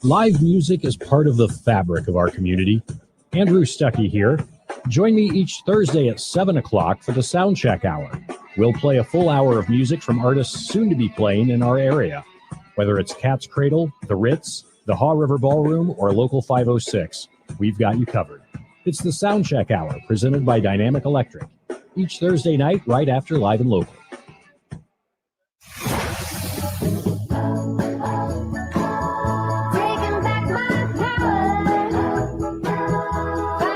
Live music is part of the fabric of our community. Andrew Stuckey here. Join me each Thursday at 7 o'clock for the Soundcheck Hour. We'll play a full hour of music from artists soon to be playing in our area. Whether it's Cat's Cradle, The Ritz, the Haw River Ballroom, or Local 506, we've got you covered. It's the Soundcheck Hour, presented by Dynamic Electric. Each Thursday night, right after Live and Local.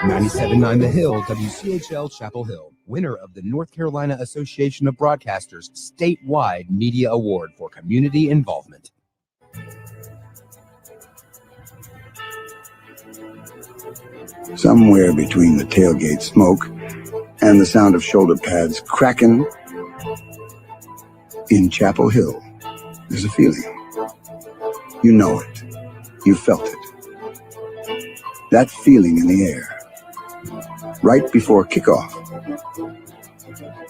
97.9 The Hill, WCHL Chapel Hill, winner of the North Carolina Association of Broadcasters statewide media award for community involvement. Somewhere between the tailgate smoke and the sound of shoulder pads cracking in Chapel Hill, there's a feeling. You know it. You felt it. That feeling in the air. Right before kickoff.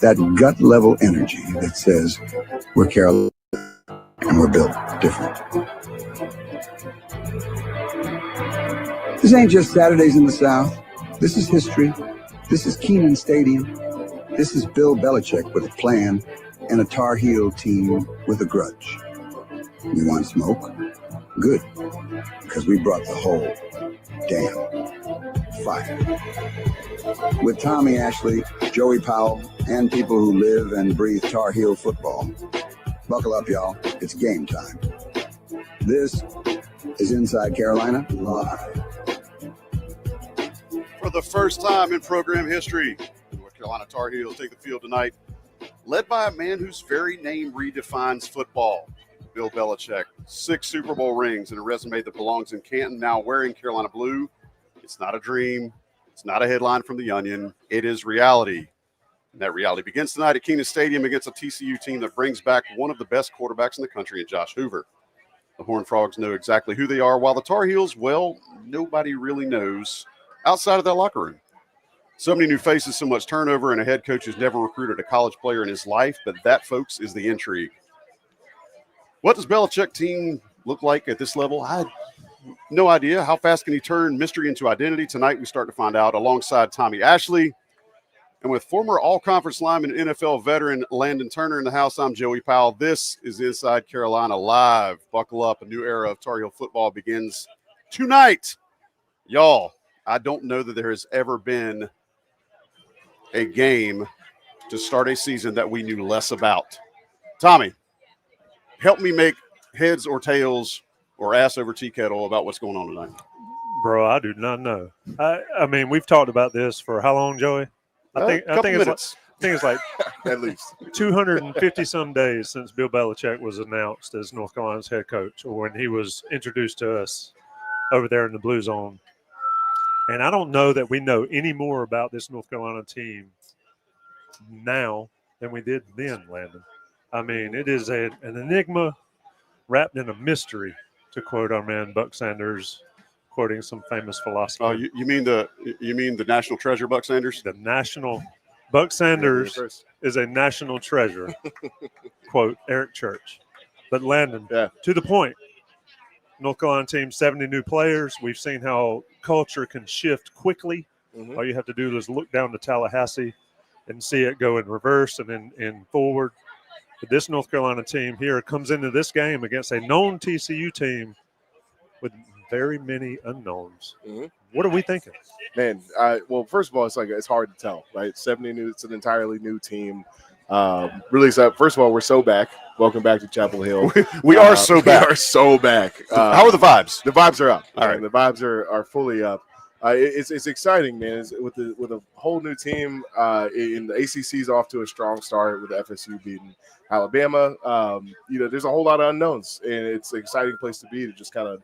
That gut-level energy that says, we're Carolina and we're built different. This ain't just Saturdays in the South. This is history. This is Keenan Stadium. This is Bill Bellichick with a plan and a Tar Heel team with a grudge. You want smoke? Good, because we brought the whole damn fire. With Tommy, Ashley, Joey Powell, and people who live and breathe Tar Heel football. Buckle up, y'all. It's game time. This is Inside Carolina Live. For the first time in program history, North Carolina Tar Heels take the field tonight, led by a man whose very name redefines football, Bill Bellichick. 6 Super Bowl rings and a resume that belongs in Canton, now wearing Carolina blue. It's not a dream. It's not a headline from The Onion. It is reality. And that reality begins tonight at Keenan Stadium against a TCU team that brings back one of the best quarterbacks in the country in Josh Hoover. The Horned Frogs know exactly who they are, while the Tar Heels, well, nobody really knows outside of that locker room. So many new faces, so much turnover, and a head coach who's never recruited a college player in his life, but that, folks, is the intrigue. What does Belichick team look like at this level? I had no idea. How fast can he turn mystery into identity? Tonight we start to find out alongside Tommy Ashley. And with former all-conference lineman and NFL veteran Landon Turner in the house, I'm Joey Powell. This is Inside Carolina Live. Buckle up. A new era of Tar Heel football begins tonight. Y'all, I don't know that there has ever been a game to start a season that we knew less about. Tommy, help me make heads or tails or ass over tea kettle about what's going on tonight. Bro, I do not know. I mean, we've talked about this for how long, Joey? I think it's like at least 250 some days since Bill Belichick was announced as North Carolina's head coach, or when he was introduced to us over there in the Blue Zone. And I don't know that we know any more about this North Carolina team now than we did then, Landon. I mean, it is an enigma wrapped in a mystery, to quote our man Buck Sanders, quoting some famous philosopher. Oh, you mean the national treasure, Buck Sanders? The national Buck Sanders is a national treasure, quote Eric Church. But Landon, to the point, North Carolina team, 70 new players. We've seen how culture can shift quickly. Mm-hmm. All you have to do is look down to Tallahassee and see it go in reverse and in forward. But this North Carolina team here comes into this game against a known TCU team with very many unknowns. Mm-hmm. What are we thinking? Man, well, first of all, it's hard to tell, right? 70 new, it's an entirely new team. Really excited. First of all, we're so back. Welcome back to Chapel Hill. We are so back. We are so back. How are the vibes? The vibes are up. All right. The vibes are fully up. It's exciting, man. With a whole new team. In the ACC's off to a strong start with FSU beating Alabama. There's a whole lot of unknowns, and it's an exciting place to be to just kind of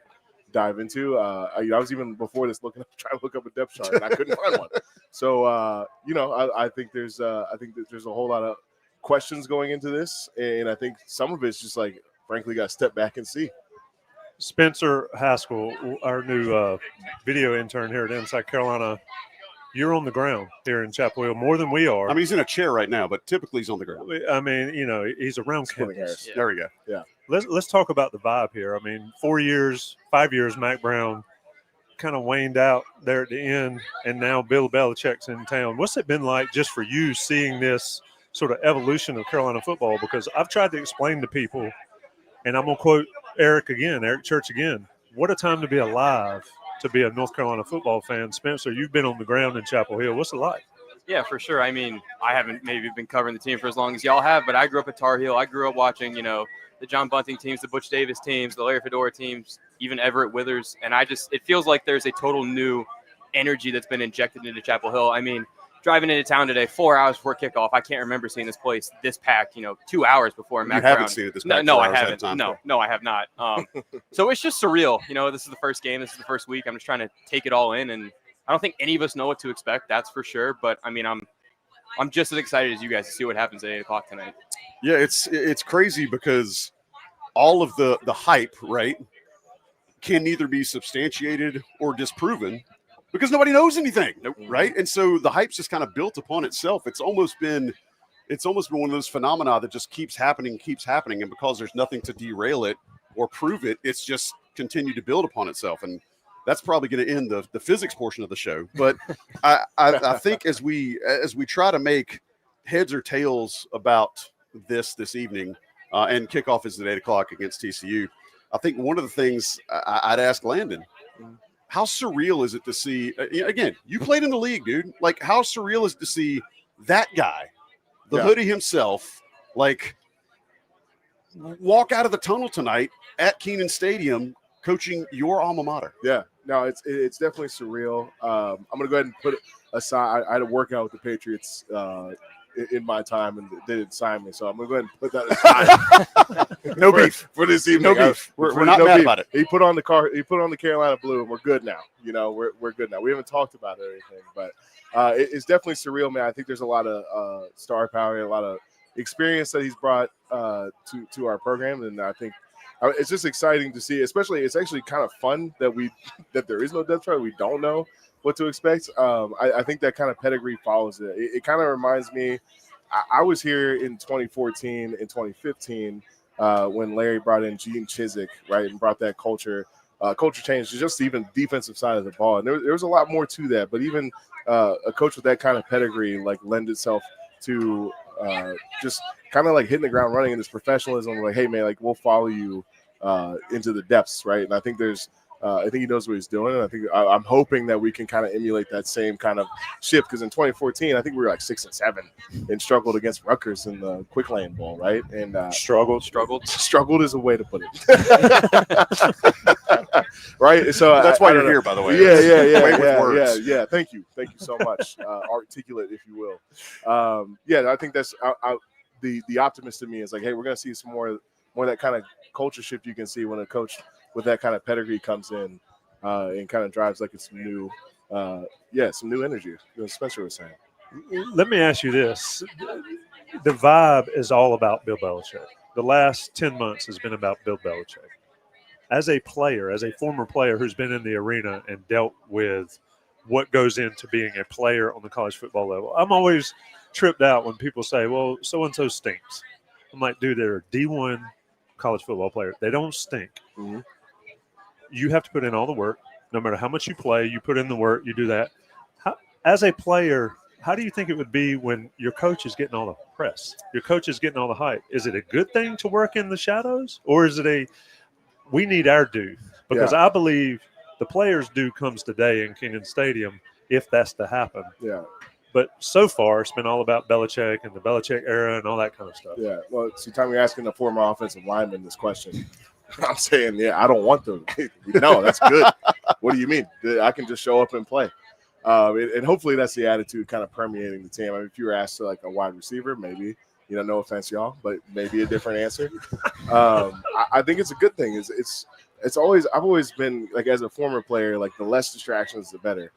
dive into. I was even before this trying to look up a depth chart, and I couldn't find one. So I think there's a whole lot of questions going into this, and I think some of it's just frankly got to step back and see. Spencer Haskell, our new video intern here at Inside Carolina, you're on the ground here in Chapel Hill more than we are. I mean, he's in a chair right now, but typically he's on the ground. I mean, he's around campus. There we go. Yeah. let's talk about the vibe here. I mean, 5 years, Mac Brown kind of waned out there at the end, and now Bill Belichick's in town. What's it been like just for you seeing this sort of evolution of Carolina football? Because I've tried to explain to people, and I'm going to quote Eric Church again, what a time to be alive to be a North Carolina football fan. Spencer, you've been on the ground in Chapel Hill. What's it like? Yeah, for sure. I mean, I haven't maybe been covering the team for as long as y'all have, but I grew up at Tar Heel. I grew up watching, the John Bunting teams, the Butch Davis teams, the Larry Fedora teams, even Everett Withers. And it feels like there's a total new energy that's been injected into Chapel Hill. I mean, driving into town today, 4 hours before kickoff, I can't remember seeing this place this packed, 2 hours before Mac Brown. You haven't seen it this packed? No, I haven't. No, I have not. So it's just surreal. This is the first game. This is the first week. I'm just trying to take it all in. And I don't think any of us know what to expect. That's for sure. But, I mean, I'm just as excited as you guys to see what happens at 8 o'clock tonight. Yeah, it's crazy because all of the hype, right, can neither be substantiated or disproven because nobody knows anything, right? And so the hype's just kind of built upon itself. It's almost been one of those phenomena that just keeps happening, and because there's nothing to derail it or prove it, it's just continued to build upon itself. And that's probably going to end the physics portion of the show. But I think as we try to make heads or tails about this evening, and kickoff is at 8 o'clock against TCU, I think one of the things I'd ask Landon, how surreal is it to see, again, you played in the league, dude. Like, how surreal is it to see that guy, the hoodie himself, like, walk out of the tunnel tonight at Keenan Stadium coaching your alma mater? Yeah. No, it's definitely surreal. I'm going to go ahead and put it aside. I had a workout with the Patriots in my time, and they didn't sign me, so I'm going to go ahead and put that aside. No beef for this evening. No beef. We're not mad about it. He put on the Carolina blue, and we're good now. We're good now. We haven't talked about it or anything, but it's definitely surreal, man. I think there's a lot of star power, a lot of experience that he's brought to our program, and I think it's just exciting to see. Especially, it's actually kind of fun that there is no depth chart. We don't know what to expect. I think that kind of pedigree follows it. It kind of reminds me. I was here in 2014 and 2015 when Larry brought in Gene Chizik, right, and brought that culture change to just even defensive side of the ball. And there was a lot more to that. But even a coach with that kind of pedigree like lend itself to just kind of like hitting the ground running in this professionalism. Like, hey man, like we'll follow you into the depths, right? And I think I think he knows what he's doing, and I think I'm hoping that we can kind of emulate that same kind of shift. Because in 2014, I think we were like 6-7 and struggled against Rutgers in the quick lane ball, right? And struggled is a way to put it, right? So that's why you're here, by the way. Yeah. Thank you so much. Articulate, if you will. I think that's the optimist in me is like, hey, we're gonna see some more of that kind of culture shift you can see when a coach with that kind of pedigree comes in and kind of drives like it's some new energy. Spencer was saying. Let me ask you this. The vibe is all about Bill Bellichick. The last 10 months has been about Bill Bellichick. As a player, as a former player who's been in the arena and dealt with what goes into being a player on the college football level, I'm always tripped out when people say, well, so-and-so stinks. I'm like, dude, they're a D1 college football player. They don't stink. Mm-hmm. You have to put in all the work. No matter how much you play, you put in the work, you do that. As a player, how do you think it would be when your coach is getting all the press? Your coach is getting all the hype. Is it a good thing to work in the shadows? Or is it we need our due? Because I believe the players' due comes today in Keenan Stadium if that's to happen. Yeah. But so far, it's been all about Belichick and the Belichick era and all that kind of stuff. Yeah. Well, see, time you're asking the former offensive lineman this question. I'm saying, I don't want them. No, that's good. What do you mean? I can just show up and play. And hopefully that's the attitude kind of permeating the team. I mean, if you were asked to like a wide receiver, maybe, no offense, y'all, but maybe a different answer. I think it's a good thing. It's always, I've always been like, as a former player, like the less distractions, the better.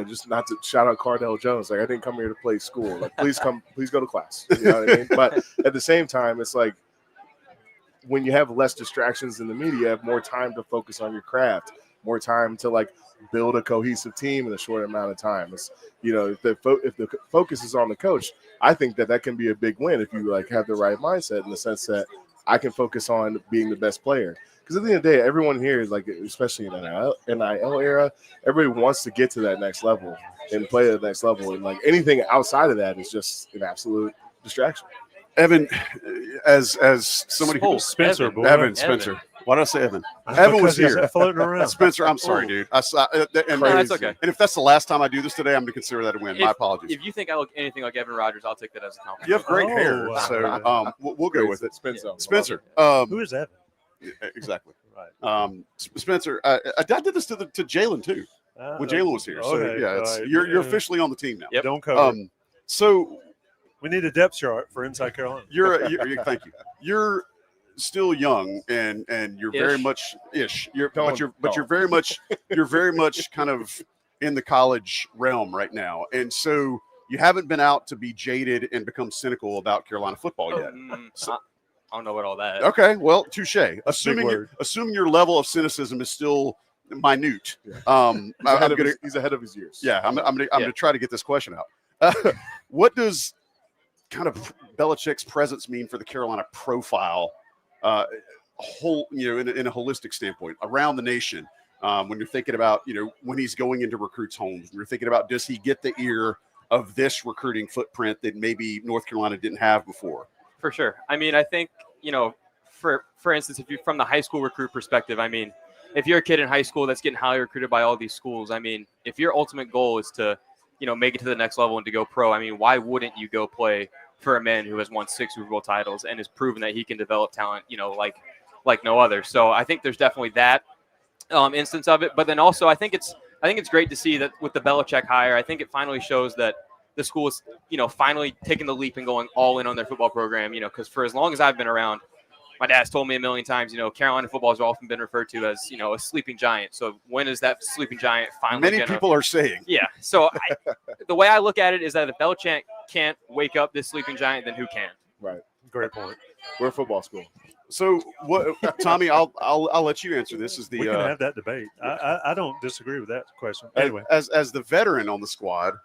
Just not to shout out Cardell Jones. Like, I didn't come here to play school. Like, please go to class. You know what I mean? But at the same time, it's like, when you have less distractions in the media, you have more time to focus on your craft, more time to like build a cohesive team in a short amount of time. It's, if the focus is on the coach, I think that can be a big win if you like have the right mindset in the sense that I can focus on being the best player. Because at the end of the day, everyone here is like, especially in the NIL era, everybody wants to get to that next level and play at the next level. And like anything outside of that is just an absolute distraction. Evan, as somebody who Spencer, Spencer. Why did I say Evan? Evan was here. Floating around. Spencer, I'm sorry, dude. No, that's okay. And if that's the last time I do this today, I'm going to consider that a win. My apologies. If you think I look anything like Evan Rodgers, I'll take that as a compliment. You have great hair, wow. so we'll go with it. Spencer. Who is Evan? Exactly. Right. Spencer, I did this to Jalen too when Jalen was here. So you're officially on the team now. Yep. Don't cover. So we need a depth chart for Inside Carolina. Thank you. You're still young and you're very much ish. You're very much kind of in the college realm right now, and so you haven't been out to be jaded and become cynical about Carolina football yet. I don't know what all that. Okay, well, touche. Assuming your level of cynicism is still minute. He's ahead of his years. Yeah, I'm gonna try to get this question out. What does kind of Belichick's presence mean for the Carolina profile, in a holistic standpoint around the nation? When you're thinking about, when he's going into recruits' homes, when you're thinking about, does he get the ear of this recruiting footprint that maybe North Carolina didn't have before? For sure. I mean, I think, for instance, if you're from the high school recruit perspective, I mean, if you're a kid in high school that's getting highly recruited by all these schools, I mean, if your ultimate goal is to, make it to the next level and to go pro, I mean, why wouldn't you go play for a man who has won 6 Super Bowl titles and has proven that he can develop talent, like no other? So I think there's definitely that instance of it. But then also I think it's great to see that with the Bellichick hire, I think it finally shows that the school is, finally taking the leap and going all in on their football program, because for as long as I've been around, my dad's told me a million times, Carolina football has often been referred to as, a sleeping giant. So when is that sleeping giant finally Many people are saying. Yeah. So the way I look at it is that if Belichick can't wake up this sleeping giant, then who can? Right. Great point. We're a football school. So what, Tommy? I'll let you answer this. We can have that debate. I don't disagree with that question. Anyway, as the veteran on the squad,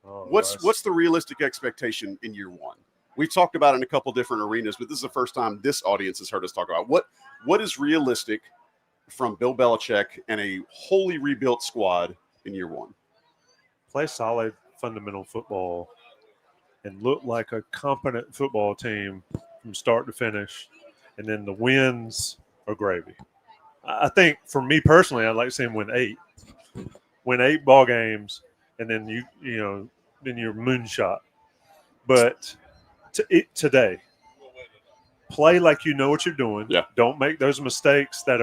what's the realistic expectation in year one? We've talked about it in a couple different arenas, but this is the first time this audience has heard us talk about what is realistic from Bill Belichick and a wholly rebuilt squad in year one. Play solid fundamental football and look like a competent football team from start to finish, and then the wins are gravy. I think for me personally, I'd like to see him win 8 ball games, and then then you're moonshot. But today, play like you know what you're doing. Yeah. Don't make those mistakes that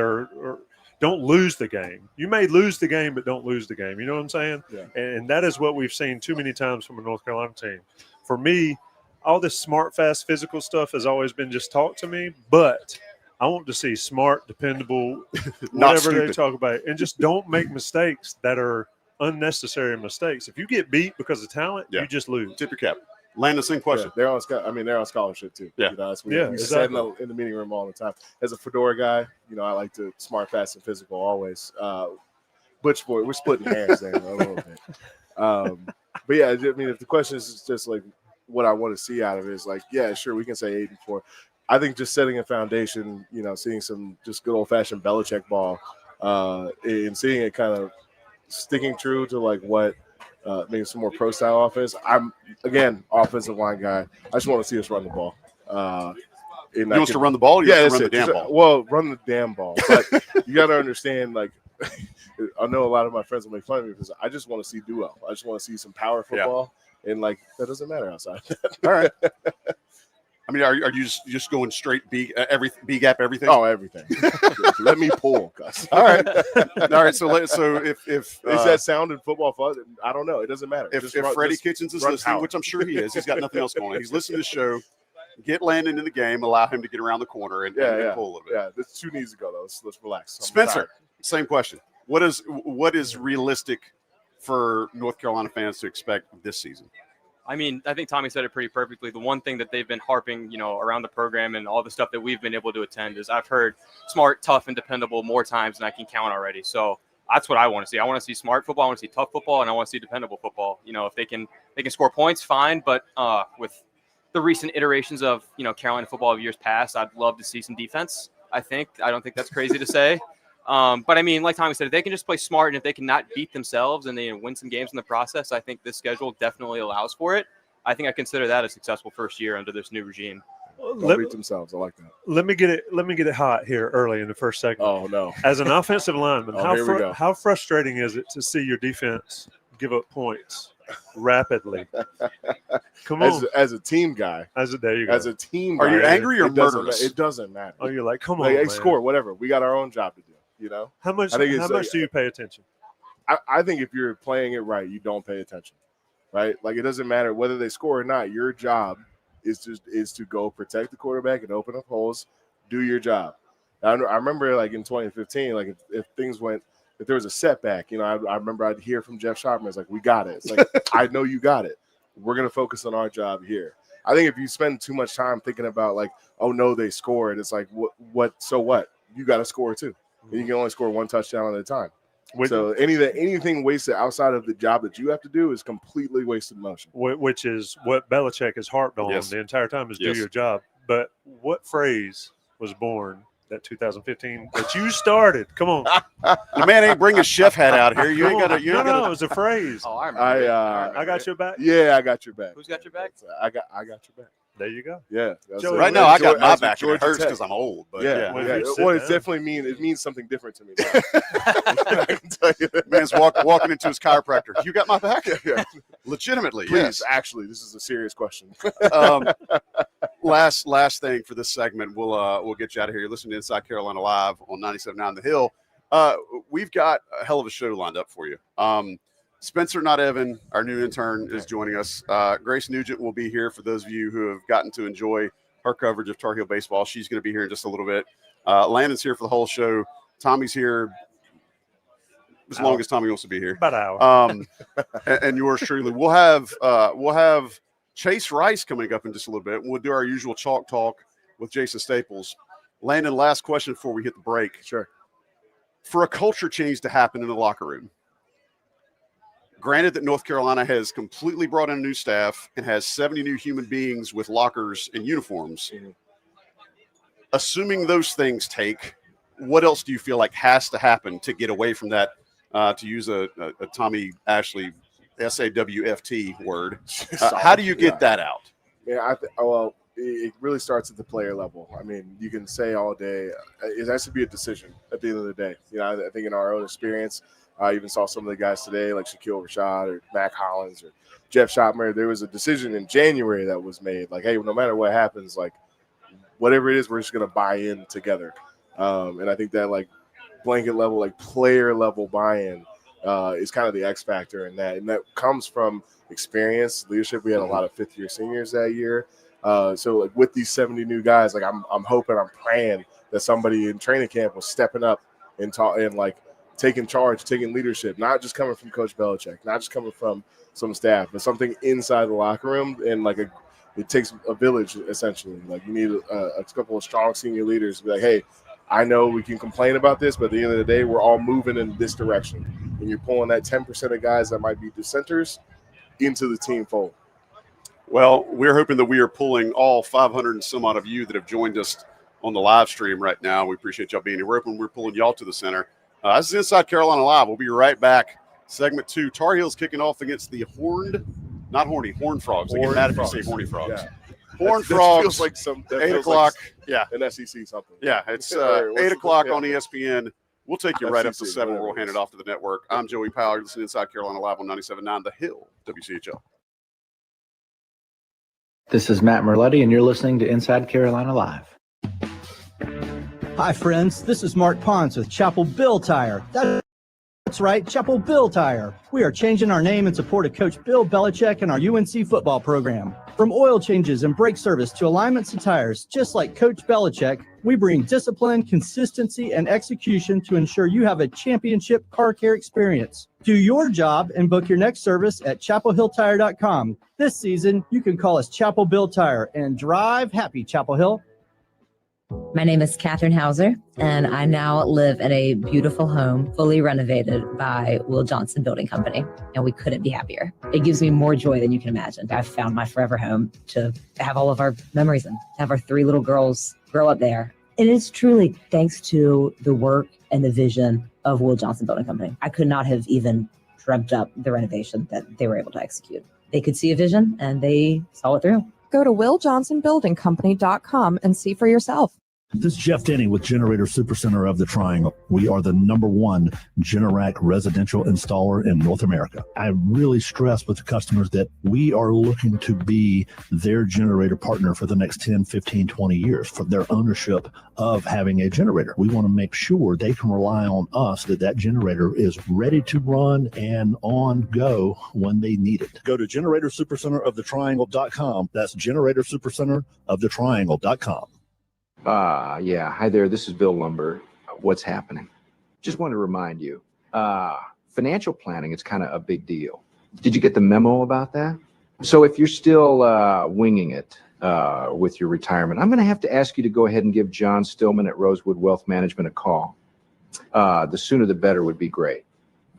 don't lose the game. You may lose the game, but don't lose the game. You know what I'm saying? Yeah. And that is what we've seen too many times from a North Carolina team. For me, all this smart, fast, physical stuff has always been just taught to me, but I want to see smart, dependable, whatever they talk about, and just don't make mistakes that are unnecessary mistakes. If you get beat because of talent, you just lose. Tip your cap. Landon, same question. Yeah, they're on scholarship too. Yeah, we said in the meeting room all the time. As a fedora guy, I like to smart, fast, and physical always. Butch boy, we're splitting hairs there a little bit. But yeah, I mean, if the question is just like what I want to see out of it is like, yeah, sure, we can say 8-4. I think just setting a foundation, seeing some just good old fashioned Bellichick ball, and seeing it kind of sticking true to like what. Maybe some more pro style offense. I'm again offensive line guy. I just want to see us run the ball. You want to run the ball? Or you want to run the damn ball? Well, run the damn ball. But you got to understand, like, I know a lot of my friends will make fun of me because I just want to see duo. I just want to see some power football, and like that doesn't matter outside. All right. I mean, are you just going straight B gap everything? Oh, everything. Let me pull, Gus. All right. So if is that sound in football fun? I don't know. It doesn't matter. If Freddie Kitchens is listening, which I'm sure he is, he's got nothing else going on. He's listening to the show. Get Landon in the game. Allow him to get around the corner and pull a little bit. Yeah, this 2 needs to go though. Let's relax. Spencer, same question. What is realistic for North Carolina fans to expect this season? I mean, I think Tommy said it pretty perfectly. The one thing that they've been harping, around the program and all the stuff that we've been able to attend is I've heard smart, tough, and dependable more times than I can count already. So that's what I want to see. I want to see smart football. I want to see tough football, and I want to see dependable football. If they can score points, fine. But with the recent iterations of, Carolina football of years past, I'd love to see some defense. I don't think that's crazy to say. But I mean, like Tommy said, if they can just play smart and if they can not beat themselves and they win some games in the process, I think this schedule definitely allows for it. I think I consider that a successful first year under this new regime. Don't beat themselves. I like that. Let me get it hot here early in the first segment. Oh no! As an offensive lineman, here how frustrating is it to see your defense give up points rapidly? Come on. As a team guy. There you go. As a team Are guy, you angry or murderous? It doesn't matter. Oh, you're like, come on, like, hey, man. score, whatever. We got our own job to do, How much do you pay attention? I think if you're playing it right, you don't pay attention, right? Like, it doesn't matter whether they score or not. Your job is to go protect the quarterback and open up holes, do your job. I remember, like, in 2015, like, if things went, if there was a setback, I remember I'd hear from Jeff Shopman, it's like, we got it. It's like, I know you got it. We're going to focus on our job here. I think if you spend too much time thinking about, like, oh, no, they scored, it's like, what? So what? You got to score too. And you can only score one touchdown at a time. So anything wasted outside of the job that you have to do is completely wasted motion. Which is what Belichick has harped on the entire time is do your job. But what phrase was born that 2015 that you started? Come on. The man ain't bring his chef hat out here. You ain't got to. No, it was a phrase. Oh, I remember. I got your back. Yeah, I got your back. Who's got your back? I got your back. There you go. Yeah. Joey, right now, I got my back. Georgia It hurts Tech. because I'm old. But Yeah. Well, it's definitely it means something different to me now. I can tell you that. Man's walking into his chiropractor. You got my back? Yeah. Legitimately, Please, yes. actually, this is a serious question. Last thing for this segment, we'll get you out of here. You're listening to Inside Carolina Live on 97.9 The Hill. We've got a hell of a show lined up for you. Spencer, not Evan, our new intern, is joining us. Grace Nugent will be here for those of you who have gotten to enjoy her coverage of Tar Heel baseball. She's going to be here in just a little bit. Landon's here for the whole show. Tommy's here as long as Tommy wants to be here. About an hour. And yours truly. We'll have Chase Rice coming up in just a little bit. We'll do our usual chalk talk with Jason Staples. Landon, last question before we hit the break. Sure. For a culture change to happen in the locker room, granted that North Carolina has completely brought in a new staff and has 70 new human beings with lockers and uniforms, assuming those things take, what else do you feel like has to happen to get away from that, to use a Tommy Ashley SAWFT word? How do you get that out? Yeah, it really starts at the player level. I mean, you can say all day, it has to be a decision at the end of the day. I think in our own experience, I even saw some of the guys today, like Shaquille Rashad or Mac Hollins or Jeff Shopmer. There was a decision in January that was made, like, hey, no matter what happens, like, whatever it is, we're just going to buy in together. And I think that, like, blanket level, like, player level buy-in is kind of the X factor in that. And that comes from experience, leadership. We had a lot of fifth-year seniors that year. So, like, with these 70 new guys, like, I'm hoping, I'm praying that somebody in training camp was stepping up and taking charge, taking leadership, not just coming from Coach Bellichick, not just coming from some staff, but something inside the locker room. And it takes a village, essentially. Like, you need a couple of strong senior leaders to be like, hey, I know we can complain about this, but at the end of the day, we're all moving in this direction. And you're pulling that 10% of guys that might be dissenters into the team fold. Well, we're hoping that we are pulling all 500 and some odd of you that have joined us on the live stream right now. We appreciate y'all being here. We're hoping we're pulling y'all to the center. This is Inside Carolina Live. We'll be right back. Segment 2. Tar Heels kicking off against the Horned Frogs. I get mad if you say Horny Frogs. Yeah. Horned Frogs. Feels like 8 o'clock. An SEC something. Yeah, it's 8 o'clock on ESPN. We'll take you right up to 7 where we'll hand it off to the network. I'm Joey Powell. You're listening to Inside Carolina Live on 97.9 The Hill, WCHL. This is Matt Merletti, and you're listening to Inside Carolina Live. Hi, friends. This is Mark Pons with Chapel Bill Tire. That's right, Chapel Bill Tire. We are changing our name in support of Coach Bill Bellichick and our UNC football program. From oil changes and brake service to alignments and tires, just like Coach Bellichick, we bring discipline, consistency, and execution to ensure you have a championship car care experience. Do your job and book your next service at chapelhilltire.com. This season, you can call us Chapel Bill Tire and drive happy, Chapel Hill. My name is Katherine Hauser, and I now live in a beautiful home, fully renovated by Will Johnson Building Company, and we couldn't be happier. It gives me more joy than you can imagine. I've found my forever home to have all of our memories in, have our 3 little girls grow up there. And it's truly thanks to the work and the vision of Will Johnson Building Company. I could not have even dreamt up the renovation that they were able to execute. They could see a vision, and they saw it through. Go to willjohnsonbuildingcompany.com and see for yourself. This is Jeff Denny with Generator Supercenter of the Triangle. We are the #1 Generac residential installer in North America. I really stress with the customers that we are looking to be their generator partner for the next 10, 15, 20 years for their ownership of having a generator. We want to make sure they can rely on us that that generator is ready to run and on go when they need it. Go to GeneratorSuperCenterOfTheTriangle.com. That's GeneratorSuperCenterOfTheTriangle.com. Yeah. Hi there. This is Bill Lumber. What's happening? Just want to remind you, financial planning is kind of a big deal. Did you get the memo about that? So if you're still winging it with your retirement, I'm going to have to ask you to go ahead and give John Stillman at Rosewood Wealth Management a call. The sooner the better would be great.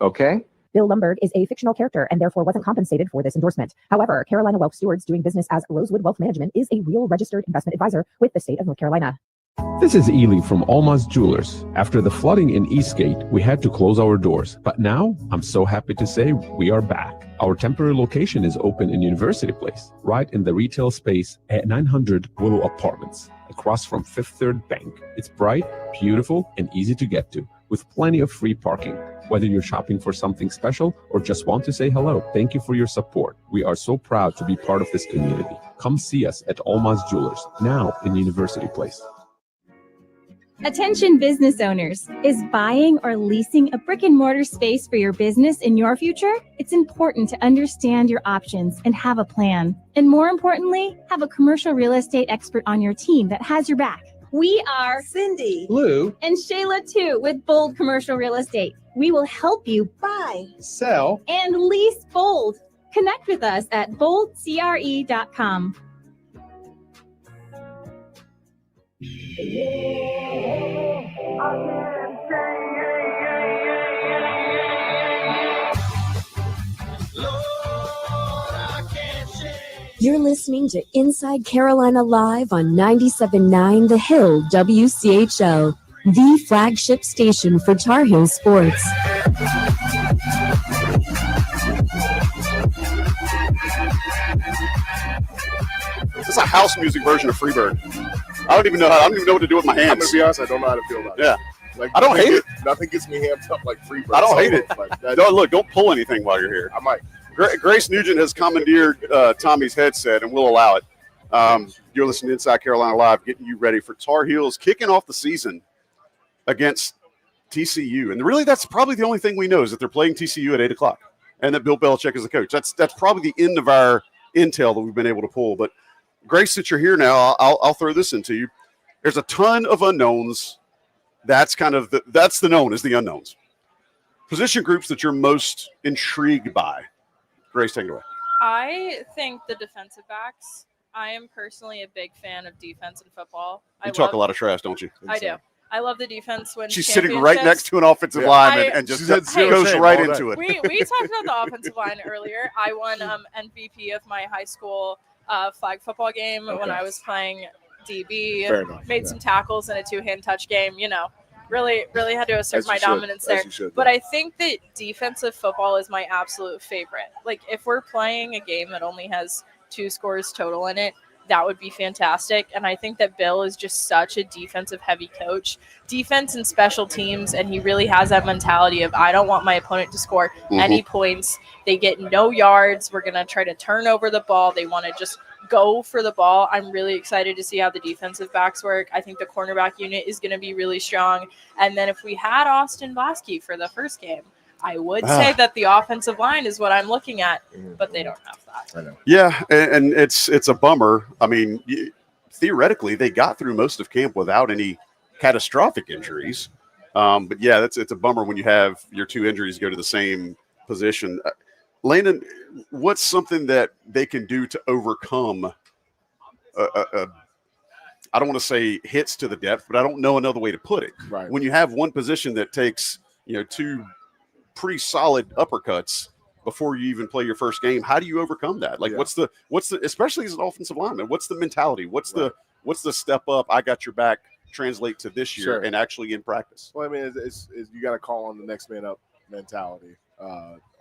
Okay? Bill Lumberg is a fictional character and therefore wasn't compensated for this endorsement. However, Carolina Wealth Stewards doing business as Rosewood Wealth Management is a real registered investment advisor with the state of North Carolina. This is Ely from Alma's Jewelers. After the flooding in Eastgate, we had to close our doors. But now, I'm so happy to say we are back. Our temporary location is open in University Place, right in the retail space at 900 Willow Apartments, across from Fifth Third Bank. It's bright, beautiful, and easy to get to, with plenty of free parking. Whether you're shopping for something special or just want to say hello, thank you for your support. We are so proud to be part of this community. Come see us at Alma's Jewelers, now in University Place. Attention business owners. Is buying or leasing a brick and mortar space for your business in your future? It's important to understand your options and have a plan. And more importantly, have a commercial real estate expert on your team that has your back. We are Cindy, Lou, and Shayla too with Bold Commercial Real Estate. We will help you buy, sell, and lease Bold. Connect with us at boldcre.com. You're listening to Inside Carolina Live on 97.9 The Hill WCHO, the flagship station for Tar Heel sports. This is a house music version of Freebird. I don't even know what to do with my hands. I'm gonna be honest, I don't know how to feel about it. Yeah. Like, I don't hate it. Nothing gets me amped up like Freebird. I don't hate it. Like, Don't pull anything while you're here. I might. Grace Nugent has commandeered Tommy's headset, and we'll allow it. You're listening to Inside Carolina Live, getting you ready for Tar Heels kicking off the season against TCU. And really, that's probably the only thing we know is that they're playing TCU at 8 o'clock and that Bill Belichick is the coach. That's probably the end of our intel that we've been able to pull. But Grace, since you're here now, I'll throw this into you. There's a ton of unknowns. That's kind of that's the known as the unknowns. Position groups that you're most intrigued by. Grace, take it away. I think the defensive backs. I am personally a big fan of defense in football. You talk a lot of trash, don't you? I do. I love the defense when she's sitting right next to an offensive lineman and just goes right into it. We talked about the offensive line earlier. I won MVP of my high school flag football game when I was playing DB. Made some tackles in a two-hand touch game. You know, really had to assert my dominance there. But I think that defensive football is my absolute favorite. Like, if we're playing a game that only has 2 scores total in it, that would be fantastic. And I think that Bill is just such a defensive heavy coach, defense and special teams. And he really has that mentality of, I don't want my opponent to score any points. They get no yards. We're going to try to turn over the ball. They want to just go for the ball. I'm really excited to see how the defensive backs work. I think the cornerback unit is going to be really strong. And then if we had Austin Blasky for the first game, I would say that the offensive line is what I'm looking at, but they don't have that. I know. Yeah, and it's a bummer. I mean, theoretically, they got through most of camp without any catastrophic injuries. But yeah, it's a bummer when you have your 2 injuries go to the same position. Landon, what's something that they can do to overcome I don't want to say hits to the depth, but I don't know another way to put it. Right. When you have one position that takes, two pretty solid uppercuts before you even play your first game, how do you overcome that? Like, what's the, especially as an offensive lineman, what's the mentality? What's the step up? I got your back translate to this year and actually in practice? Well, I mean, it's you got to call on the next man up mentality.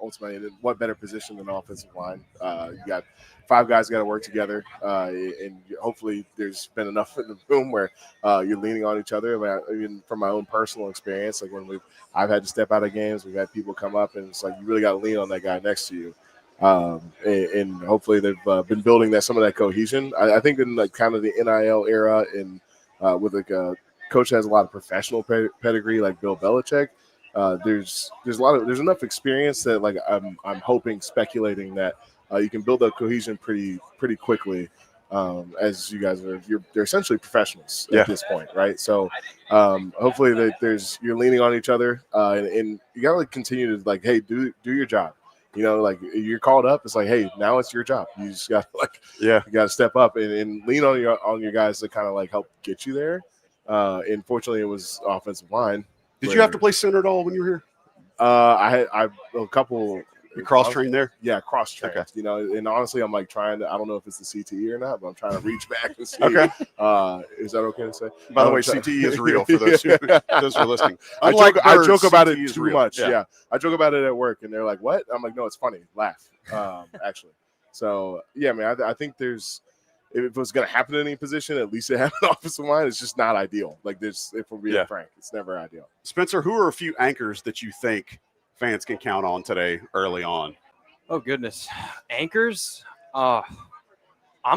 Ultimately, what better position than offensive line? You got 5 guys got to work together, and hopefully there's been enough in the room where you're leaning on each other. I mean, from my own personal experience, like when I've had to step out of games, we've had people come up, and it's like you really got to lean on that guy next to you. And hopefully they've been building some of that cohesion. I think in like kind of the NIL era, and with like a coach that has a lot of professional pedigree like Bill Bellichick. There's enough experience that like I'm hoping, speculating that you can build up cohesion pretty quickly, as you guys they're essentially professionals at this point, right? So hopefully that you're leaning on each other, and you gotta like continue to like, hey, do your job. Like you're called up, it's like, hey, now it's your job. You just got you got to step up and lean on your guys to kind of like help get you there. And fortunately, it was offensive line. Did you have to play center at all when you were here? I had a couple. You cross-trained there? Yeah, cross-trained. Okay. And honestly, I'm like trying to. I don't know if it's the CTE or not, but I'm trying to reach back and see. Okay. Is that okay to say? By the way, CTE is real for those who are listening. I joke about it too much. Yeah, I joke about it at work, and they're like, "What?" I'm like, "No, it's funny. Laugh." Actually. So yeah, man. I think if it was going to happen in any position, at least it happened offensive line. It's just not ideal. Like this, if we're being frank, it's never ideal. Spencer, who are a few anchors that you think fans can count on today early on? Oh, goodness. Anchors? I'm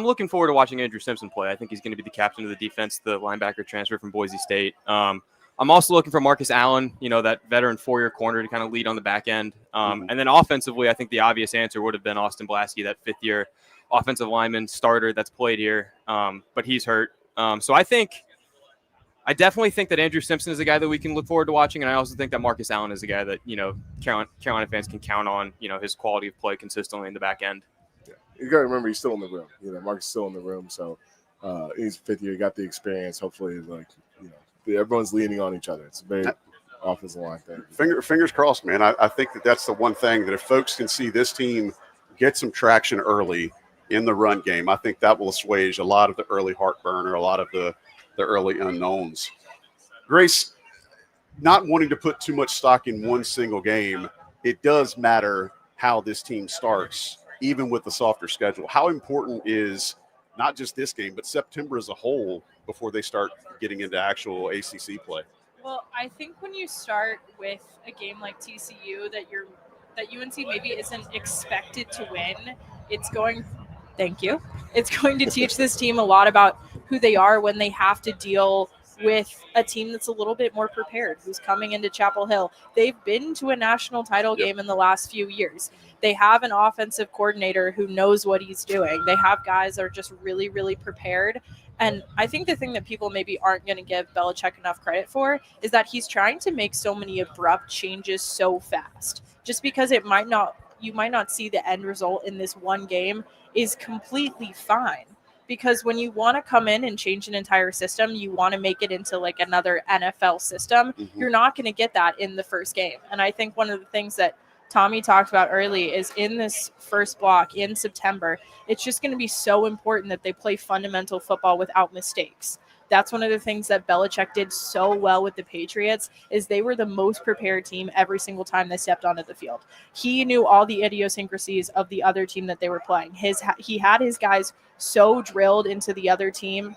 looking forward to watching Andrew Simpson play. I think he's going to be the captain of the defense, the linebacker transfer from Boise State. I'm also looking for Marcus Allen, that veteran 4-year corner to kind of lead on the back end. And then offensively, I think the obvious answer would have been Austin Blasky, that 5th-year offensive lineman starter that's played here, but he's hurt. So I definitely think that Andrew Simpson is a guy that we can look forward to watching, and I also think that Marcus Allen is a guy that Carolina fans can count on. His quality of play consistently in the back end. Yeah, you got to remember he's still in the room. Marcus is still in the room, so he's 5th year, got the experience. Hopefully, everyone's leaning on each other. It's a very offensive line thing. Fingers crossed, man. I think that's the one thing that if folks can see this team get some traction early in the run game, I think that will assuage a lot of the early heartburn or a lot of the early unknowns. Grace, not wanting to put too much stock in one single game, it does matter how this team starts, even with the softer schedule. How important is not just this game, but September as a whole before they start getting into actual ACC play? Well, I think when you start with a game like TCU that UNC maybe isn't expected to win, it's going to teach this team a lot about who they are when they have to deal with a team that's a little bit more prepared, who's coming into Chapel Hill. They've been to a national title game in the last few years. They have an offensive coordinator who knows what he's doing. They have guys that are just really, really prepared. And I think the thing that people maybe aren't going to give Bellichick enough credit for is that he's trying to make so many abrupt changes so fast. Just because you might not see the end result in this one game is completely fine. Because when you want to come in and change an entire system, you want to make it into like another NFL system. Mm-hmm. You're not going to get that in the first game. And I think one of the things that Tommy talked about early is in this first block in September, it's just going to be so important that they play fundamental football without mistakes. That's one of the things that Belichick did so well with the Patriots is they were the most prepared team every single time they stepped onto the field. He knew all the idiosyncrasies of the other team that they were playing. He had his guys so drilled into the other team,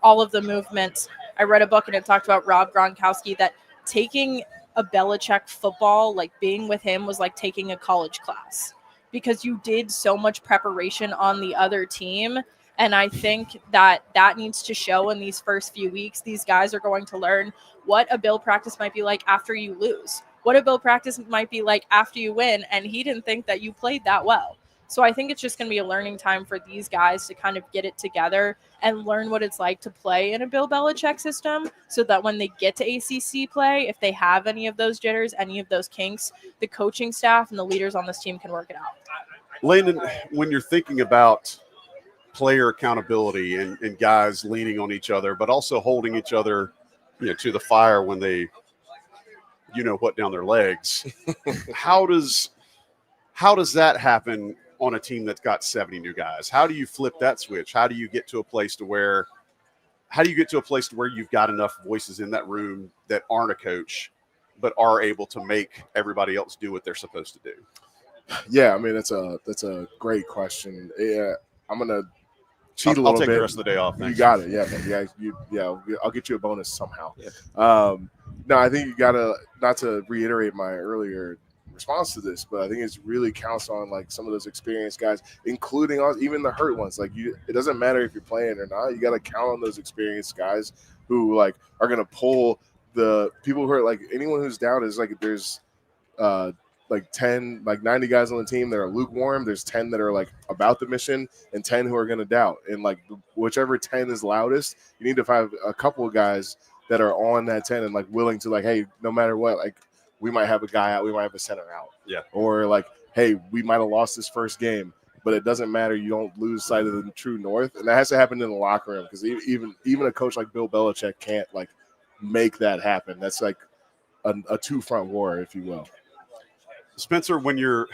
all of the movements. I read a book and it talked about Rob Gronkowski that taking a Belichick football, like being with him was like taking a college class because you did so much preparation on the other team. And I think that needs to show in these first few weeks. These guys are going to learn what a Bill practice might be like after you lose, what a Bill practice might be like after you win. And he didn't think that you played that well. So I think it's just going to be a learning time for these guys to kind of get it together and learn what it's like to play in a Bill Belichick system so that when they get to ACC play, if they have any of those jitters, any of those kinks, the coaching staff and the leaders on this team can work it out. Landon, when you're thinking about player accountability and guys leaning on each other, but also holding each other, to the fire when they, what down their legs. How does that happen on a team that's got 70 new guys? How do you flip that switch? How do you get to a place to where you've got enough voices in that room that aren't a coach, but are able to make everybody else do what they're supposed to do? Yeah, I mean, that's a great question. Yeah, I'm gonna cheat a little bit. I'll take the rest of the day off. Thanks. You got it. Yeah, I'll get you a bonus somehow. Yeah. No, I think you gotta, not to reiterate my earlier response to this, but I think it really counts on like some of those experienced guys, including even the hurt ones. Like it doesn't matter if you're playing or not. You got to count on those experienced guys who like are gonna pull the people who are like anyone who's down. Is like there's like 10, like 90 guys on the team that are lukewarm. There's 10 that are like about the mission and 10 who are going to doubt. And like whichever 10 is loudest, you need to find a couple of guys that are on that 10 and like willing to like, hey, no matter what, like we might have a guy out, we might have a center out. Yeah. Or like, hey, we might have lost this first game, but it doesn't matter. You don't lose sight of the true north. And that has to happen in the locker room because even a coach like Bill Belichick can't like make that happen. That's like a two-front war, if you will. Spencer, when you're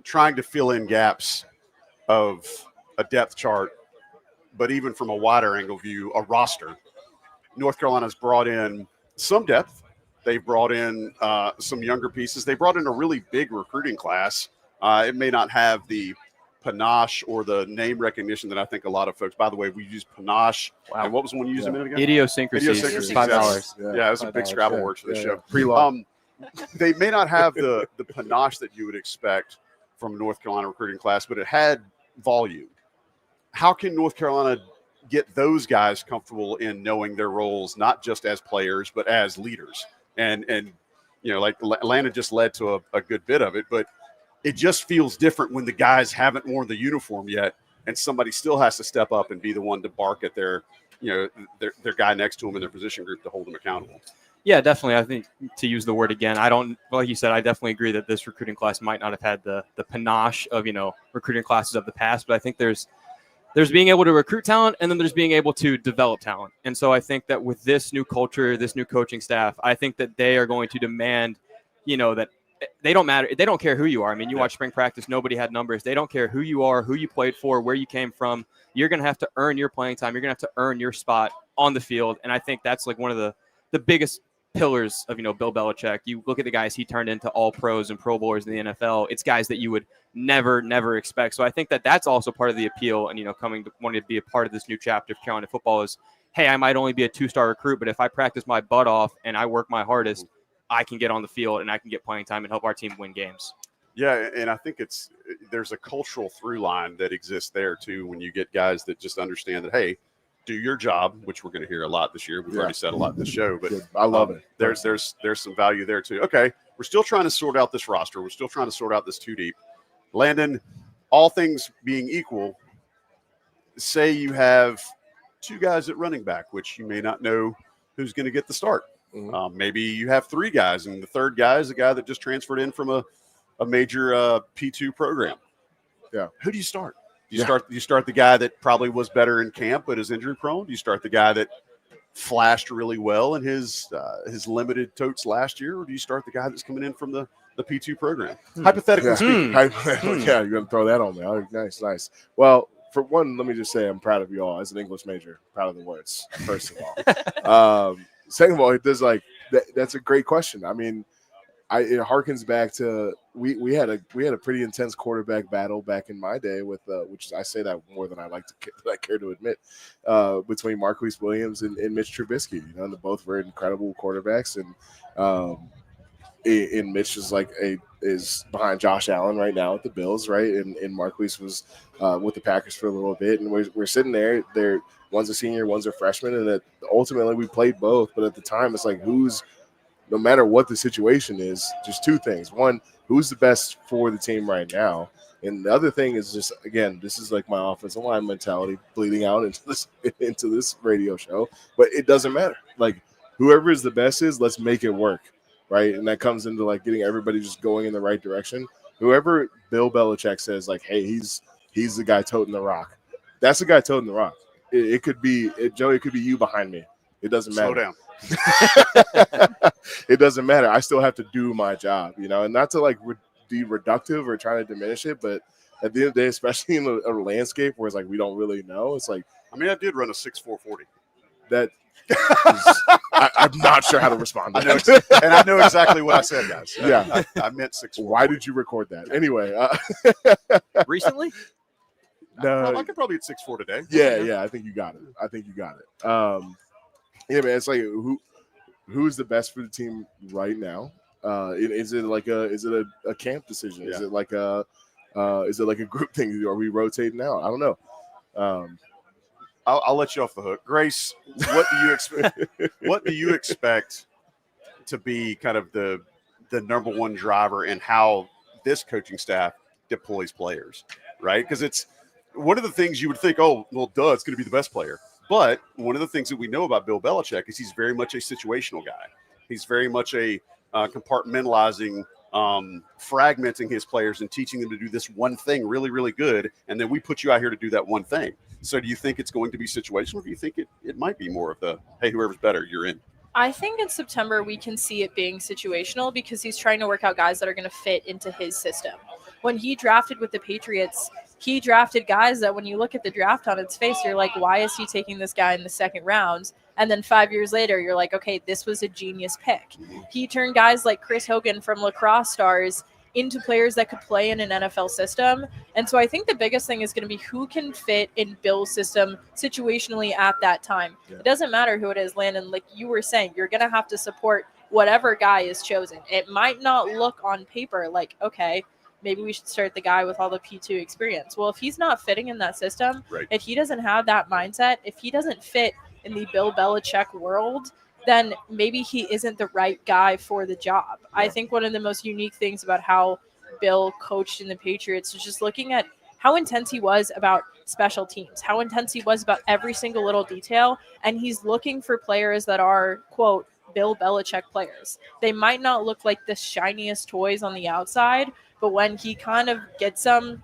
trying to fill in gaps of a depth chart, but even from a wider angle view, a roster, North Carolina's brought in some depth. They've brought in some younger pieces. They brought in a really big recruiting class. It may not have the panache or the name recognition that I think a lot of folks, by the way, we use panache. Wow. And what was the one you used a minute ago? Idiosyncrasies. $5. Yeah, that's a big Scrabble word for the show. Pre-law. They may not have the panache that you would expect from a North Carolina recruiting class, but it had volume. How can North Carolina get those guys comfortable in knowing their roles, not just as players, but as leaders? And like Landon just led to a good bit of it, but it just feels different when the guys haven't worn the uniform yet, and somebody still has to step up and be the one to bark at their guy next to them in their position group to hold them accountable. Yeah, definitely. I think to use the word again, like you said, I definitely agree that this recruiting class might not have had the panache of, recruiting classes of the past, but I think there's being able to recruit talent and then there's being able to develop talent. And so I think that with this new culture, this new coaching staff, I think that they are going to demand, that they don't matter. They don't care who you are. I mean, you watch spring practice, nobody had numbers. They don't care who you are, who you played for, where you came from. You're going to have to earn your playing time. You're going to have to earn your spot on the field. And I think that's like one of the biggest pillars of, Bill Belichick. You look at the guys he turned into all pros and pro bowlers in the NFL. It's guys that you would never expect. So I think that that's also part of the appeal and, wanting to be a part of this new chapter of Carolina football is, hey, I might only be a 2-star recruit, but if I practice my butt off and I work my hardest, I can get on the field and I can get playing time and help our team win games. Yeah, and I think there's a cultural through line that exists there too when you get guys that just understand that, hey, do your job, which we're going to hear a lot this year. We've already said a lot this show, but I love it. There's some value there too. Okay, we're still trying to sort out this roster. We're still trying to sort out this 2 deep. Landon, all things being equal, say you have 2 guys at running back, which you may not know who's going to get the start. Mm-hmm. Maybe you have 3 guys, and the third guy is a guy that just transferred in from a major P2 program. Yeah, who do you start? Do you start the guy that probably was better in camp but is injury prone? Do you start the guy that flashed really well in his limited totes last year, or do you start the guy that's coming in from the P2 program? Hypothetically speaking. Yeah, you're going to throw that on me. Oh, nice. Well, for one, let me just say I'm proud of you all as an English major. Proud of the words, first of all. Second of all, that's a great question. I mean, it harkens back to we had a pretty intense quarterback battle back in my day with which I say that more than I care to admit, between Marquise Williams and Mitch Trubisky. And they both were incredible quarterbacks, and Mitch is behind Josh Allen right now at the Bills, right? And Marquise was with the Packers for a little bit, and we're sitting there. One's a senior, one's a freshman, and ultimately we played both. But at the time, it's like no matter what the situation is, just 2 things. One, who's the best for the team right now? And the other thing is just, again, this is like my offensive line mentality bleeding out into this radio show. But it doesn't matter. Like, whoever is the best let's make it work, right? And that comes into, like, getting everybody just going in the right direction. Whoever Bill Belichick says, like, hey, he's the guy toting the rock. That's the guy toting the rock. It could be Joey. It could be you behind me. It doesn't matter. Slow down. It doesn't matter. I still have to do my job, and not to like be reductive or trying to diminish it, but at the end of the day, especially in a landscape where it's like we don't really know, it's like I did run a 6.440. That I'm not sure how to respond to that. And I know exactly what I said, guys. Yeah, I meant 6.4. Why did you record that anyway? Recently? No, I could probably hit 6.4 today. Yeah. I think you got it. Yeah, man. It's like who's the best for the team right now? Is it a camp decision? Yeah. Is it like a group thing? Are we rotating out? I don't know. I'll let you off the hook. Grace, what do you expect? What do you expect to be kind of the number one driver in how this coaching staff deploys players, right? Because it's one of the things you would think, oh, well, duh, it's going to be the best player. But one of the things that we know about Bill Belichick is he's very much a situational guy. He's very much a compartmentalizing, fragmenting his players and teaching them to do this one thing really, really good. And then we put you out here to do that one thing. So do you think it's going to be situational, or do you think it might be more of the, hey, whoever's better, you're in? I think in September we can see it being situational because he's trying to work out guys that are going to fit into his system. When he drafted with the Patriots, he drafted guys that when you look at the draft on its face, you're like, why is he taking this guy in the second round? And then 5 years later, you're like, okay, this was a genius pick. He turned guys like Chris Hogan from lacrosse stars into players that could play in an NFL system. And so I think the biggest thing is going to be who can fit in Bill's system situationally at that time. Yeah. It doesn't matter who it is, Landon. Like you were saying, you're going to have to support whatever guy is chosen. It might not look on paper like, okay, maybe we should start the guy with all the P2 experience. Well, if he's not fitting in that system, right, if he doesn't have that mindset, if he doesn't fit in the Bill Belichick world, then maybe he isn't the right guy for the job. Yeah. I think one of the most unique things about how Bill coached in the Patriots is just looking at how intense he was about special teams, how intense he was about every single little detail. And he's looking for players that are, quote, Bill Belichick players. They might not look like the shiniest toys on the outside, but when he kind of gets them,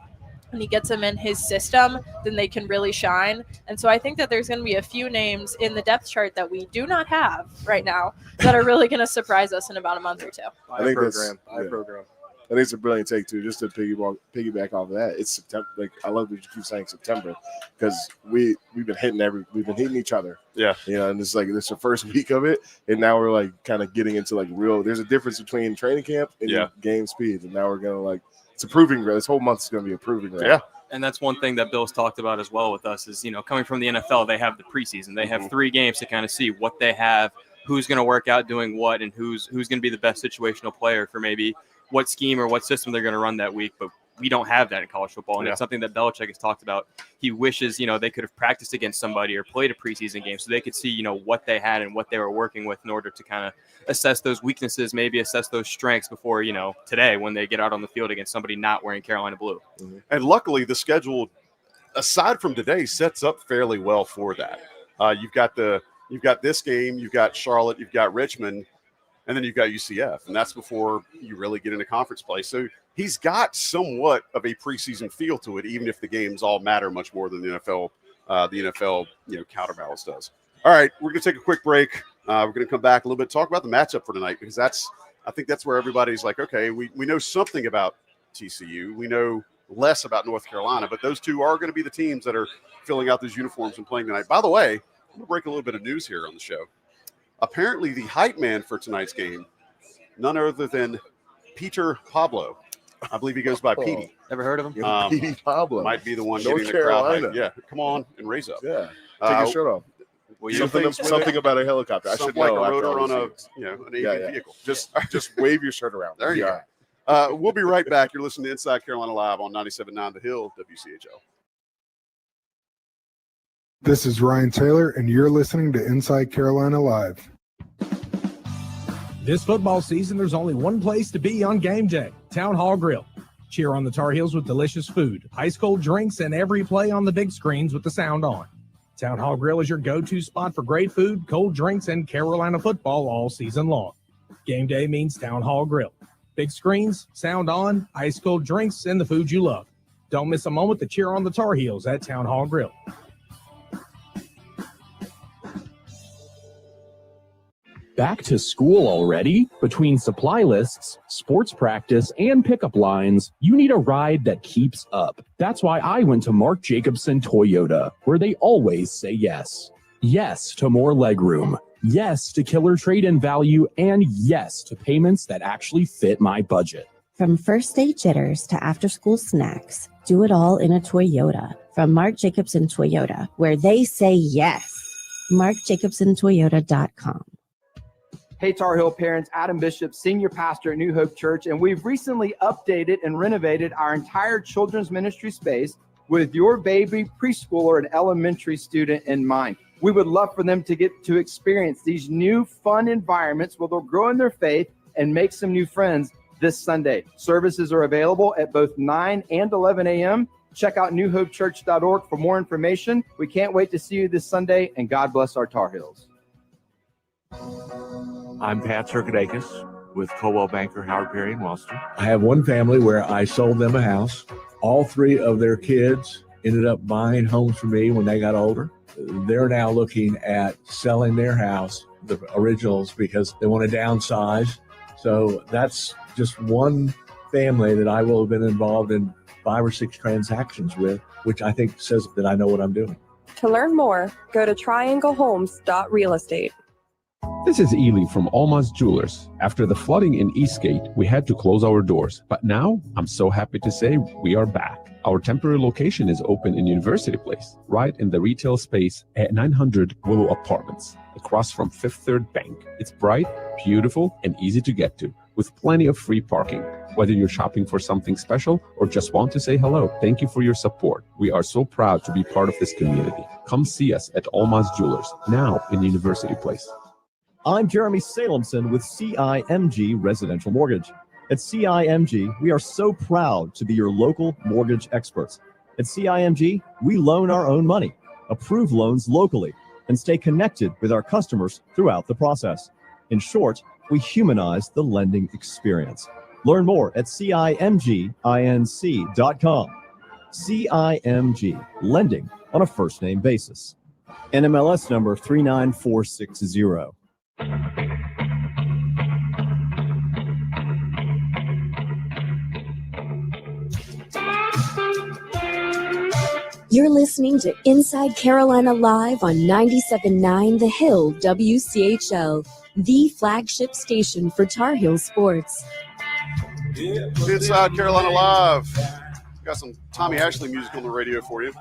and he gets them in his system, then they can really shine. And so I think that there's going to be a few names in the depth chart that we do not have right now that are really going to surprise us in about a month or two. I think it's a brilliant take too. Just to piggyback off of that, it's September. Like I love that you keep saying September because we've been hitting each other. Yeah, and it's like this is the first week of it, and now we're like kind of getting into like real. There's a difference between training camp and game speed, and now we're gonna like. It's a proving ground. This whole month is going to be a proving ground. Yeah. And that's one thing that Bill's talked about as well with us is, coming from the NFL, they have the preseason. They have 3 games to kind of see what they have, who's going to work out doing what, and who's going to be the best situational player for maybe what scheme or what system they're going to run that week. But we don't have that in college football, and it's something that Belichick has talked about. He wishes, they could have practiced against somebody or played a preseason game so they could see, what they had and what they were working with in order to kind of assess those weaknesses, maybe assess those strengths before, today when they get out on the field against somebody not wearing Carolina blue. Mm-hmm. And luckily, the schedule, aside from today, sets up fairly well for that. You've got this game, you've got Charlotte, you've got Richmond, and then you've got UCF, and that's before you really get into conference play. So he's got somewhat of a preseason feel to it, even if the games all matter much more than the NFL counterbalance does. All right, we're going to take a quick break. We're going to come back a little bit, talk about the matchup for tonight, because I think that's where everybody's like, okay, we know something about TCU. We know less about North Carolina, but those two are going to be the teams that are filling out those uniforms and playing tonight. By the way, I'm going to break a little bit of news here on the show. Apparently, the hype man for tonight's game, none other than Peter Pablo. I believe he goes by Petey. Ever heard of him? Petey Pablo. Might be the one North getting the crowd Carolina. hype. Yeah, come on and raise up. Yeah, take your shirt off. Something about a helicopter. I should know. Like a rotor on an avian vehicle. Just wave your shirt around. There you go. We'll be right back. You're listening to Inside Carolina Live on 97.9 The Hill, WCHL. This is Ryan Taylor, and you're listening to Inside Carolina Live. This football season, there's only one place to be on game day, Town Hall Grill. Cheer on the Tar Heels with delicious food, ice-cold drinks, and every play on the big screens with the sound on. Town Hall Grill is your go-to spot for great food, cold drinks, and Carolina football all season long. Game day means Town Hall Grill. Big screens, sound on, ice-cold drinks, and the food you love. Don't miss a moment to cheer on the Tar Heels at Town Hall Grill. Back to school already? Between supply lists, sports practice, and pickup lines, you need a ride that keeps up. That's why I went to Mark Jacobson Toyota, where they always say yes. Yes to more legroom. Yes to killer trade-in value. And yes to payments that actually fit my budget. From first day jitters to after-school snacks, do it all in a Toyota. From Mark Jacobson Toyota, where they say yes. MarkJacobsonToyota.com. Hey, Tar Heel parents, Adam Bishop, senior pastor at New Hope Church, and we've recently updated and renovated our entire children's ministry space with your baby, preschooler, and elementary student in mind. We would love for them to get to experience these new fun environments where they'll grow in their faith and make some new friends this Sunday. Services are available at both 9 and 11 a.m. Check out newhopechurch.org for more information. We can't wait to see you this Sunday, and God bless our Tar Heels. I'm Pat Circadakis with Coldwell Banker, Howard Perry, and Wellster. I have one family where I sold them a house. All three of their kids ended up buying homes from me when they got older. They're now looking at selling their house, the originals, because they want to downsize. So that's just one family that I will have been involved in 5 or 6 transactions with, which I think says that I know what I'm doing. To learn more, go to trianglehomes.realestate. This is Ely from Alma's Jewelers. After the flooding in Eastgate, we had to close our doors. But now, I'm so happy to say we are back. Our temporary location is open in University Place, right in the retail space at 900 Willow Apartments, across from Fifth Third Bank. It's bright, beautiful, and easy to get to, with plenty of free parking. Whether you're shopping for something special or just want to say hello, thank you for your support. We are so proud to be part of this community. Come see us at Alma's Jewelers, now in University Place. I'm Jeremy Salemson with CIMG Residential Mortgage. At CIMG, we are so proud to be your local mortgage experts. At CIMG, we loan our own money, approve loans locally, and stay connected with our customers throughout the process. In short, we humanize the lending experience. Learn more at CIMGINC.com. CIMG, lending on a first-name basis. NMLS number 39460. You're listening to Inside Carolina Live on 97.9 The Hill WCHL, the flagship station for Tar Heel sports. Inside Carolina Live. Got some Tommy Ashley music on the radio for you.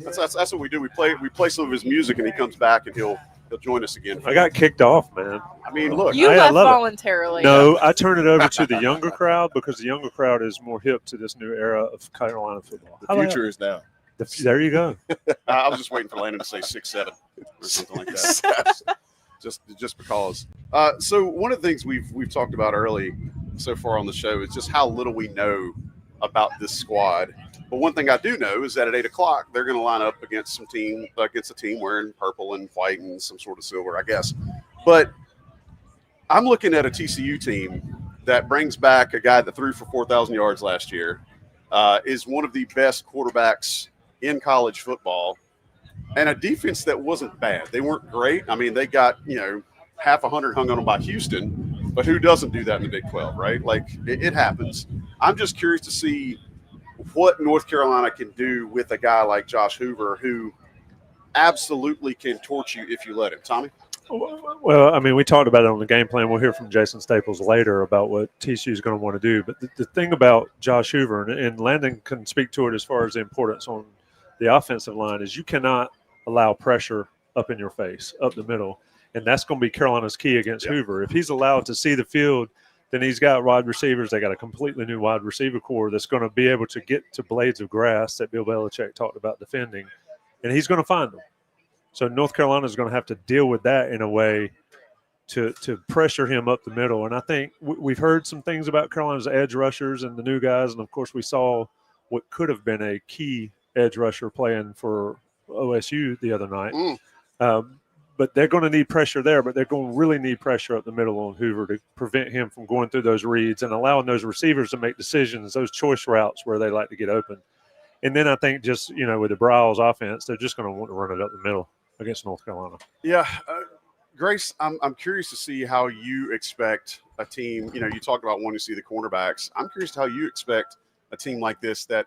That's what we do. We play some of his music, and he comes back and he'll join us again. I got kicked off, man. I mean, look. You left love voluntarily. No, I turn it over to the younger crowd because the younger crowd is more hip to this new era of Carolina football. The future is now. There you go. I was just waiting for Landon to say 6'7" or something like that. just because. So one of the things we've talked about early so far on the show is just how little we know about this squad. But one thing I do know is that at 8 o'clock they're going to line up against a team wearing purple and white and some sort of silver, I guess. But I'm looking at a TCU team that brings back a guy that threw for 4,000 yards last year, is one of the best quarterbacks in college football, and a defense that wasn't bad. They weren't great. I mean, they got, half 100 hung on them by Houston, but who doesn't do that in the Big 12, right? Like, it happens. I'm just curious to see what North Carolina can do with a guy like Josh Hoover, who absolutely can torch you if you let him. Tommy? Well, I mean, we talked about it on the game plan. We'll hear from Jason Staples later about what TCU is going to want to do. But the thing about Josh Hoover, and Landon can speak to it as far as the importance on the offensive line, is you cannot allow pressure up in your face, up the middle. And that's going to be Carolina's key against Hoover. If he's allowed to see the field, then he's got wide receivers. They got a completely new wide receiver core that's going to be able to get to blades of grass that Bill Belichick talked about defending, and he's going to find them. So North Carolina is going to have to deal with that in a way to pressure him up the middle. And I think we've heard some things about Carolina's edge rushers and the new guys, and, of course, we saw what could have been a key edge rusher playing for OSU the other night. But they're going to need pressure there, but they're going to really need pressure up the middle on Hoover to prevent him from going through those reads and allowing those receivers to make decisions, those choice routes where they like to get open. And then I think just, with the Bryles offense, they're just going to want to run it up the middle against North Carolina. Yeah. Grace, I'm curious to see how you expect a team, you talked about wanting to see the cornerbacks. I'm curious to how you expect a team like this that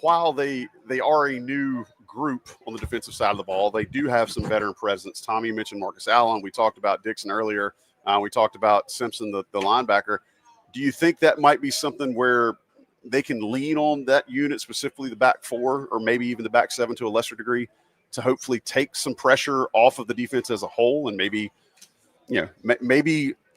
while they are a new group on the defensive side of the ball, they do have some veteran presence. Tommy mentioned Marcus Allen. We talked about Dixon earlier. We talked about Simpson, the linebacker. Do you think that might be something where they can lean on that unit, specifically the back four, or maybe even the back seven to a lesser degree, to hopefully take some pressure off of the defense as a whole, and maybe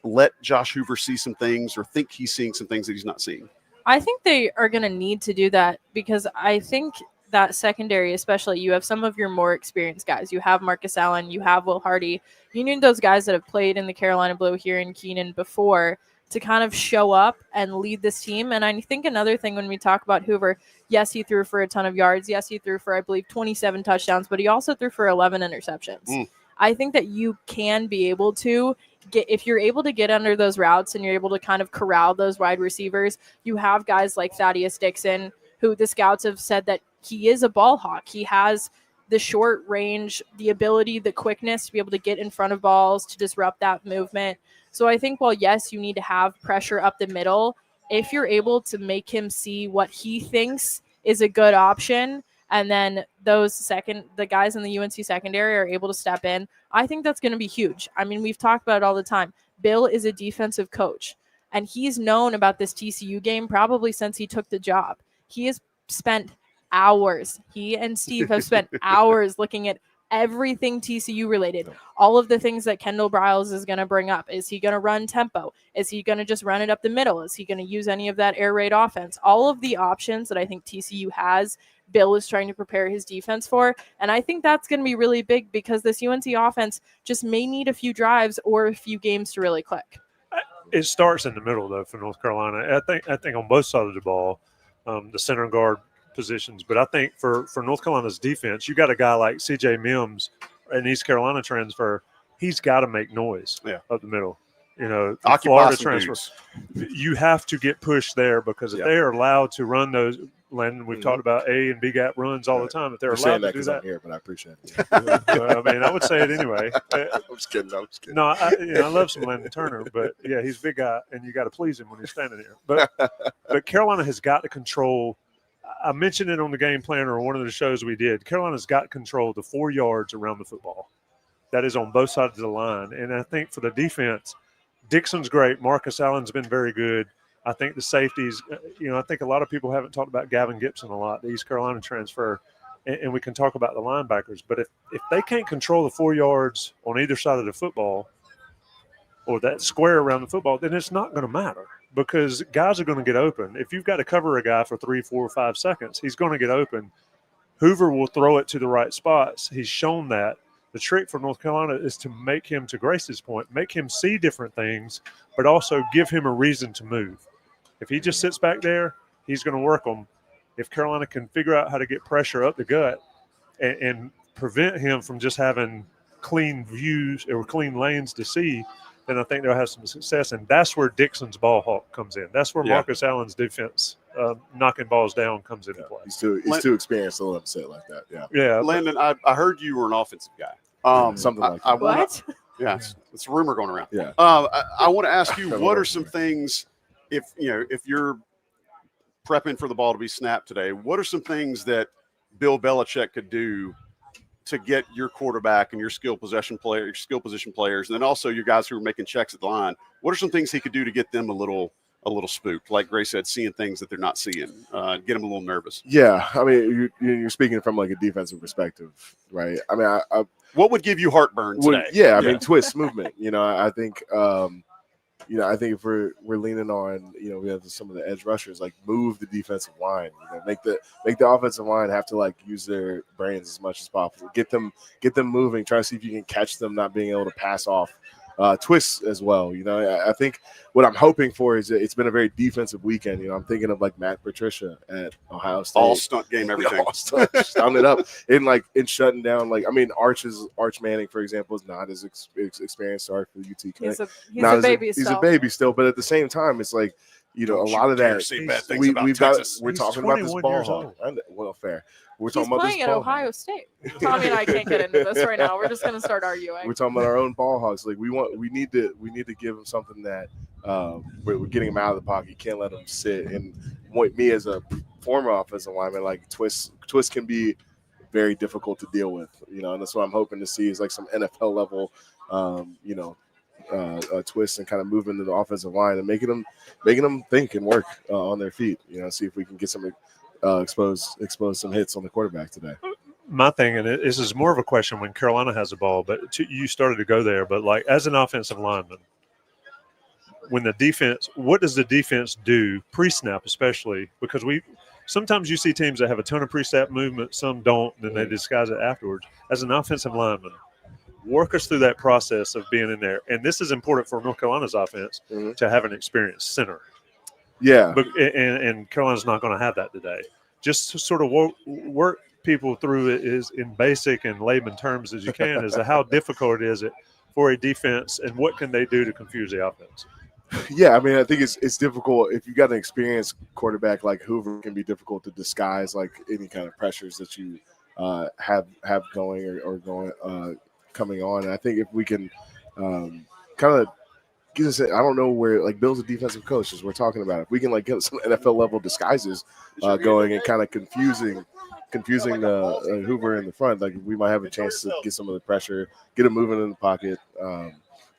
let Josh Hoover see some things or think he's seeing some things that he's not seeing? I think they are going to need to do that because I think that secondary, especially, you have some of your more experienced guys. You have Marcus Allen, you have Will Hardy. You need those guys that have played in the Carolina Blue here in Keenan before to kind of show up and lead this team. And I think another thing when we talk about Hoover, yes, he threw for a ton of yards. Yes, he threw for, I believe, 27 touchdowns, but he also threw for 11 interceptions. I think that you can be able to if you're able to get under those routes and you're able to kind of corral those wide receivers. You have guys like Thaddeus Dixon, who the scouts have said that he is a ball hawk. He has the short range, the ability, the quickness to be able to get in front of balls, to disrupt that movement. So I think while, yes, you need to have pressure up the middle, if you're able to make him see what he thinks is a good option, and then the guys in the UNC secondary are able to step in, I think that's going to be huge. I mean, we've talked about it all the time. Bill is a defensive coach, and he's known about this TCU game probably since he took the job. He has spent hours. He and Steve have spent hours looking at everything TCU related. All of the things that Kendall Bryles is going to bring up. Is he going to run tempo? Is he going to just run it up the middle? Is he going to use any of that air raid offense? All of the options that I think TCU has, Bill is trying to prepare his defense for. And I think that's going to be really big because this UNC offense just may need a few drives or a few games to really click. It starts in the middle, though, for North Carolina. I think on both sides of the ball, the center and guard positions. But I think for North Carolina's defense, you got a guy like C.J. Mims, an East Carolina transfer. He's got to make noise up the middle. The Florida transfer. You have to get pushed there because if they are allowed to run those, Landon, we've talked about A and B gap runs all the time. If they're allowed to do that, I'm here, but I appreciate it. I would say it anyway. I'm just kidding. No, I love some Landon Turner, but yeah, he's a big guy, and you got to please him when he's standing there. But Carolina has got to control. I mentioned it on the game plan or one of the shows we did. Carolina's got control of the 4 yards around the football. That is on both sides of the line, and I think for the defense, Dixon's great. Marcus Allen's been very good. I think the safeties, I think a lot of people haven't talked about Gavin Gibson a lot, the East Carolina transfer, and we can talk about the linebackers. But if they can't control the 4 yards on either side of the football or that square around the football, then it's not going to matter because guys are going to get open. If you've got to cover a guy for 3, 4, 5 seconds, he's going to get open. Hoover will throw it to the right spots. He's shown that. The trick for North Carolina is to make him, to Grace's point, make him see different things, but also give him a reason to move. If he just sits back there, he's going to work them. If Carolina can figure out how to get pressure up the gut and prevent him from just having clean views or clean lanes to see, then I think they'll have some success. And that's where Dixon's ball hawk comes in. That's where Marcus Allen's defense, knocking balls down, comes into play. He's too experienced to let him say it like that. Yeah. Landon, I heard you were an offensive guy. Something like that. What? Yeah, it's a rumor going around. Yeah. I want to ask you, what are some things, if you're prepping for the ball to be snapped today, what are some things that Bill Belichick could do to get your quarterback and your skill position players, and then also your guys who are making checks at the line? What are some things he could do to get them a little spooked, like Grace said, seeing things that they're not seeing, get them a little nervous? Yeah, I mean, you're speaking from like a defensive perspective, right? I mean, what would give you heartburn today? Yeah, I mean, twist movement. I think, I think if we're leaning on, we have some of the edge rushers, like move the defensive line, make the offensive line have to like use their brains as much as possible. Get them moving. Try to see if you can catch them not being able to pass off. Twists as well. I think what I'm hoping for is it's been a very defensive weekend. I'm thinking of like Matt Patricia at Ohio State. All stunt game, everything. Stunt it up in shutting down. Arch Manning, for example, is not as experienced. Sorry for the UT. He's a baby still. He's a baby still, but at the same time, it's like, a lot of that we've got. We're He's talking about this 21 ball years hawk. Well, fair. We're He's talking about playing this at ball Ohio State. Tommy and I can't get into this right now. We're just going to start arguing. We're talking about our own ball hogs. Like we need to give him something that we're getting him out of the pocket. You can't let him sit. And me as a former offensive lineman, like twists can be very difficult to deal with. And that's what I'm hoping to see is like some NFL level, twists and kind of moving to the offensive line and making them think and work on their feet. See if we can get some expose some hits on the quarterback today. My thing, and this is more of a question when Carolina has the ball, but you started to go there. But like as an offensive lineman, when the defense, what does the defense do pre-snap, especially because sometimes you see teams that have a ton of pre-snap movement, some don't, and then they disguise it afterwards. As an offensive lineman, work us through that process of being in there. And this is important for North Carolina's offense to have an experienced center. Yeah. But, and Carolina's not going to have that today. Just to sort of work people through it is in basic and layman terms as you can as to how difficult is it for a defense and what can they do to confuse the offense. Yeah, I mean, I think it's difficult if you got an experienced quarterback like Hoover. It can be difficult to disguise like any kind of pressures that you have going or going coming on. And I think if we can kind of get us, I don't know where like Bill's a defensive coach as we're talking about. If we can like get some NFL level disguises going and kind of confusing Hoover in the front, like we might have a chance to get some of the pressure, get him moving in the pocket.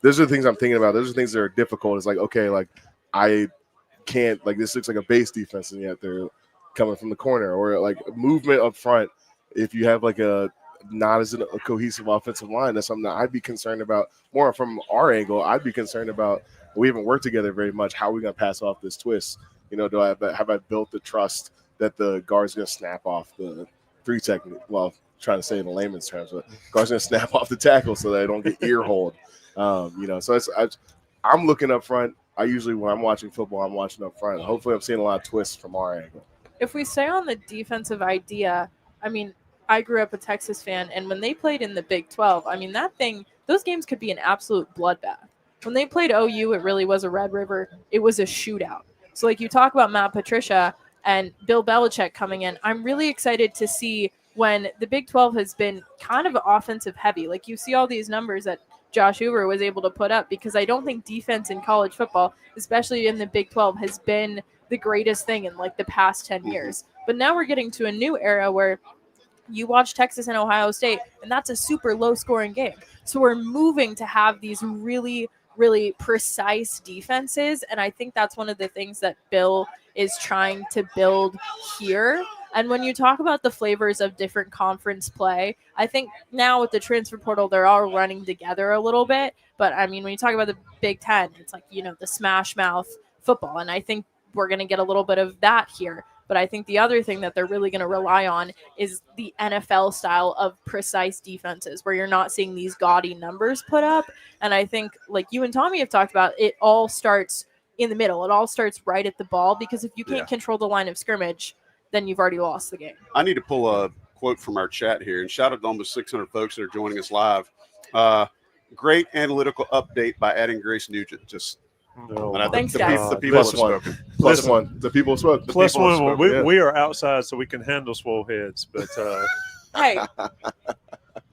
Those are the things I'm thinking about. Those are things that are difficult. It's like, okay, like I can't, like this looks like a base defense and yet they're coming from the corner or like movement up front. If you have like a not as a cohesive offensive line, that's something that I'd be concerned about more from our angle. I'd be concerned about, we haven't worked together very much. How are we going to pass off this twist? Have I built the trust that the guard's going to snap off the 3 second, well, trying to say it in layman's terms, but guard's going to snap off the tackle so they don't get ear hold. So I'm looking up front. I usually, when I'm watching football, I'm watching up front. Hopefully I'm seeing a lot of twists from our angle. If we stay on the defensive idea, I mean, I grew up a Texas fan, and when they played in the Big 12, I mean, those games could be an absolute bloodbath. When they played OU, it really was a Red River. It was a shootout. So, like, you talk about Matt Patricia and Bill Belichick coming in. I'm really excited to see when the Big 12 has been kind of offensive heavy. Like, you see all these numbers that Josh Hoover was able to put up because I don't think defense in college football, especially in the Big 12, has been the greatest thing in, like, the past 10 years. But now we're getting to a new era where you watch Texas and Ohio State, and that's a super low-scoring game. So we're moving to have these really, really precise defenses, and I think that's one of the things that Bill is trying to build here. And when you talk about the flavors of different conference play, I think now with the transfer portal, they're all running together a little bit. But, I mean, when you talk about the Big Ten, it's like, the smash mouth football, and I think we're going to get a little bit of that here. But I think the other thing that they're really going to rely on is the NFL style of precise defenses where you're not seeing these gaudy numbers put up. And I think, like you and Tommy have talked about, it all starts in the middle. It all starts right at the ball because if you can't control the line of scrimmage, then you've already lost the game. I need to pull a quote from our chat here and shout out to almost 600 folks that are joining us live. Great analytical update by adding Grace Nugent. Thanks, the guys. people have spoken. Plus one. The people have spoken. Plus one. We are outside, so we can handle swole heads. But hey,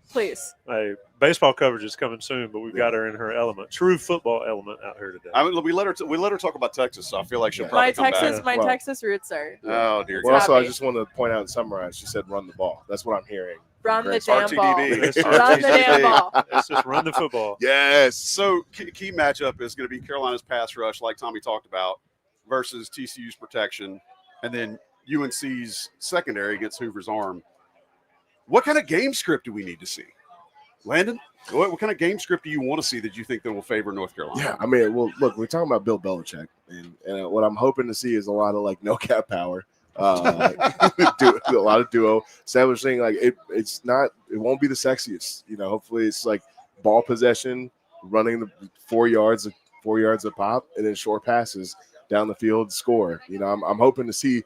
please. Hey, baseball coverage is coming soon, but we've got her in her element, true football element out here today. I mean, we let her talk about Texas, so I feel like she'll probably come back. My Texas roots are. Oh dear. Well, also, I just want to point out and summarize. She said, "Run the ball." That's what I'm hearing. Run the damn ball. RTDB. Run the damn ball. Let's just run the football. Yes. So key matchup is going to be Carolina's pass rush, like Tommy talked about, versus TCU's protection, and then UNC's secondary against Hoover's arm. What kind of game script do we need to see? Landon, what kind of game script do you want to see that you think that will favor North Carolina? Yeah, I mean, well, look, we're talking about Bill Belichick, and what I'm hoping to see is a lot of like no cap power, a lot of duo establishing. Like it won't be the sexiest, Hopefully, it's like ball possession, running the 4 yards a pop, and then short passes down the field, score. I'm hoping to see.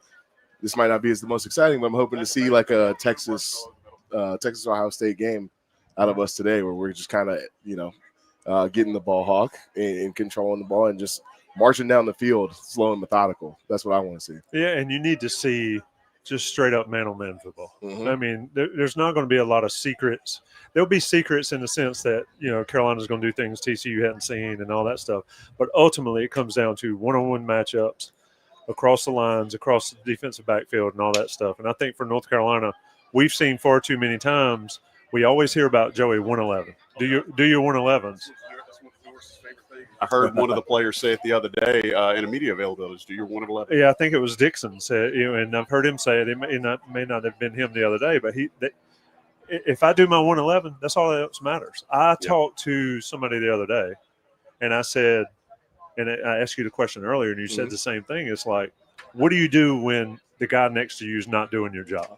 This might not be as the most exciting, but I'm hoping to see like a Texas Ohio State game out of us today, where we're just kind of getting the ball hawk and controlling the ball and just marching down the field, slow and methodical. That's what I want to see. Yeah, and you need to see just straight up man-on-man football. Mhm. I mean, there's not going to be a lot of secrets. There'll be secrets in the sense that, Carolina's going to do things TCU hadn't seen and all that stuff. But ultimately, it comes down to one-on-one matchups across the lines, across the defensive backfield and all that stuff. And I think for North Carolina, we've seen far too many times, we always hear about Joey 111. Do your 111s. I heard one of the players say it the other day in a media availability. Do your 111? Yeah, I think it was Dixon said, and I've heard him say it. It may not have been him the other day, but if I do my 111, that's all that else matters. I talked to somebody the other day, and I said, and I asked you the question earlier, and you said the same thing. It's like, what do you do when the guy next to you is not doing your job?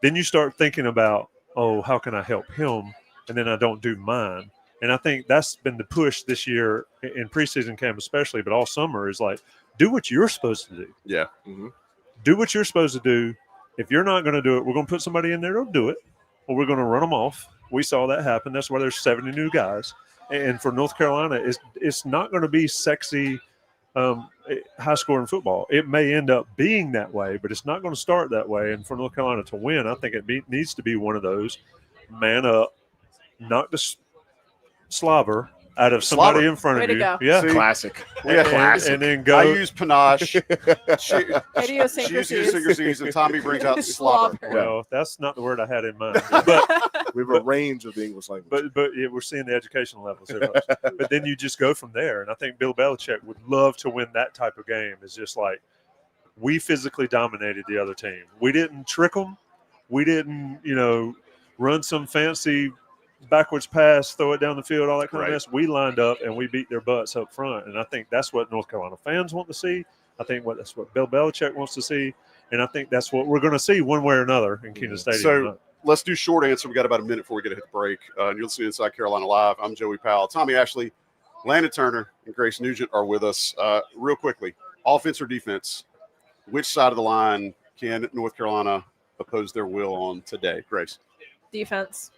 Then you start thinking about, oh, how can I help him? And then I don't do mine. And I think that's been the push this year in preseason camp especially, but all summer is like, do what you're supposed to do. Yeah. Do what you're supposed to do. If you're not going to do it, we're going to put somebody in there to do it, or we're going to run them off. We saw that happen. That's why there's 70 new guys. And for North Carolina, it's not going to be sexy, high-scoring football. It may end up being that way, but it's not going to start that way. And for North Carolina to win, I think it needs to be one of those man up, knock the slobber out of somebody in front of you. Yeah, classic. And then go. I use panache. Idiosyncrasies, and Tommy brings out slobber. Well, that's not the word I had in mind. But we have a range of the English language. But yeah, we're seeing the educational levels here. But then you just go from there. And I think Bill Belichick would love to win that type of game. It's just like, we physically dominated the other team. We didn't trick them. We didn't, run some fancy backwards pass, throw it down the field, all that kind of mess. We lined up and we beat their butts up front. And I think that's what North Carolina fans want to see. I think that's what Bill Belichick wants to see. And I think that's what we're going to see one way or another in Keenan Stadium. So let's do short answer. We got about a minute before we get to hit the break. You're listening to Inside Carolina Live. I'm Joey Powell. Tommy Ashley, Landon Turner, and Grace Nugent are with us. Real quickly, offense or defense, which side of the line can North Carolina oppose their will on today? Grace? Defense.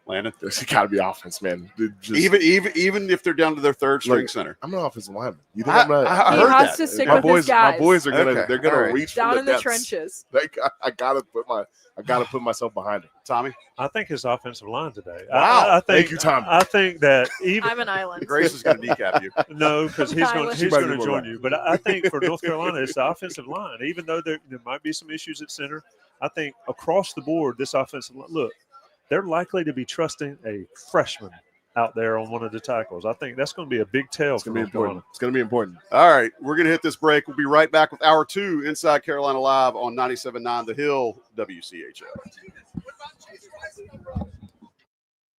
Landon? There's got to be offense, man. Even if they're down to their third string center. I'm an offensive lineman. You think I'm not? I he heard has that. to stick My with boys, his guys. my boys are gonna reach down from in the depths. trenches. I gotta put myself behind it. Tommy? I think his offensive line today. Wow. I think, Thank you, Tommy. I think that even I'm an island. Grace is going to kneecap you. No, because he's going She to might be more join right. you. But I think for North Carolina, it's the offensive line. Even though there might be some issues at center, I think across the board, this offensive line, look, they're likely to be trusting a freshman out there on one of the tackles. I think that's going to be a big tell. It's going to be important. It's going to be important. All right, we're going to hit this break. We'll be right back with Hour 2 Inside Carolina Live on 97.9 The Hill, WCHL.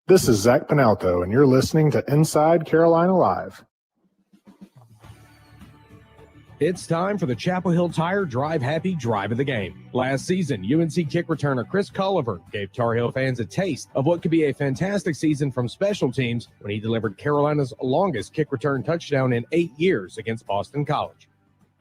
This is Zach Penalto, and you're listening to Inside Carolina Live. It's time for the Chapel Hill Tire Drive Happy Drive of the Game. Last season, UNC kick returner Chris Culliver gave Tar Heel fans a taste of what could be a fantastic season from special teams when he delivered Carolina's longest kick return touchdown in 8 years against Boston College.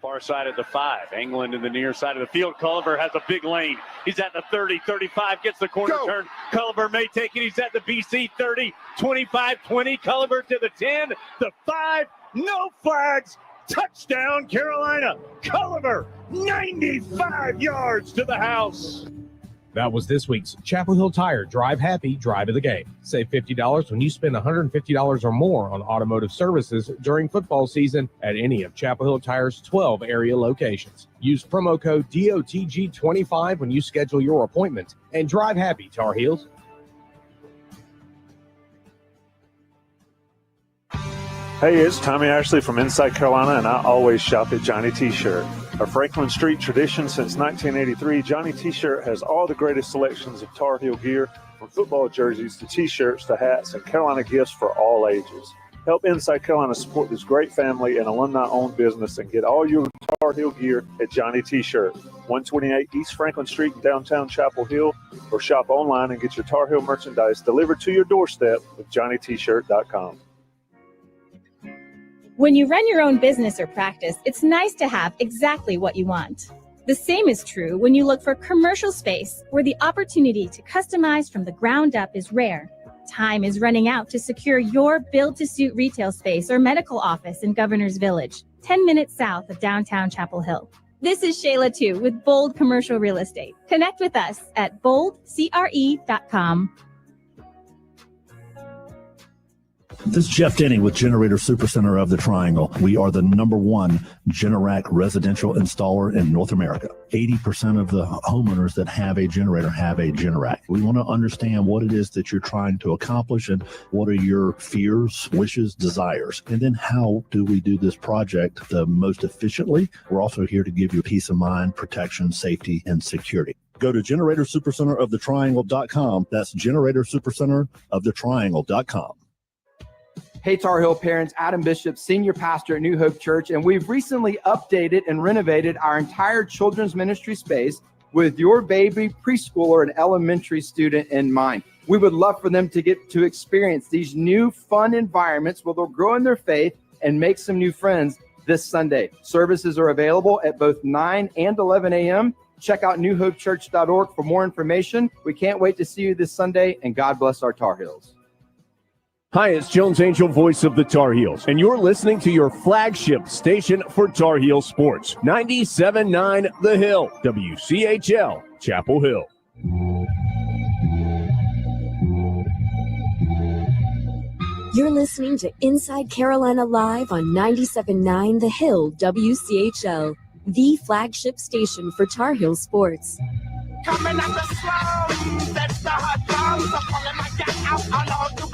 Far side of the 5. England in the near side of the field. Culliver has a big lane. He's at the 30, 35, gets the corner turn. Culliver may take it. He's at the BC 30, 25, 20. Culliver to the 10, the 5. No flags. Touchdown, Carolina. Culliver, 95 yards to the house. That was this week's Chapel Hill Tire Drive Happy Drive of the Game. Save $50 when you spend $150 or more on automotive services during football season at any of Chapel Hill Tire's 12 area locations. Use promo code DOTG25 when you schedule your appointment. And drive happy, Tar Heels. Hey, it's Tommy Ashley from Inside Carolina, and I always shop at Johnny T-Shirt. A Franklin Street tradition since 1983, Johnny T-Shirt has all the greatest selections of Tar Heel gear, from football jerseys to T-shirts to hats and Carolina gifts for all ages. Help Inside Carolina support this great family and alumni-owned business and get all your Tar Heel gear at Johnny T-Shirt, 128 East Franklin Street in downtown Chapel Hill, or shop online and get your Tar Heel merchandise delivered to your doorstep with JohnnyT-Shirt.com. When you run your own business or practice, it's nice to have exactly what you want. The same is true when you look for commercial space where the opportunity to customize from the ground up is rare. Time is running out to secure your build-to-suit retail space or medical office in Governor's Village. 10 minutes south of downtown Chapel Hill. This is Shayla too with Bold Commercial Real Estate. Connect with us at boldcre.com. This is Jeff Denny with Generator Supercenter of the Triangle. We are the #1 Generac residential installer in North America. 80% of the homeowners that have a generator have a Generac. We want to understand what it is that you're trying to accomplish and what are your fears, wishes, desires. And then how do we do this project the most efficiently? We're also here to give you peace of mind, protection, safety, and security. Go to GeneratorSuperCenterOfTheTriangle.com. That's GeneratorSuperCenterOfTheTriangle.com. Hey, Tar Heel parents, Adam Bishop, senior pastor at New Hope Church, and we've recently updated and renovated our entire children's ministry space with your baby, preschooler, and elementary student in mind. We would love for them to get to experience these new fun environments where they'll grow in their faith and make some new friends this Sunday. Services are available at both 9 and 11 a.m. Check out newhopechurch.org for more information. We can't wait to see you this Sunday, and God bless our Tar Heels. Hi, it's Jones Angel, voice of the Tar Heels, and you're listening to your flagship station for Tar Heel sports, 97.9 The Hill, WCHL, Chapel Hill. You're listening to Inside Carolina Live on 97.9 The Hill, WCHL, the flagship station for Tar Heel sports. Coming out the slums, that's the hot dogs. I'm pulling my gun out on all the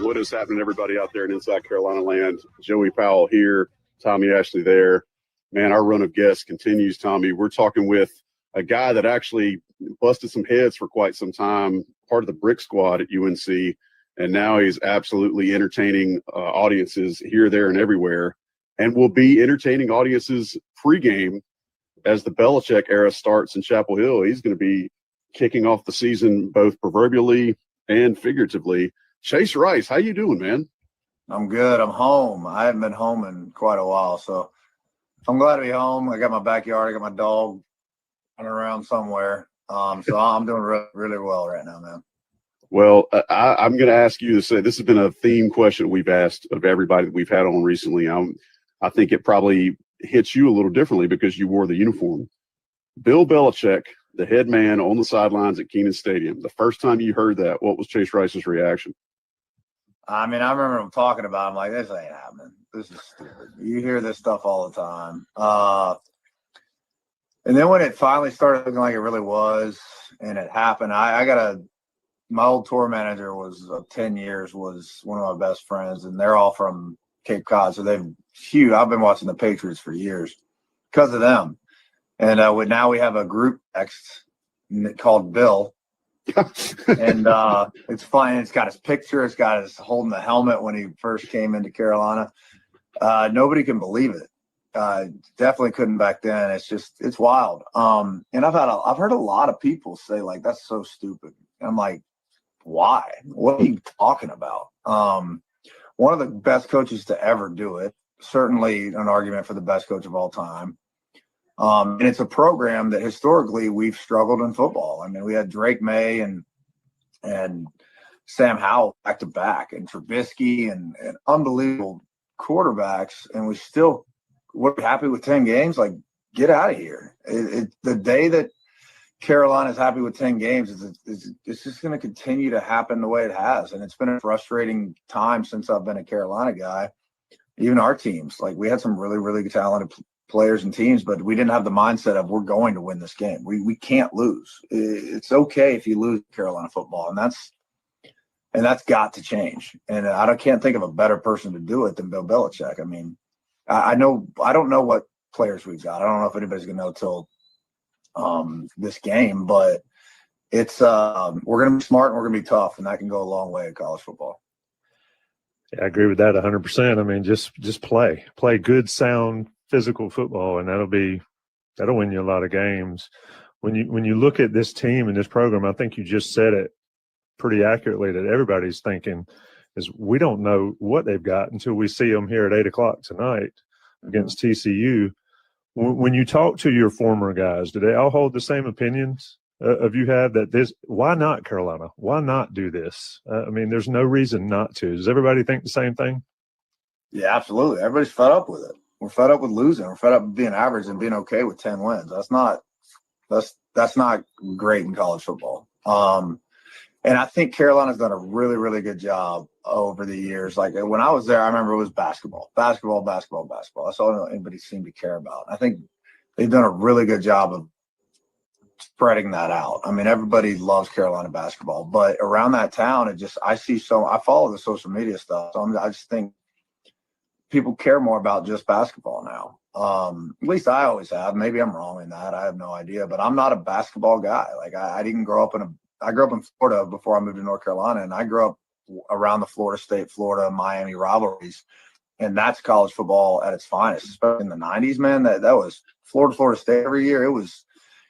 What is happening, everybody out there in Inside Carolina land? Joey Powell here, Tommy Ashley there. Man, our run of guests continues, Tommy. We're talking with a guy that actually busted some heads for quite some time, part of the Brick Squad at UNC, and now he's absolutely entertaining audiences here, there, and everywhere, and will be entertaining audiences pregame as the Bellichick era starts in Chapel Hill. He's going to be kicking off the season both proverbially and figuratively. Chase Rice, how you doing, man? I'm good. I'm home. I haven't been home in quite a while, so I'm glad to be home. I got my backyard. I got my dog running around somewhere. So I'm doing really well right now, man. Well, I'm going to ask you to say this has been a theme question we've asked of everybody that we've had on recently. I think it probably hits you a little differently because you wore the uniform. Bill Belichick, the head man on the sidelines at Keenan Stadium. The first time you heard that, what was Chase Rice's reaction? I mean, I remember him talking about it. I'm like, this ain't happening. This is stupid. You hear this stuff all the time. And then when it finally started looking like it really was, and it happened, my old tour manager was 10 years, was one of my best friends, and they're all from Cape Cod. So I've been watching the Patriots for years because of them. And now we have a group text called Bill. And it's funny. It's got his picture. It's got his holding the helmet when he first came into Carolina. Nobody can believe it. Definitely couldn't back then. It's wild. And I've heard a lot of people say, like, that's so stupid. And I'm like, why? What are you talking about? One of the best coaches to ever do it. Certainly an argument for the best coach of all time. And it's a program that historically we've struggled in football. I mean, we had Drake May and Sam Howell back to back, and Trubisky and unbelievable quarterbacks, and we're happy with 10 games. Like, get out of here. The day that Carolina is happy with 10 games, it's just going to continue to happen the way it has. And it's been a frustrating time since I've been a Carolina guy. Even our teams, like, we had some really, really talented players and teams, but we didn't have the mindset of we're going to win this game. We can't lose. It's okay if you lose Carolina football, and that's got to change. And I can't think of a better person to do it than Bill Belichick. I mean, I don't know what players we've got. I don't know if anybody's gonna know till this game, but it's we're gonna be smart and we're gonna be tough, and that can go a long way in college football. Yeah, I agree with that 100%. I mean, just play good, sound, physical football, and that'll win you a lot of games. When you look at this team and this program, I think you just said it pretty accurately, that everybody's thinking is we don't know what they've got until we see them here at 8:00 tonight against TCU. When you talk to your former guys, do they all hold the same opinions of you have that why not Carolina? Why not do this? I mean, there's no reason not to. Does everybody think the same thing? Yeah, absolutely. Everybody's fed up with it. We're fed up with losing. We're fed up with being average and being okay with 10 wins. That's not great in college football. And I think Carolina's done a really, really good job over the years. Like when I was there, I remember it was basketball. That's all anybody seemed to care about. I think they've done a really good job of spreading that out. I mean, everybody loves Carolina basketball, but around that town, I follow the social media stuff. So I just think people care more about just basketball now. At least I always have. Maybe I'm wrong in that. I have no idea, but I'm not a basketball guy. Like I didn't grow up I grew up in Florida before I moved to North Carolina, and I grew up around the Florida State, Florida, Miami rivalries. And that's college football at its finest, especially in the 90s, man. That was Florida State every year. It was,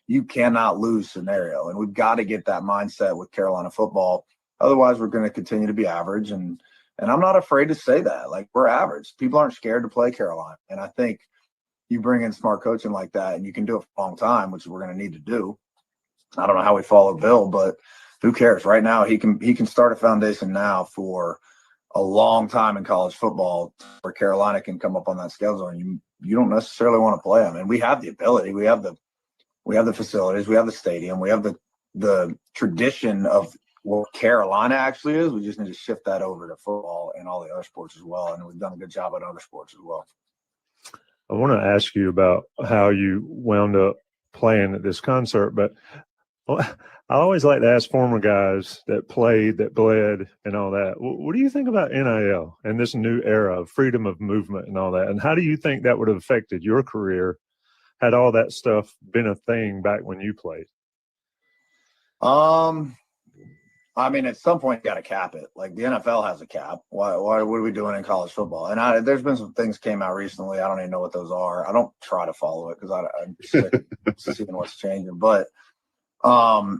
you cannot lose scenario. And we've got to get that mindset with Carolina football. Otherwise, we're going to continue to be average. And I'm not afraid to say that. Like, we're average. People aren't scared to play Carolina. And I think you bring in smart coaching like that, and you can do it for a long time, which we're going to need to do. I don't know how we follow Bill, but who cares? Right now, he can start a foundation now for a long time in college football where Carolina can come up on that schedule, and you don't necessarily want to play them. And we have the ability. We have the facilities. We have the stadium. We have the tradition of what Carolina actually is. We just need to shift that over to football and all the other sports as well. And we've done a good job at other sports as well. I want to ask you about how you wound up playing at this concert, but I always like to ask former guys that played, that bled, and all that. What do you think about NIL and this new era of freedom of movement and all that? And how do you think that would have affected your career had all that stuff been a thing back when you played? I mean, at some point you got to cap it. Like the NFL has a cap. Why? What are we doing in college football? And there's been some things came out recently. I don't even know what those are. I don't try to follow it because I'm sick of seeing what's changing. But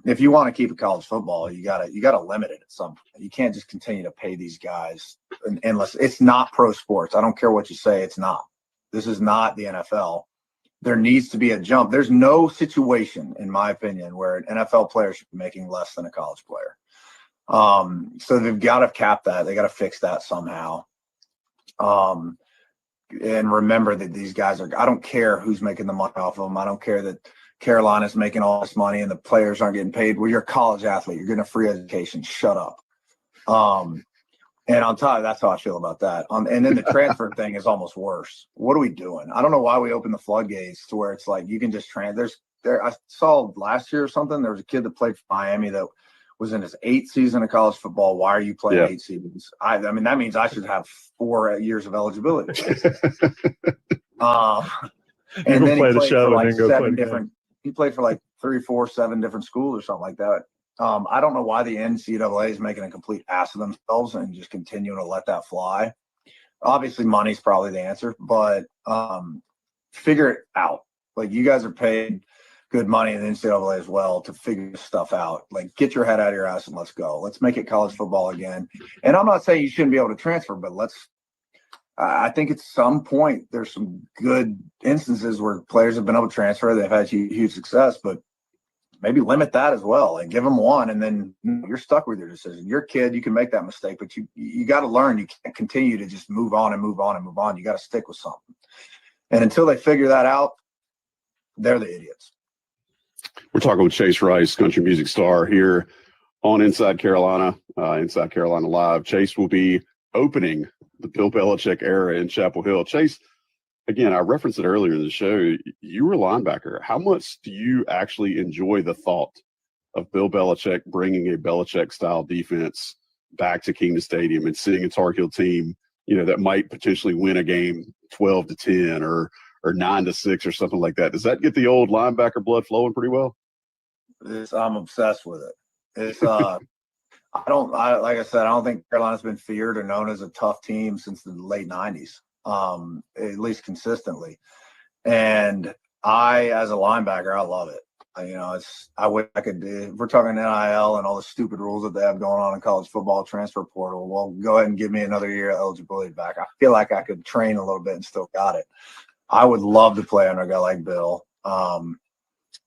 if you want to keep it college football, you gotta limit it at some point. You can't just continue to pay these guys endless. It's not pro sports. I don't care what you say. It's not. This is not the NFL. There needs to be a jump. There's no situation, in my opinion, where an NFL player should be making less than a college player. So they've got to cap that. They got to fix that somehow. And remember that these guys I don't care who's making the money off of them. I don't care that Carolina's making all this money and the players aren't getting paid. Well, you're a college athlete. You're getting a free education. Shut up. And on top, that's how I feel about that. And then the transfer thing is almost worse. What are we doing? I don't know why we opened the floodgates to where it's like you can just I saw last year or something, there was a kid that played for Miami that was in his 8th season of college football. Why are you playing 8 seasons? I mean, that means I should have 4 years of eligibility. And then he played for like 7 different. He played for like 3, 4, 7 different schools or something like that. I don't know why the NCAA is making a complete ass of themselves and just continuing to let that fly. Obviously, money's probably the answer, but figure it out. Like, you guys are paid good money in the NCAA as well to figure this stuff out. Like, get your head out of your ass and let's go. Let's make it college football again. And I'm not saying you shouldn't be able to transfer, but I think at some point there's some good instances where players have been able to transfer. They've had huge success, but maybe limit that as well and give them one. And then you're stuck with your decision. You're a kid. You can make that mistake, but you got to learn. You can't continue to just move on and move on and move on. You got to stick with something. And until they figure that out, they're the idiots. We're talking with Chase Rice, country music star, here on Inside Carolina, Inside Carolina Live. Chase will be opening the Bill Belichick era in Chapel Hill. Chase, again, I referenced it earlier in the show. You were a linebacker. How much do you actually enjoy the thought of Bill Belichick bringing a Belichick-style defense back to Keenan Stadium and seeing a Tar Heel team, that might potentially win a game 12-10 or 9-6 or something like that? Does that get the old linebacker blood flowing pretty well? I'm obsessed with it. It's like I said, I don't think Carolina's been feared or known as a tough team since the late 90s, at least consistently. And as a linebacker, I love it. I wish I could do. If we're talking NIL and all the stupid rules that they have going on in college football, transfer portal, well, go ahead and give me another year of eligibility back. I feel like I could train a little bit and still got it. I would love to play under a guy like Bill.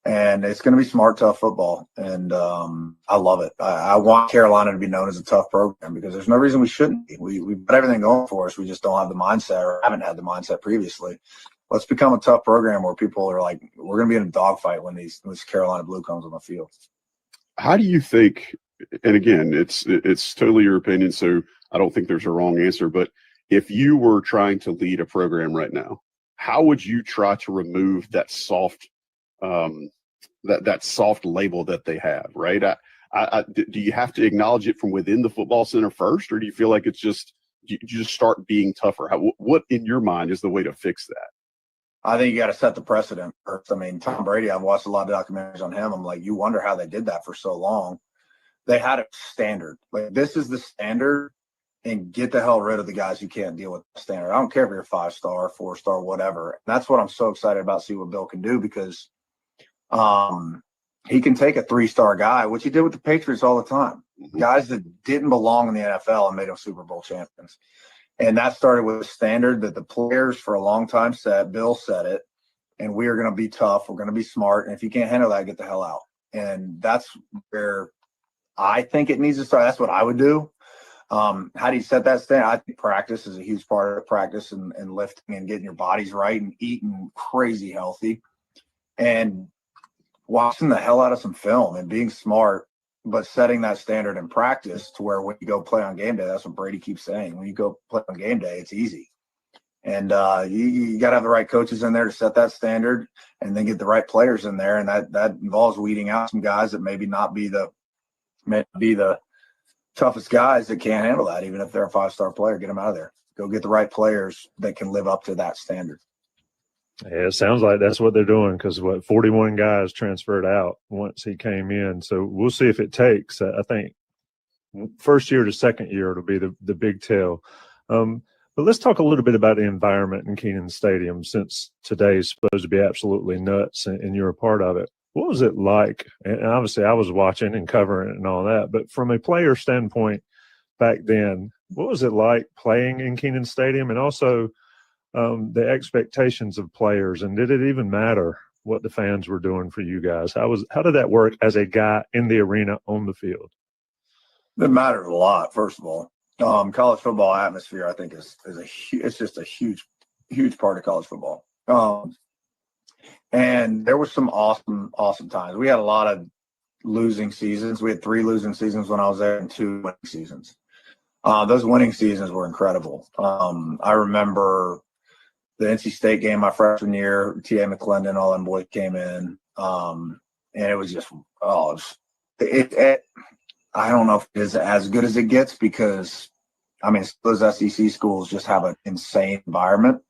And it's going to be smart, tough football. And I love it. I want Carolina to be known as a tough program because there's no reason we shouldn't be. We've got everything going for us. We just don't have the mindset or haven't had the mindset previously. Let's become a tough program where people are like, we're going to be in a dogfight when this Carolina blue comes on the field. How do you think, and again, it's totally your opinion, so I don't think there's a wrong answer, but if you were trying to lead a program right now, how would you try to remove that soft that soft label that they have, right? Do you have to acknowledge it from within the football center first, or do you feel like it's just you just start being tougher? What in your mind is the way to fix that? I think you got to set the precedent first. I mean, Tom Brady, I've watched a lot of documentaries on him. I'm like, you wonder how they did that for so long. They had a standard. Like, this is the standard, and get the hell rid of the guys who can't deal with the standard. I don't care if you're a 5-star, 4-star, whatever. And that's what I'm so excited about, see what Bill can do, because he can take a 3-star guy, which he did with the Patriots all the time. Guys that didn't belong in the NFL and made them Super Bowl champions. And that started with a standard that the players for a long time said. Bill said it, and we are going to be tough. We're going to be smart. And if you can't handle that, get the hell out. And that's where I think it needs to start. That's what I would do. How do you set that standard? I think practice is a huge part of practice and lifting and getting your bodies right and eating crazy healthy and watching the hell out of some film and being smart, but setting that standard in practice to where when you go play on game day, that's what Brady keeps saying. When you go play on game day, it's easy. And you got to have the right coaches in there to set that standard and then get the right players in there. And that involves weeding out some guys that maybe not be the toughest guys that can't handle that. Even if they're a 5-star player, get them out of there. Go get the right players that can live up to that standard. Yeah, it sounds like that's what they're doing because 41 guys transferred out once he came in. So we'll see if it takes. I think first year to second year it'll be the big tell. But let's talk a little bit about the environment in Keenan Stadium since today is supposed to be absolutely nuts and you're a part of it. What was it like? And obviously I was watching and covering it and all that, but from a player standpoint back then, what was it like playing in Keenan Stadium and also the expectations of players, and did it even matter what the fans were doing for you guys? How did that work as a guy in the arena on the field? It mattered a lot. First of all, college football atmosphere, I think, is it's just a huge part of college football. And there was some awesome times. We had a lot of losing seasons. We had 3 losing seasons when I was there and 2 winning seasons. Those winning seasons were incredible. I remember the NC State game my freshman year, T.A. McClendon, all them boys came in. And it was just, I don't know if it is as good as it gets because, I mean, those SEC schools just have an insane environment.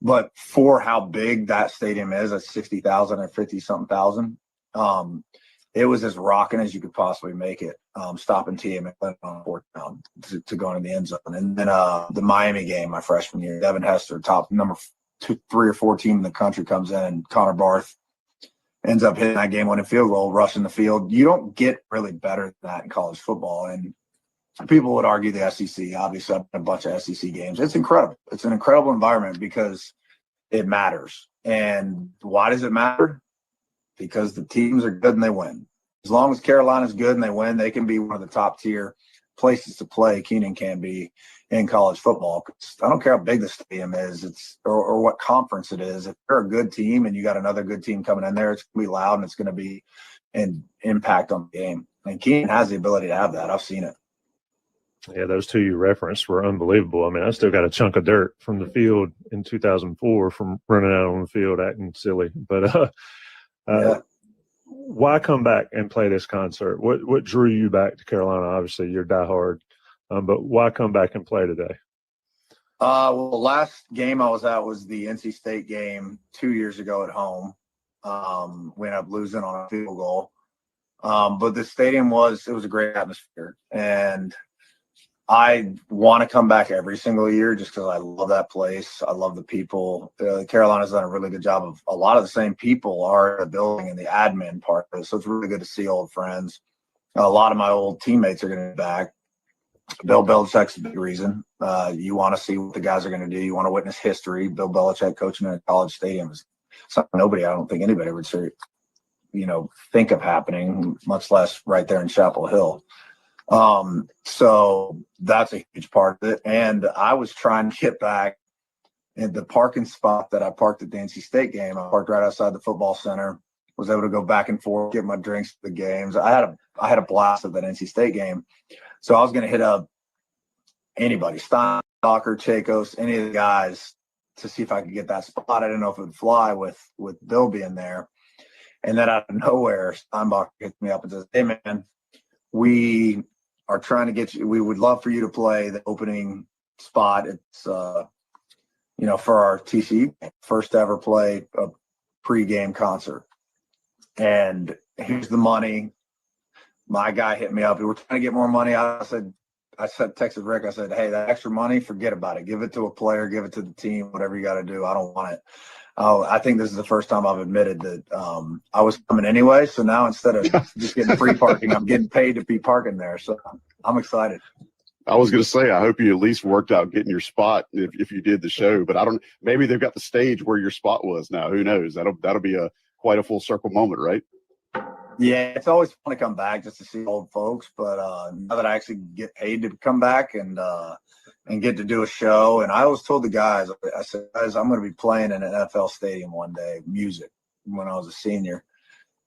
But for how big that stadium is at 60,000 or 50-something thousand, it was as rocking as you could possibly make it, stopping T.A. McClendon on 4th down to go into the end zone. And then the Miami game my freshman year, Devin Hester, top number 2, 3, or 4 team in the country, comes in, and Connor Barth ends up hitting that game-winning field goal, rushing the field. You don't get really better than that in college football. And people would argue the SEC. Obviously, I've been a bunch of SEC games. It's incredible. It's an incredible environment because it matters. And why does it matter? Because the teams are good and they win. As long as Carolina's good and they win, they can be one of the top tier places to play. Keenan can be in college football. I don't care how big the stadium is, or what conference it is. If you're a good team and you got another good team coming in there, it's going to be loud and it's going to be an impact on the game. And Keenan has the ability to have that. I've seen it. Yeah, those 2 you referenced were unbelievable. I mean, I still got a chunk of dirt from the field in 2004 from running out on the field acting silly. But why come back and play this concert? What drew you back to Carolina? Obviously, you're diehard, but why come back and play today? Well, the last game I was at was the NC State game 2 years ago at home. We ended up losing on a field goal. But the stadium was a great atmosphere. And I want to come back every single year just because I love that place. I love the people. Carolina's done a really good job of a lot of the same people are in the building and the admin part of it. So it's really good to see old friends. A lot of my old teammates are going to be back. Bill Belichick's a big reason. You want to see what the guys are going to do. You want to witness history. Bill Belichick coaching in a college stadium is something I don't think anybody would say. think of happening, much less right there in Chapel Hill. So that's a huge part of it. And I was trying to get back in the parking spot that I parked at the NC State game. I parked right outside the football center, was able to go back and forth, get my drinks to the games. I had a blast at that NC State game. So I was going to hit up anybody, Stein, Docker, Chacos, any of the guys to see if I could get that spot. I didn't know if it would fly with Bill being there. And then out of nowhere, Steinbach hits me up and says, "Hey, man, we are trying to get you. We would love for you to play the opening spot. It's, for our TCU first ever play a pregame concert. And here's the money." My guy hit me up. We were trying to get more money. I texted Rick. I said, "Hey, that extra money, forget about it. Give it to a player, give it to the team, whatever you got to do. I don't want it." I think this is the first time I've admitted that I was coming anyway. So now instead of just getting free parking, I'm getting paid to be parking there. So I'm excited. I was going to say, I hope you at least worked out getting your spot if you did the show. But maybe they've got the stage where your spot was now. Who knows? That'll be quite a full circle moment, right? Yeah, it's always fun to come back just to see old folks. But now that I actually get paid to come back and get to do a show, and I always told the guys, I said, "Guys, I'm going to be playing in an NFL stadium one day, music," when I was a senior.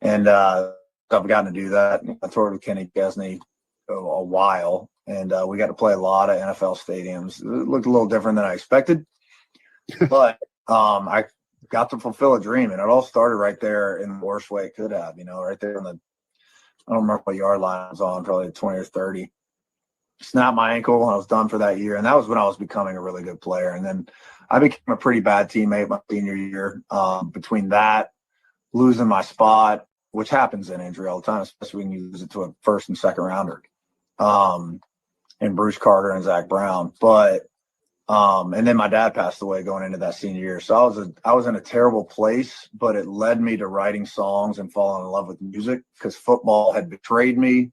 And I've gotten to do that. I toured with Kenny Chesney a while, and we got to play a lot of NFL stadiums. It looked a little different than I expected, but I got to fulfill a dream, and it all started right there in the worst way it could have, right there in I don't remember what yard line I was on, probably 20 or 30. Snapped my ankle, and I was done for that year. And that was when I was becoming a really good player. And then I became a pretty bad teammate my senior year. Between that, losing my spot, which happens in injury all the time, especially when you lose it to a first and second rounder, and Bruce Carter and Zach Brown. But and then my dad passed away going into that senior year. So I was in a terrible place, but it led me to writing songs and falling in love with music because football had betrayed me.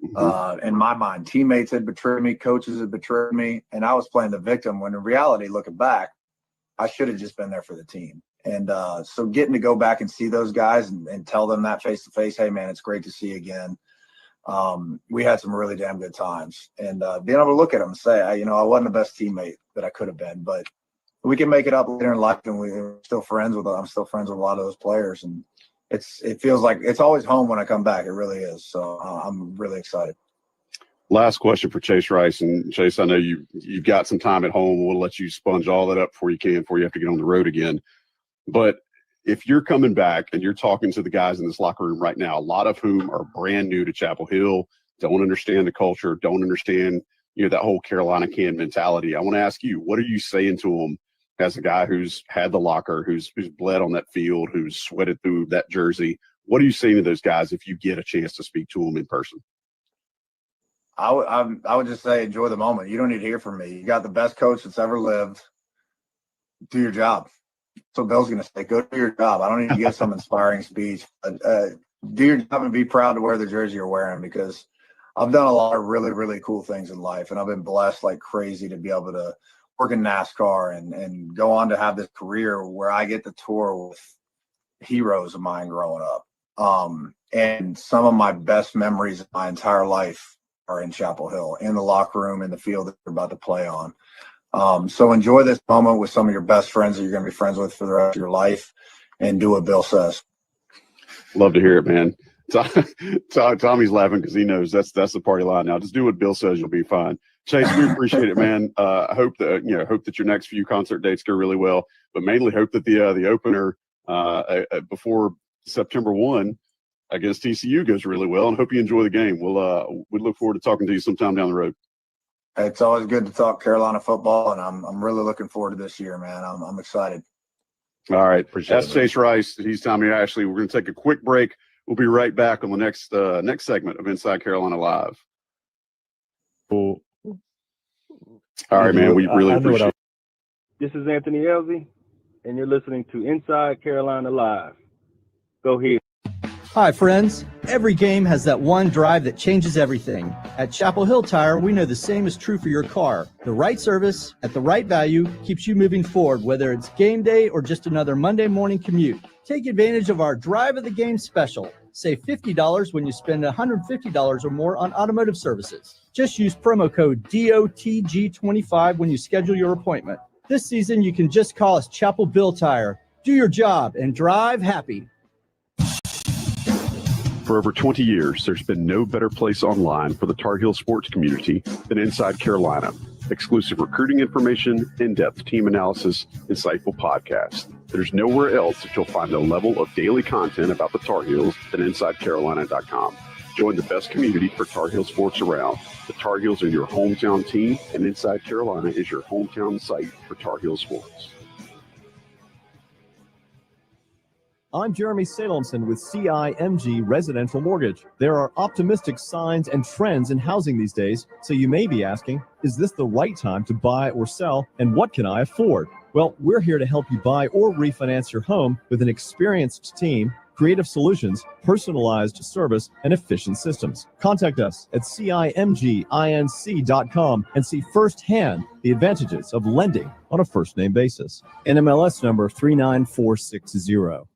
In my mind, teammates had betrayed me, coaches had betrayed me, and I was playing the victim when in reality, looking back, I should have just been there for the team. And so getting to go back and see those guys and tell them that face to face, "Hey man, it's great to see you again." We had some really damn good times, and being able to look at them and say, I wasn't the best teammate that I could have been, but we can make it up later in life, and we're still friends with them. I'm still friends with a lot of those players, and it feels like it's always home when I come back. It really is. So I'm really excited. Last question for Chase Rice. And Chase, I know you've got some time at home. We'll let you sponge all that up before you have to get on the road again. But if you're coming back and you're talking to the guys in this locker room right now, a lot of whom are brand new to Chapel Hill, don't understand the culture, don't understand, that whole Carolina can mentality. I want to ask you, what are you saying to them as a guy who's had the locker, who's bled on that field, who's sweated through that jersey? What are you saying to those guys if you get a chance to speak to them in person? I would just say enjoy the moment. You don't need to hear from me. You got the best coach that's ever lived. Do your job. So Bill's going to say, go do your job. I don't need to give some inspiring speech. Do your job and be proud to wear the jersey you're wearing, because I've done a lot of really, really cool things in life, and I've been blessed like crazy to be able to work in NASCAR and go on to have this career where I get to tour with heroes of mine growing up. And some of my best memories of my entire life are in Chapel Hill, in the locker room, in the field that you're about to play on. So enjoy this moment with some of your best friends that you're going to be friends with for the rest of your life, and do what Bill says. Love to hear it, man. Tommy's laughing because he knows that's the party line now. Just do what Bill says, you'll be fine. Chase, we appreciate it, man. I hope that hope that your next few concert dates go really well, but mainly hope that the opener before September 1 against TCU goes really well, and hope you enjoy the game. We look forward to talking to you sometime down the road. It's always good to talk Carolina football, and I'm really looking forward to this year, man. I'm excited. All right. That's Chase Rice. He's Tommy Ashley. We're going to take a quick break. We'll be right back on the next segment of Inside Carolina Live. Cool. All right, man. We really appreciate it. This is Anthony Elsie, and you're listening to Inside Carolina Live. Go ahead. Hi, friends. Every game has that one drive that changes everything. At Chapel Hill Tire, we know the same is true for your car. The right service at the right value keeps you moving forward, whether it's game day or just another Monday morning commute. Take advantage of our Drive of the Game special. Save $50 when you spend $150 or more on automotive services. Just use promo code DOTG25 when you schedule your appointment. This season, you can just call us Chapel Bill Tire. Do your job and drive happy. For over 20 years, there's been no better place online for the Tar Heel sports community than Inside Carolina. Exclusive recruiting information, in-depth team analysis, insightful podcasts. There's nowhere else that you'll find the level of daily content about the Tar Heels than InsideCarolina.com. Join the best community for Tar Heel sports around. The Tar Heels are your hometown team, and Inside Carolina is your hometown site for Tar Heel sports. I'm Jeremy Salemson with CIMG Residential Mortgage. There are optimistic signs and trends in housing these days, so you may be asking, is this the right time to buy or sell, and what can I afford? Well, we're here to help you buy or refinance your home with an experienced team, creative solutions, personalized service, and efficient systems. Contact us at CIMGINC.com and see firsthand the advantages of lending on a first-name basis. NMLS number 39460.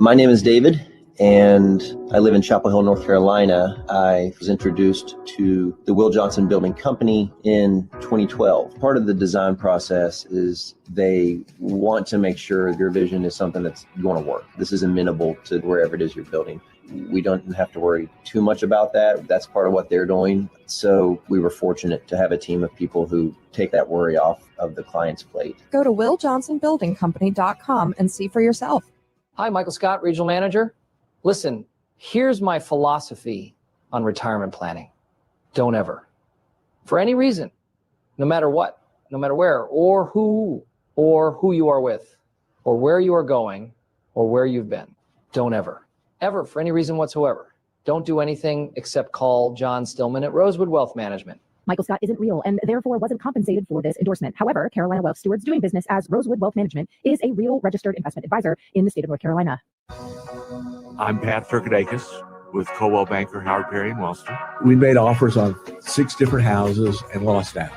My name is David, and I live in Chapel Hill, North Carolina. I was introduced to the Will Johnson Building Company in 2012. Part of the design process is they want to make sure your vision is something that's going to work. This is amenable to wherever it is you're building. We don't have to worry too much about that. That's part of what they're doing. So we were fortunate to have a team of people who take that worry off of the client's plate. Go to willjohnsonbuildingcompany.com and see for yourself. Hi, Michael Scott, Regional Manager. Listen, here's my philosophy on retirement planning. Don't ever, for any reason, no matter what, no matter where, or who you are with, or where you are going, or where you've been, don't ever, for any reason whatsoever, don't do anything except call John Stillman at Rosewood Wealth Management. Michael Scott isn't real and therefore wasn't compensated for this endorsement. However, Carolina Wealth Stewards doing business as Rosewood Wealth Management is a real registered investment advisor in the state of North Carolina. I'm Pat Thurkadakis with Coldwell Banker, Howard Perry, and Wellston. We made offers on 6 different houses and lost out.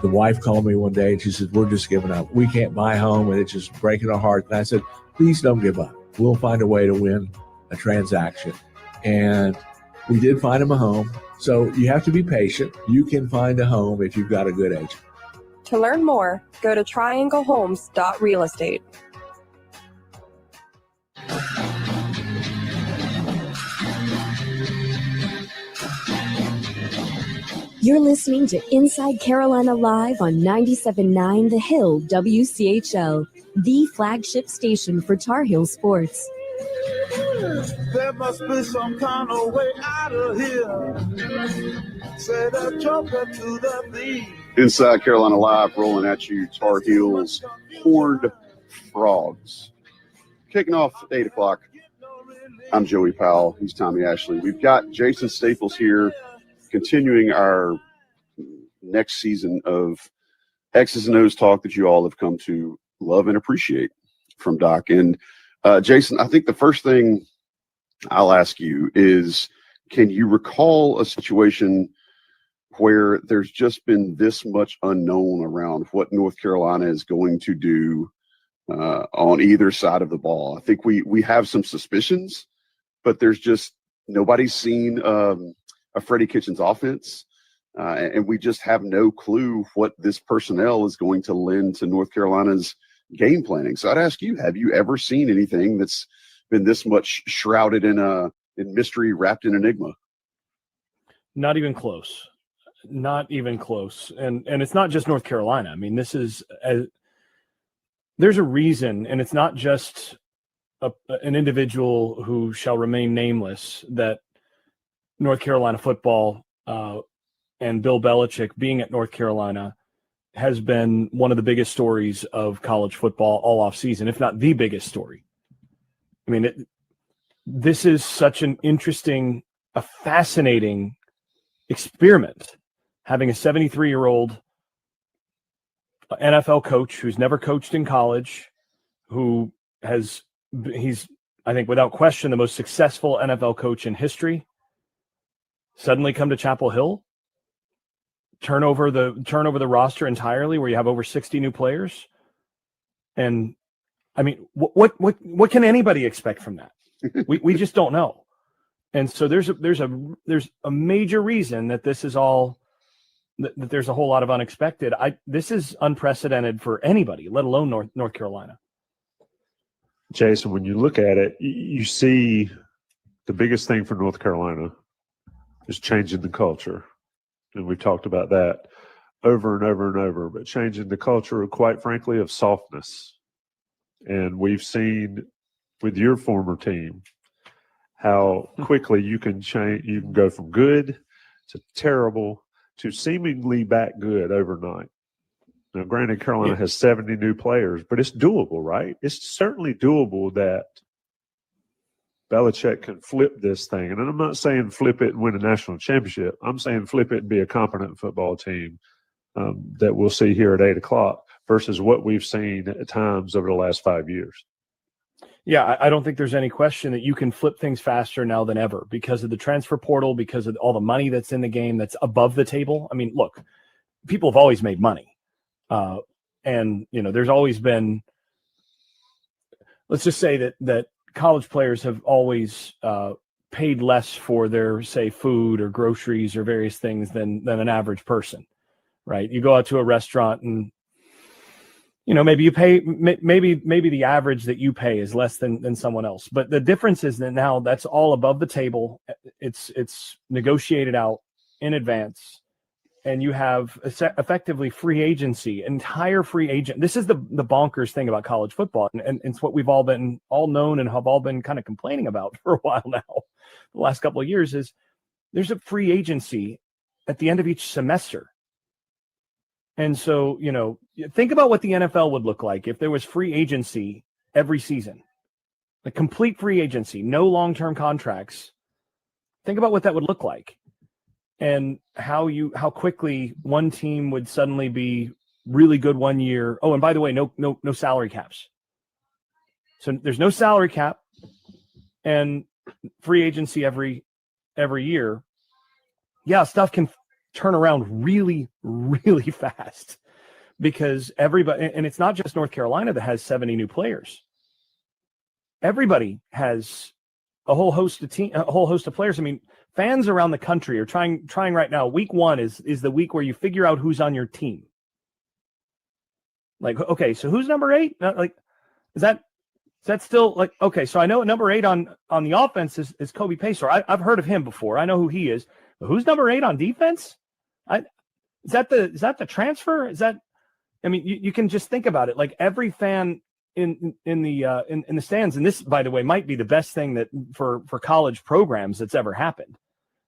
The wife called me one day and she said, we're just giving up. We can't buy a home and it's just breaking our heart. And I said, please don't give up. We'll find a way to win a transaction. And we did find him a home. So you have to be patient. You can find a home if you've got a good agent. To learn more, go to trianglehomes.realestate. You're listening to Inside Carolina Live on 97.9 The Hill WCHL, the flagship station for Tar Heel sports. There must be some kind of way out of here. Say the joker to the thief. Inside Carolina Live, rolling at you, Tar Heels, Horned Frogs. Kicking off at 8 o'clock. I'm Joey Powell. He's Tommy Ashley. We've got Jason Staples here, continuing our next season of X's and O's talk that you all have come to love and appreciate from Doc. And Jason, I think the first thing I'll ask you is, can you recall a situation where there's just been this much unknown around what North Carolina is going to do on either side of the ball? I think we have some suspicions, but there's just nobody's seen a Freddie Kitchens offense, and we just have no clue what this personnel is going to lend to North Carolina's game planning. So I'd ask you, have you ever seen anything that's been this much shrouded in mystery, wrapped in enigma? Not even close. Not even close. And it's not just North Carolina. I mean, this is there's a reason, and it's not just an individual who shall remain nameless, that North Carolina football and Bill Bellichick being at North Carolina has been one of the biggest stories of college football all off season, if not the biggest story. I mean, this is such an interesting, a fascinating experiment, having a 73-year-old NFL coach who's never coached in college, he's I think without question, the most successful NFL coach in history, suddenly come to Chapel Hill, turn over the roster entirely, where you have over 60 new players. And I mean, what can anybody expect from that? We just don't know. And so there's a major reason that this is all, that there's a whole lot of unexpected. This is unprecedented for anybody, let alone North Carolina. Jason, when you look at it, you see the biggest thing for North Carolina is changing the culture. And we've talked about that over and over and over, but changing the culture, quite frankly, of softness. And we've seen with your former team how quickly you can change. You can go from good to terrible to seemingly back good overnight. Now, granted, Carolina has 70 new players, but it's doable, right? It's certainly doable that Bellichick can flip this thing. And I'm not saying flip it and win a national championship. I'm saying flip it and be a competent football team that we'll see here at 8 o'clock versus what we've seen at times over the last 5 years. Yeah, I don't think there's any question that you can flip things faster now than ever because of the transfer portal, because of all the money that's in the game that's above the table. I mean, look, people have always made money. And, there's always been, let's just say that college players have always paid less for their, say, food or groceries or various things than an average person, right? You go out to a restaurant and, maybe you pay, maybe the average that you pay is less than someone else. But the difference is that now that's all above the table. It's negotiated out in advance. And you have effectively free agency, entire free agent. This is the bonkers thing about college football. And it's what we've all known and have all been kind of complaining about for a while now. The last couple of years is there's a free agency at the end of each semester. And so, think about what the NFL would look like if there was free agency every season, like complete free agency, no long-term contracts. Think about what that would look like. And how quickly one team would suddenly be really good one year. Oh, and by the way, no salary caps. So there's no salary cap and free agency every year. Yeah, stuff can turn around really, really fast because everybody, and it's not just North Carolina that has 70 new players. Everybody has a whole host of players. I mean, fans around the country are trying right now. Week 1 is the week where you figure out who's on your team. Like, okay, so who's number 8? Like, is that still like, okay, so I know number 8 on the offense is Kobe Pacer. I've heard of him before. I know who he is. But who's number 8 on defense? Is that the transfer? Is that, I mean, you can just think about it. Like every fan in the stands, and this, by the way, might be the best thing that for college programs that's ever happened,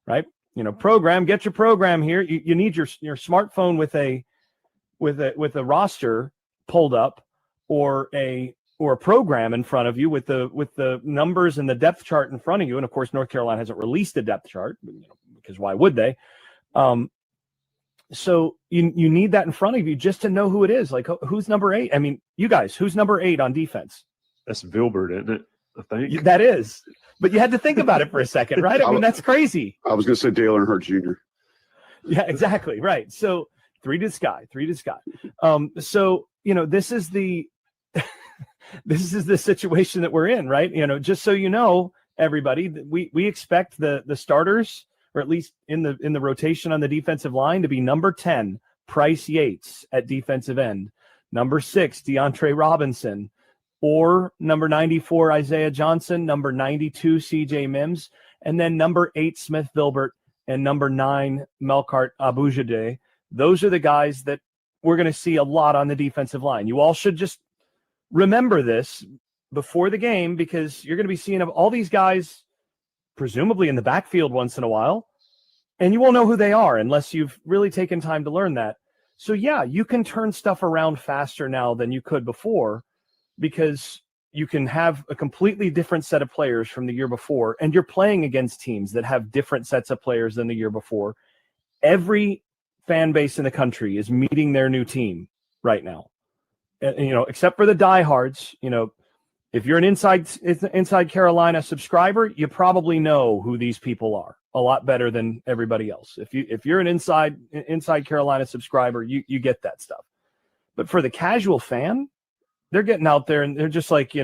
right? Get your program here. You need your smartphone with a roster pulled up or a program in front of you with the numbers and the depth chart in front of you. And of course, North Carolina hasn't released a depth chart because why would they? So you need that in front of you just to know who it is. Like, who's number 8? I mean, you guys, who's number 8 on defense? That's Vilbert, isn't it? I think that is. But you had to think about it for a second, right? I mean, that's crazy. I was going to say Dale Earnhardt Jr. Yeah, exactly. Right. So 3 to the sky. So, this is the situation that we're in, right? Just so you know, everybody, we expect the starters, or at least in the rotation on the defensive line, to be number 10, Price Yates at defensive end, number 6, DeAndre Robinson, or number 94, Isaiah Johnson, number 92, CJ Mims, and then number 8, Smith Vilbert, and number 9, Melkart Abujade. Those are the guys that we're going to see a lot on the defensive line. You all should just remember this before the game, because you're going to be seeing all these guys presumably in the backfield once in a while, and you won't know who they are unless you've really taken time to learn that. So yeah, you can turn stuff around faster now than you could before, because you can have a completely different set of players from the year before, and you're playing against teams that have different sets of players than the year before. Every fan base in the country is meeting their new team right now. And, except for the diehards, If you're an Inside Carolina subscriber, you probably know who these people are a lot better than everybody else. If you're an Inside Carolina subscriber, you get that stuff. But for the casual fan, they're getting out there and they're just like,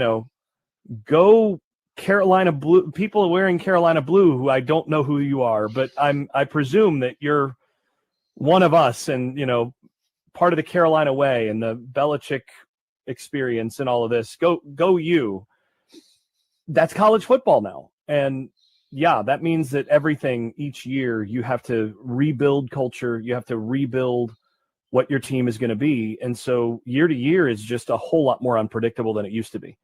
go Carolina blue. People are wearing Carolina blue who I don't know who you are, but I presume that you're one of us and, part of the Carolina way and the Bellichick experience and all of this. Go you. That's college football now. And yeah, that means that everything each year you have to rebuild culture. You have to rebuild what your team is going to be. And so year to year is just a whole lot more unpredictable than it used to be.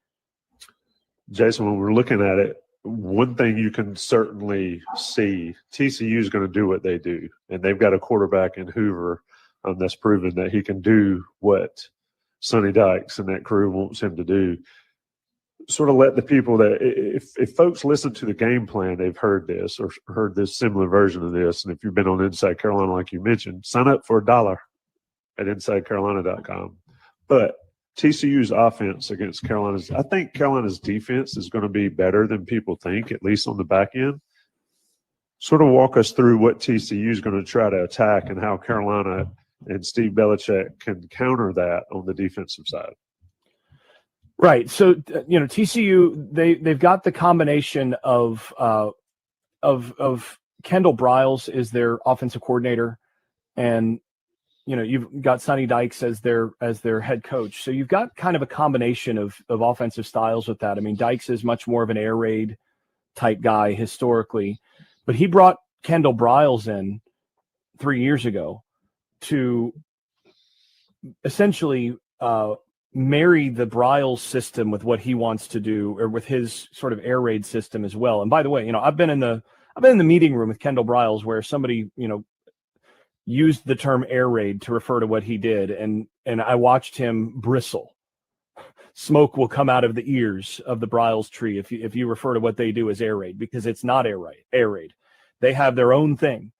Jason, when we're looking at it, one thing you can certainly see, TCU is going to do what they do. And they've got a quarterback in Hoover that's proven that he can do what Sonny Dykes and that crew wants him to do. Sort of let the people that if folks listen to the game plan, they've heard this or heard this similar version of this. And if you've been on Inside Carolina, like you mentioned, sign up for $1 at InsideCarolina.com. But TCU's offense against I think Carolina's defense is going to be better than people think, at least on the back end. Sort of walk us through what TCU is going to try to attack and how Carolina and Steve Bellichick can counter that on the defensive side. Right. So, TCU, they've got the combination of Kendall Briles is their offensive coordinator, and you've got Sonny Dykes as their head coach. So you've got kind of a combination of offensive styles with that. I mean, Dykes is much more of an air raid type guy historically, but he brought Kendall Briles in 3 years ago to essentially marry the Briles system with what he wants to do, or with his sort of air raid system as well. And by the way, I've been in the meeting room with Kendall Briles where somebody, used the term air raid to refer to what he did. And I watched him bristle. Smoke will come out of the ears of the Briles tree if you refer to what they do as air raid, because it's not air raid. They have their own thing.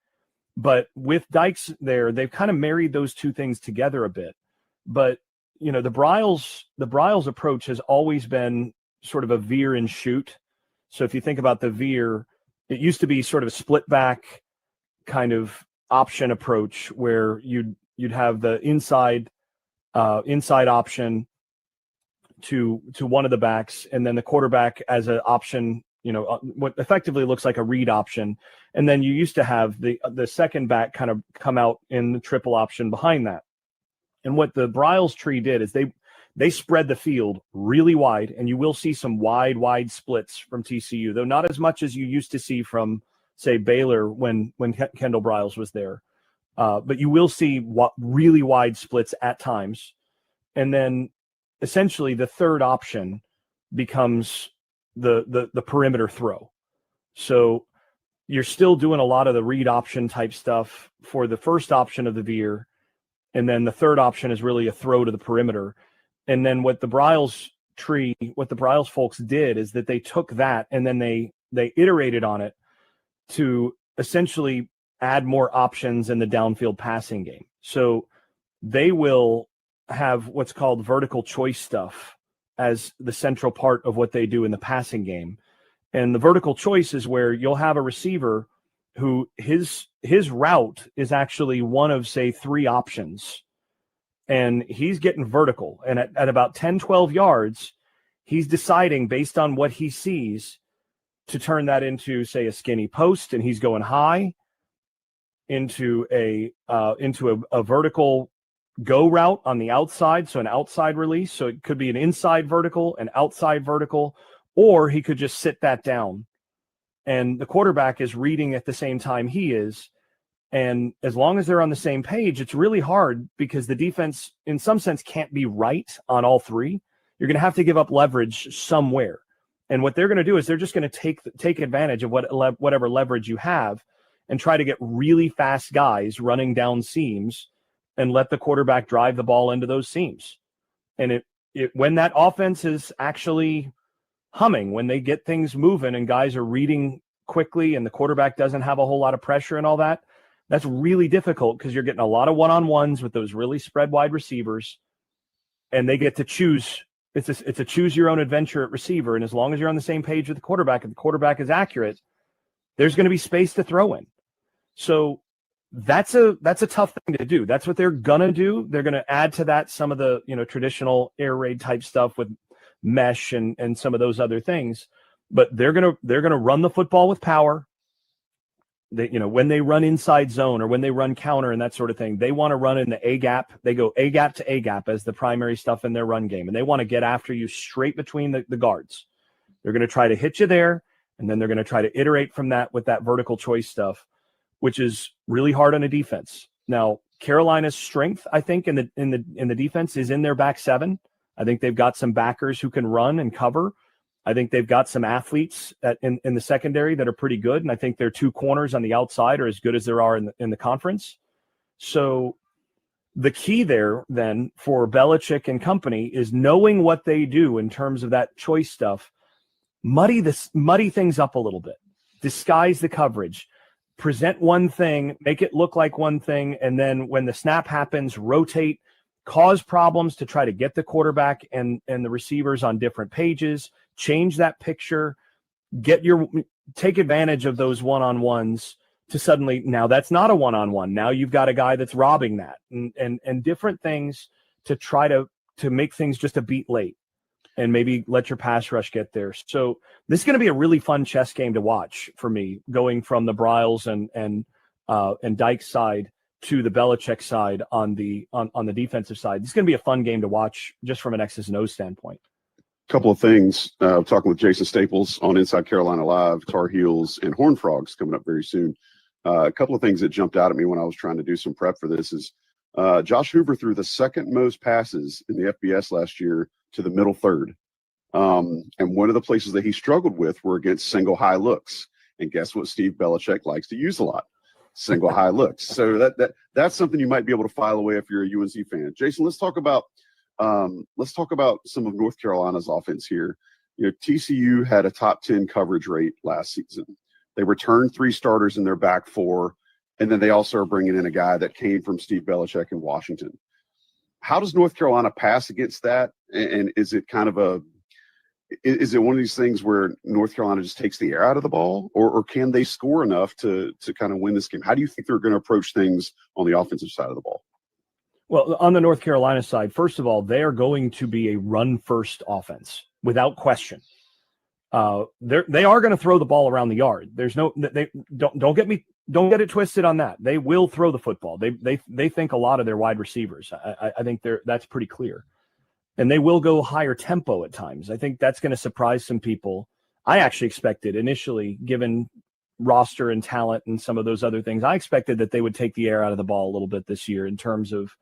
But with Dykes there, they've kind of married those two things together a bit. But, the Briles approach has always been sort of a veer and shoot. So if you think about the veer, it used to be sort of a split back kind of option approach where you'd have the inside option to one of the backs, and then the quarterback as an option, what effectively looks like a read option. And then you used to have the second back kind of come out in the triple option behind that. And what the Briles tree did is they spread the field really wide, and you will see some wide splits from TCU, though not as much as you used to see from, say, Baylor when Kendall Briles was there. But you will see really wide splits at times. And then essentially the third option becomes the perimeter throw. So you're still doing a lot of the read option type stuff for the first option of the veer. And then the third option is really a throw to the perimeter. And then what the Briles folks did is that they took that and then they iterated on it to essentially add more options in the downfield passing game. So they will have what's called vertical choice stuff as the central part of what they do in the passing game. And the vertical choice is where you'll have a receiver who his route is actually one of, say, 3 options. And he's getting vertical. And at about 10, 12 yards, he's deciding based on what he sees to turn that into, say, a skinny post, and he's going high into a vertical go route on the outside, so an outside release. So it could be an inside vertical, an outside vertical, or he could just sit that down. And the quarterback is reading at the same time he is. And as long as they're on the same page, it's really hard because the defense, in some sense, can't be right on all 3. You're going to have to give up leverage somewhere. And what they're going to do is they're just going to take advantage of whatever leverage you have and try to get really fast guys running down seams and let the quarterback drive the ball into those seams. And when that offense is actually humming, when they get things moving and guys are reading quickly and the quarterback doesn't have a whole lot of pressure and all that, that's really difficult because you're getting a lot of one-on-ones with those really spread wide receivers, and they get to choose it's a choose your own adventure at receiver. And as long as you're on the same page with the quarterback and the quarterback is accurate, there's going to be space to throw in. So that's a tough thing to do. That's what they're going to do. They're going to add to that some of the, traditional air raid type stuff with mesh and some of those other things. But they're going to run the football with power. When they run inside zone or when they run counter and that sort of thing, they want to run in the A gap. They go A gap to A gap as the primary stuff in their run game. And they want to get after you straight between the guards. They're going to try to hit you there. And then they're going to try to iterate from that with that vertical choice stuff, which is really hard on a defense. Now, Carolina's strength, I think, in the defense is in their back seven. I think they've got some backers who can run and cover. I think they've got some athletes in the secondary that are pretty good. And I think their two corners on the outside are as good as there are in the conference. So the key there then for Bellichick and company is knowing what they do in terms of that choice stuff, muddy things up a little bit, disguise the coverage, present one thing, make it look like one thing. And then when the snap happens, rotate, cause problems to try to get the quarterback and the receivers on different pages, change that picture, take advantage of those one-on-ones to suddenly, now that's not a one-on-one. Now you've got a guy that's robbing that and different things to try to make things just a beat late and maybe let your pass rush get there. So this is going to be a really fun chess game to watch for me, going from the Bryles and Dykes side to the Bellichick side on the defensive side. It's going to be a fun game to watch just from an X's and O's standpoint. Couple of things. Talking with Jason Staples on Inside Carolina Live, Tar Heels and Horned Frogs coming up very soon. A couple of things that jumped out at me when I was trying to do some prep for this is Josh Hoover threw the second most passes in the FBS last year to the middle third. And one of the places that he struggled with were against single high looks. And guess what Steve Belichick likes to use a lot? Single high looks. So that's something you might be able to file away if you're a UNC fan. Jason, let's talk about some of North Carolina's offense here. TCU had a top 10 coverage rate last season. They returned 3 starters in their back 4, and then they also are bringing in a guy that came from Steve Belichick in Washington. How does North Carolina pass against that? And is it is it one of these things where North Carolina just takes the air out of the ball, or can they score enough to kind of win this game? How do you think they're going to approach things on the offensive side of the ball? Well, on the North Carolina side, first of all, they are going to be a run-first offense without question. They are going to throw the ball around the yard. There's no, they don't get it twisted on that. They will throw the football. They think a lot of their wide receivers. I think that's pretty clear. And they will go higher tempo at times. I think that's going to surprise some people. I actually expected initially, given roster and talent and some of those other things, I expected that they would take the air out of the ball a little bit this year in terms of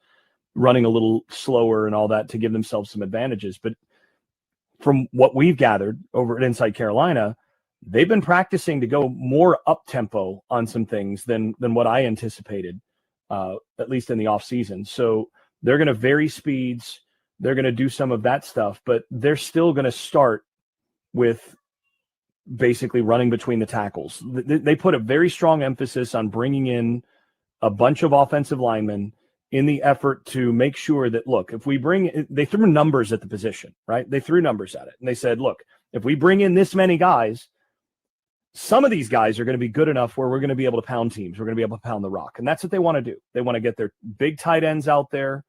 running a little slower and all that to give themselves some advantages. But from what we've gathered over at Inside Carolina, they've been practicing to go more up tempo on some things than what I anticipated, at least in the off season. So they're going to vary speeds. They're going to do some of that stuff, but they're still going to start with basically running between the tackles. They put a very strong emphasis on bringing in a bunch of offensive linemen in the effort to make sure that, look, if we they threw numbers at the position, right? They threw numbers at it. And they said, look, if we bring in this many guys, some of these guys are going to be good enough where we're going to be able to pound teams. We're going to be able to pound the rock. And that's what they want to do. They want to get their big tight ends out there.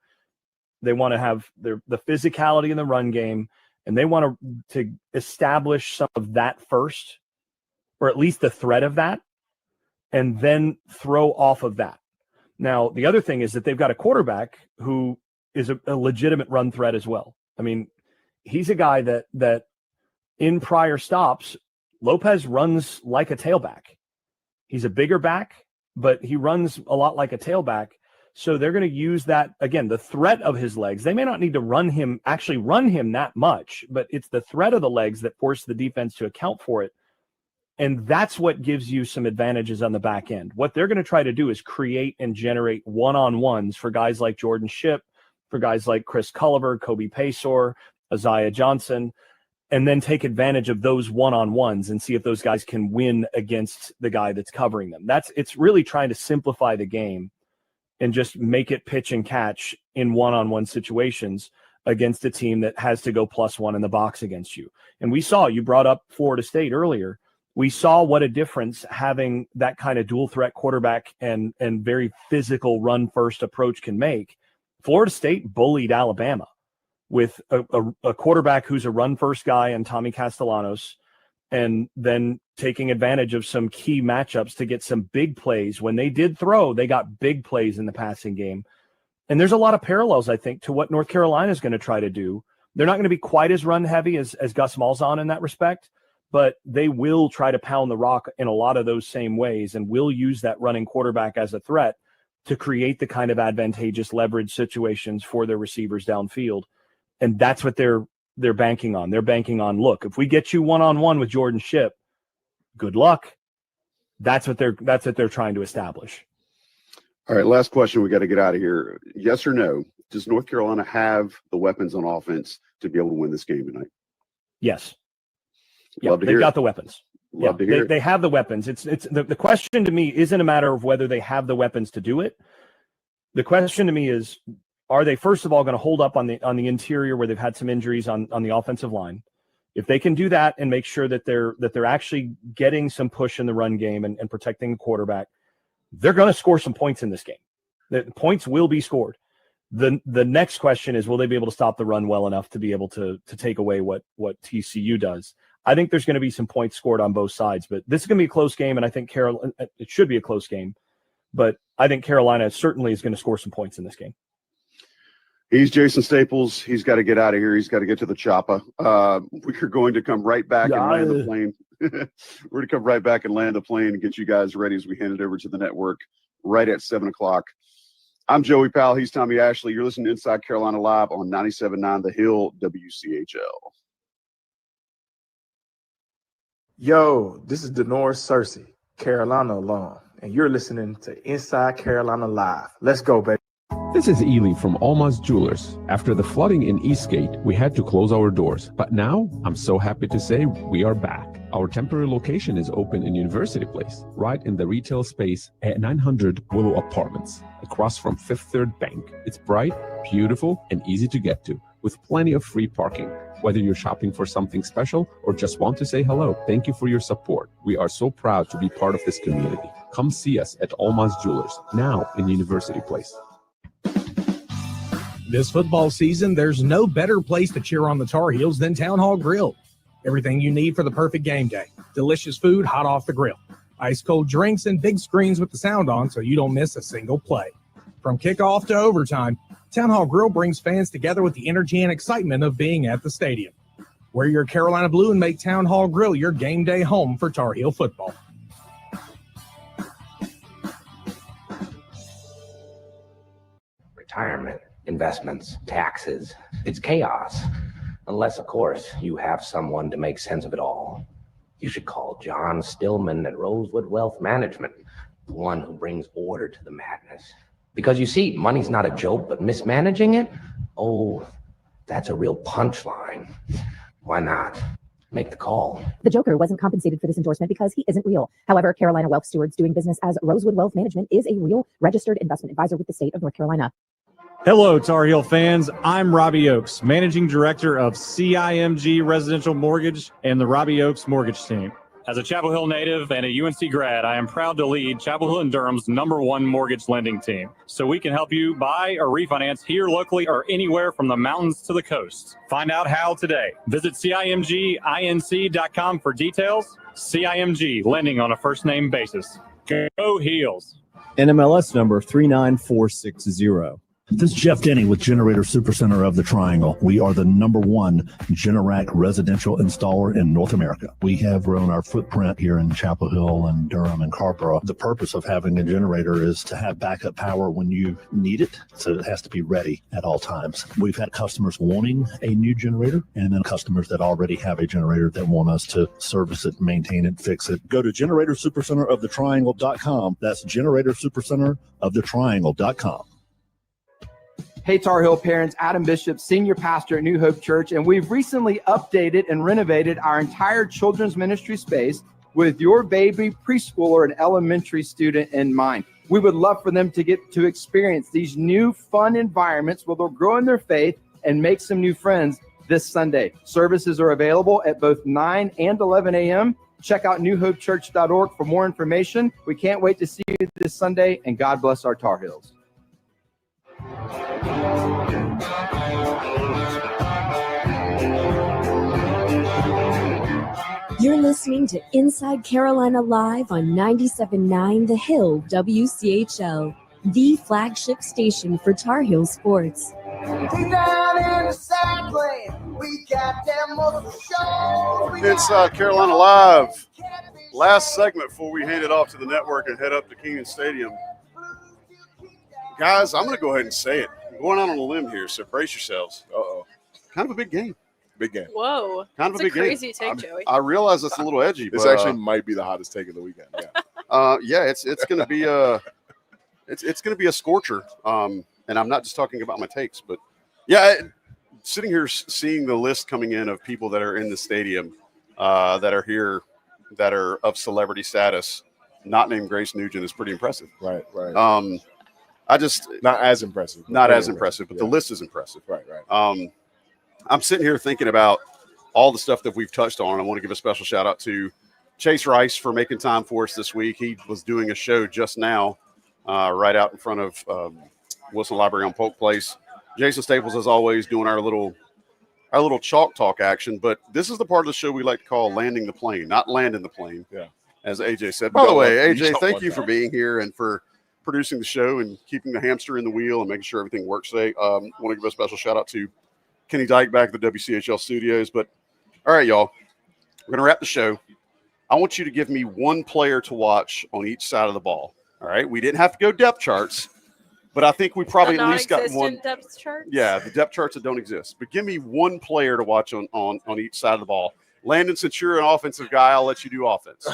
They want to have the physicality in the run game, and they want to establish some of that first, or at least the threat of that, and then throw off of that. Now, the other thing is that they've got a quarterback who is a legitimate run threat as well. I mean, he's a guy that in prior stops, Lopez runs like a tailback. He's a bigger back, but he runs a lot like a tailback. So they're going to use that, again, the threat of his legs. They may not need to actually run him that much, but it's the threat of the legs that force the defense to account for it. And that's what gives you some advantages on the back end. What they're going to try to do is create and generate one-on-ones for guys like Jordan Shipp, for guys like Chris Culliver, Kobe Paysor, Isaiah Johnson, and then take advantage of those one-on-ones and see if those guys can win against the guy that's covering them. It's really trying to simplify the game and just make it pitch and catch in one-on-one situations. against a team that has to go +1 in the box against you. And we saw, you brought up Florida State earlier. We saw what a difference having that kind of dual threat quarterback and very physical run first approach can make. Florida State bullied Alabama with a quarterback who's a run first guy and Tommy Castellanos, and then taking advantage of some key matchups to get some big plays. When they did throw, they got big plays in the passing game. And there's a lot of parallels, I think, to what North Carolina is going to try to do. They're not going to be quite as run heavy as Gus Malzahn in that respect, but they will try to pound the rock in a lot of those same ways and will use that running quarterback as a threat to create the kind of advantageous leverage situations for their receivers downfield. And that's what they're banking on. They're banking on, look, if we get you one-on-one with Jordan Shipp, good luck. That's what they're trying to establish. All right, last question. We got to get out of here. Yes or no? Does North Carolina have the weapons on offense to be able to win this game tonight? Yes. Love to they've hear got it. the weapons. Love to hear it. They have the weapons. It's the question to me isn't a matter of whether they have the weapons to do it. The question to me is, are they first of all going to hold up on the interior where they've had some injuries on the offensive line? If they can do that and make sure that they're actually getting some push in the run game and protecting the quarterback, they're going to score some points in this game. The points will be scored. The next question is, will they be able to stop the run well enough to be able to take away what TCU does? I think there's going to be some points scored on both sides, but this is going to be a close game, and I think it should be a close game. But I think Carolina certainly is going to score some points in this game. He's Jason Staples. He's got to get out of here. He's got to get to the chopper. We're going to come right back and land the plane. We're going to come right back and land the plane and get you guys ready as we hand it over to the network right at 7 o'clock. I'm Joey Powell. He's Tommy Ashley. You're listening to Inside Carolina Live on 97.9 The Hill, WCHL. Yo, this is Denora Cersei, Carolina alum, and you're listening to Inside Carolina Live. Let's go, baby. This is Ely from Alma's Jewelers. After the flooding in Eastgate, we had to close our doors. But now, I'm so happy to say we are back. Our temporary location is open in University Place, right in the retail space at 900 Willow Apartments, across from Fifth Third Bank. It's bright, beautiful, and easy to get to, with plenty of free parking. Whether you're shopping for something special or just want to say hello, thank you for your support. We are so proud to be part of this community. Come see us at Alma's Jewelers, now in University Place. This football season, there's no better place to cheer on the Tar Heels than Town Hall Grill. Everything you need for the perfect game day. Delicious food hot off the grill. Ice cold drinks and big screens with the sound on so you don't miss a single play. From kickoff to overtime, Town Hall Grill brings fans together with the energy and excitement of being at the stadium. Wear your Carolina blue and make Town Hall Grill your game day home for Tar Heel football. Retirement, investments, taxes. It's chaos. Unless, of course, you have someone to make sense of it all. You should call John Stillman at Rosewood Wealth Management, the one who brings order to the madness. Because you see, money's not a joke, but mismanaging it? Oh, that's a real punchline. Why not? Make the call. The Joker wasn't compensated for this endorsement because he isn't real. However, Carolina Wealth Stewards doing business as Rosewood Wealth Management is a real registered investment advisor with the state of North Carolina. Hello, Tar Heel fans. I'm Robbie Oakes, Managing Director of CIMG Residential Mortgage and the Robbie Oakes Mortgage Team. As a Chapel Hill native and a UNC grad, I am proud to lead Chapel Hill and Durham's #1 mortgage lending team, so we can help you buy or refinance here locally or anywhere from the mountains to the coast. Find out how today. Visit CIMGINC.com for details. CIMG, lending on a first-name basis. Go Heels. NMLS number 39460. This is Jeff Denny with Generator Supercenter of the Triangle. We are the #1 Generac residential installer in North America. We have grown our footprint here in Chapel Hill and Durham and Carrboro. The purpose of having a generator is to have backup power when you need it, so it has to be ready at all times. We've had customers wanting a new generator and then customers that already have a generator that want us to service it, maintain it, fix it. Go to GeneratorSupercenterOfTheTriangle.com. That's GeneratorSupercenterOfTheTriangle.com. Hey, Tar Heel parents, Adam Bishop, Senior Pastor at New Hope Church, and we've recently updated and renovated our entire children's ministry space with your baby, preschooler, and elementary student in mind. We would love for them to get to experience these new fun environments where they'll grow in their faith and make some new friends this Sunday. Services are available at both 9 and 11 a.m. Check out newhopechurch.org for more information. We can't wait to see you this Sunday, and God bless our Tar Heels. You're listening to Inside Carolina Live on 97.9 The Hill WCHL, the flagship station for Tar Heel sports. Inside Carolina Live. Last segment before we hand it off to the network and head up to Keenan Stadium. Guys, I'm going to go ahead and say it. I'm going out on a limb here, so brace yourselves. Uh-oh. Kind of a big game. Big game. Whoa. Kind of that's a big crazy game. take, Joey. I realize that's a little edgy. This but, actually might be the hottest take of the weekend. Yeah. It's going to be it's going to be a scorcher. And I'm not just talking about my takes, but sitting here seeing the list coming in of people that are in the stadium that are here that are of celebrity status, not named Grace Nugent, is pretty impressive. Right. I just not as impressive. Not as impressive, but the list is impressive. Right. I'm sitting here thinking about all the stuff that we've touched on. I want to give a special shout out to Chase Rice for making time for us this week. He was doing a show just now, right out in front of Wilson Library on Polk Place. Jason Staples, as always, doing our little chalk talk action. But this is the part of the show we like to call landing the plane, not landing the plane. Yeah. As AJ said. By the way, AJ, thank you for being here and for producing the show and keeping the hamster in the wheel and making sure everything works today. I want to give a special shout out to Kenny Dyke back at the WCHL studios. But all right, y'all, we're going to wrap the show. I want you to give me one player to watch on each side of the ball. All right. We didn't have to go depth charts, but I think we probably at least got one. Depth charts? Yeah, the depth charts that don't exist. But give me one player to watch on each side of the ball. Landon, since you're an offensive guy, I'll let you do offense.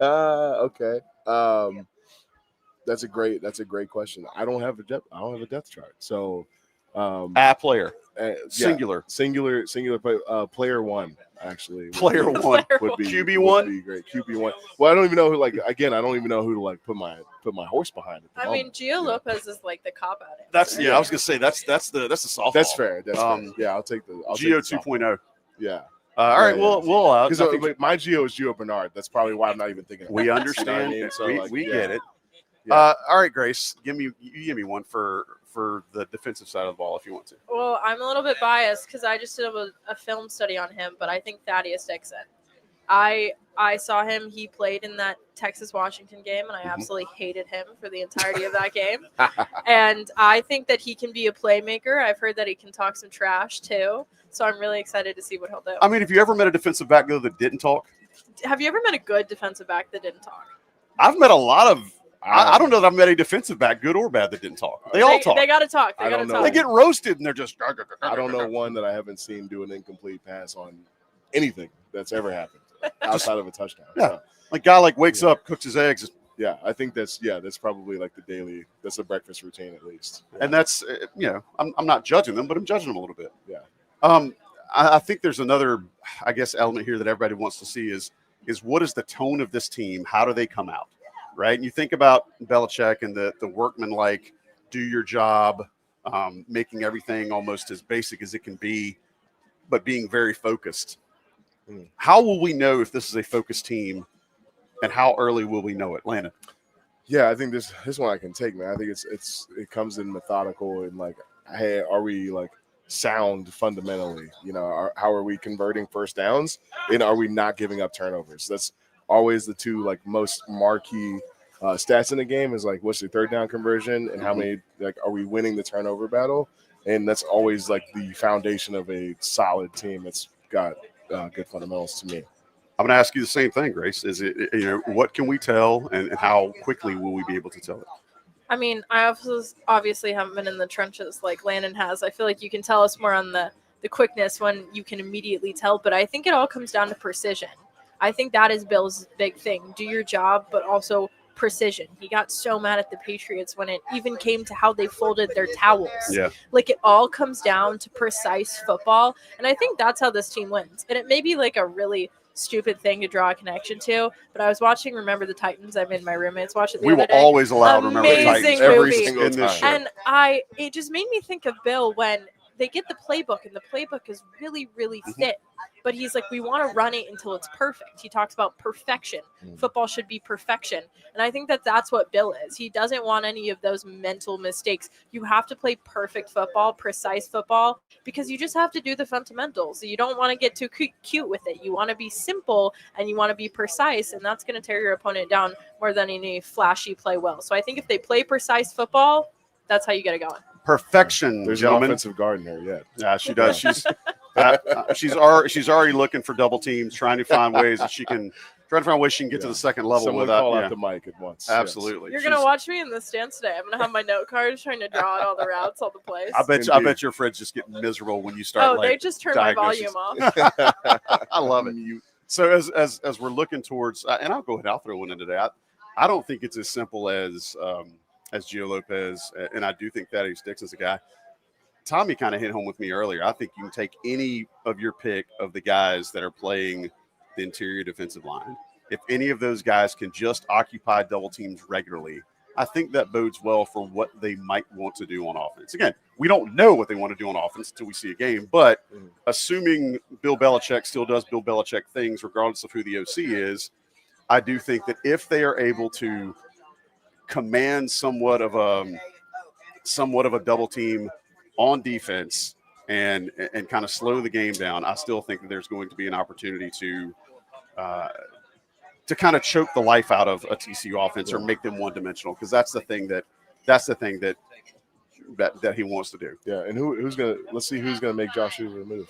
Okay. That's a great question. I don't have a depth chart. So player. Singular. Singular player one, actually. Player one would be QB1? Would be great. QB1. Well, I don't even know who I don't even know who to put my horse behind it. I mean, Gio Lopez is like the cop out. I was gonna say that's the softball. That's fair. Fair. Yeah, I'll take the Gio 2.0. Yeah. All right, we'll because my Gio is Gio Bernard. That's probably why I'm not even thinking. We understand. You know what I mean? So, we get it. Yeah. All right, Grace, give me one for the defensive side of the ball if you want to. Well, I'm a little bit biased because I just did a film study on him, but I think Thaddeus Dixon. I saw him. He played in that Texas-Washington game, and I absolutely hated him for the entirety of that game. And I think that he can be a playmaker. I've heard that he can talk some trash, too. So I'm really excited to see what he'll do. I mean, have you ever met a defensive back though that didn't talk? Have you ever met a good defensive back that didn't talk? I've met a lot of – I don't know that I've met a defensive back, good or bad, that didn't talk. They all talk. They got to talk. They got to talk. They get roasted, and they're just – I don't know one that I haven't seen do an incomplete pass on anything that's ever happened outside of a touchdown. Yeah, so, like guy wakes up, cooks his eggs. Yeah, I think that's probably like that's the breakfast routine at least. Yeah. And that's I'm not judging them, but I'm judging them a little bit. Yeah. I think there's another, I guess, element here that everybody wants to see is what is the tone of this team? How do they come out, right? And you think about Bellichick and the workman-like, do your job, making everything almost as basic as it can be, but being very focused. How will we know if this is a focused team, and how early will we know it, Landon? Yeah, I think this one I can take, man. I think it comes in methodical and like, hey, are we like sound fundamentally? How are we converting first downs, and are we not giving up turnovers? That's always the two like most marquee stats in the game is like what's the third down conversion and how many are we winning the turnover battle, and that's always like the foundation of a solid team that's got good fundamentals to me. I'm going to ask you the same thing, Grace. Is it what can we tell, and how quickly will we be able to tell it? I mean, I obviously haven't been in the trenches like Landon has. I feel like you can tell us more on the quickness when you can immediately tell, but I think it all comes down to precision. I think that is Bill's big thing. Do your job, but also precision. He got so mad at the Patriots when it even came to how they folded their towels. Yeah. Like, it all comes down to precise football, and I think that's how this team wins. And it may be like a really stupid thing to draw a connection to, but I was watching Remember the Titans. I made my roommates watch it the other day. We will always allow Remember the Titans every single time. And it just made me think of Bill when they get the playbook, and the playbook is really, really fit. But he's like, we want to run it until it's perfect. He talks about perfection. Football should be perfection. And I think that that's what Bill is. He doesn't want any of those mental mistakes. You have to play perfect football, precise football, because you just have to do the fundamentals. You don't want to get too cute with it. You want to be simple and you want to be precise, and that's going to tear your opponent down more than any flashy play well. So I think if they play precise football, that's how you get it going. Perfection. There's gentlemen. an offensive guard in there yet. Yeah, she does. She's already looking for double teams, trying to find ways she can get to the second level. Someone without call out the mic at once. Absolutely. You're going to watch me in the stands today. I'm going to have my note cards trying to draw out all the routes, all the plays. I bet your friends just get miserable when you start. Oh, they just turn my volume off. I love it. So as we're looking towards, and I'll go ahead, I'll throw one into that. I don't think it's as simple as Gio Lopez, and I do think Thaddeus Dixon's a guy. Tommy kind of hit home with me earlier. I think you can take any of your pick of the guys that are playing the interior defensive line. If any of those guys can just occupy double teams regularly, I think that bodes well for what they might want to do on offense. Again, we don't know what they want to do on offense until we see a game, but assuming Bill Belichick still does Bill Belichick things regardless of who the OC is, I do think that if they are able to command somewhat of a double team on defense and kind of slow the game down, I still think that there's going to be an opportunity to kind of choke the life out of a TCU offense or make them one-dimensional, because that's the thing that he wants to do. Yeah, and let's see who's gonna make Josh Hoover move.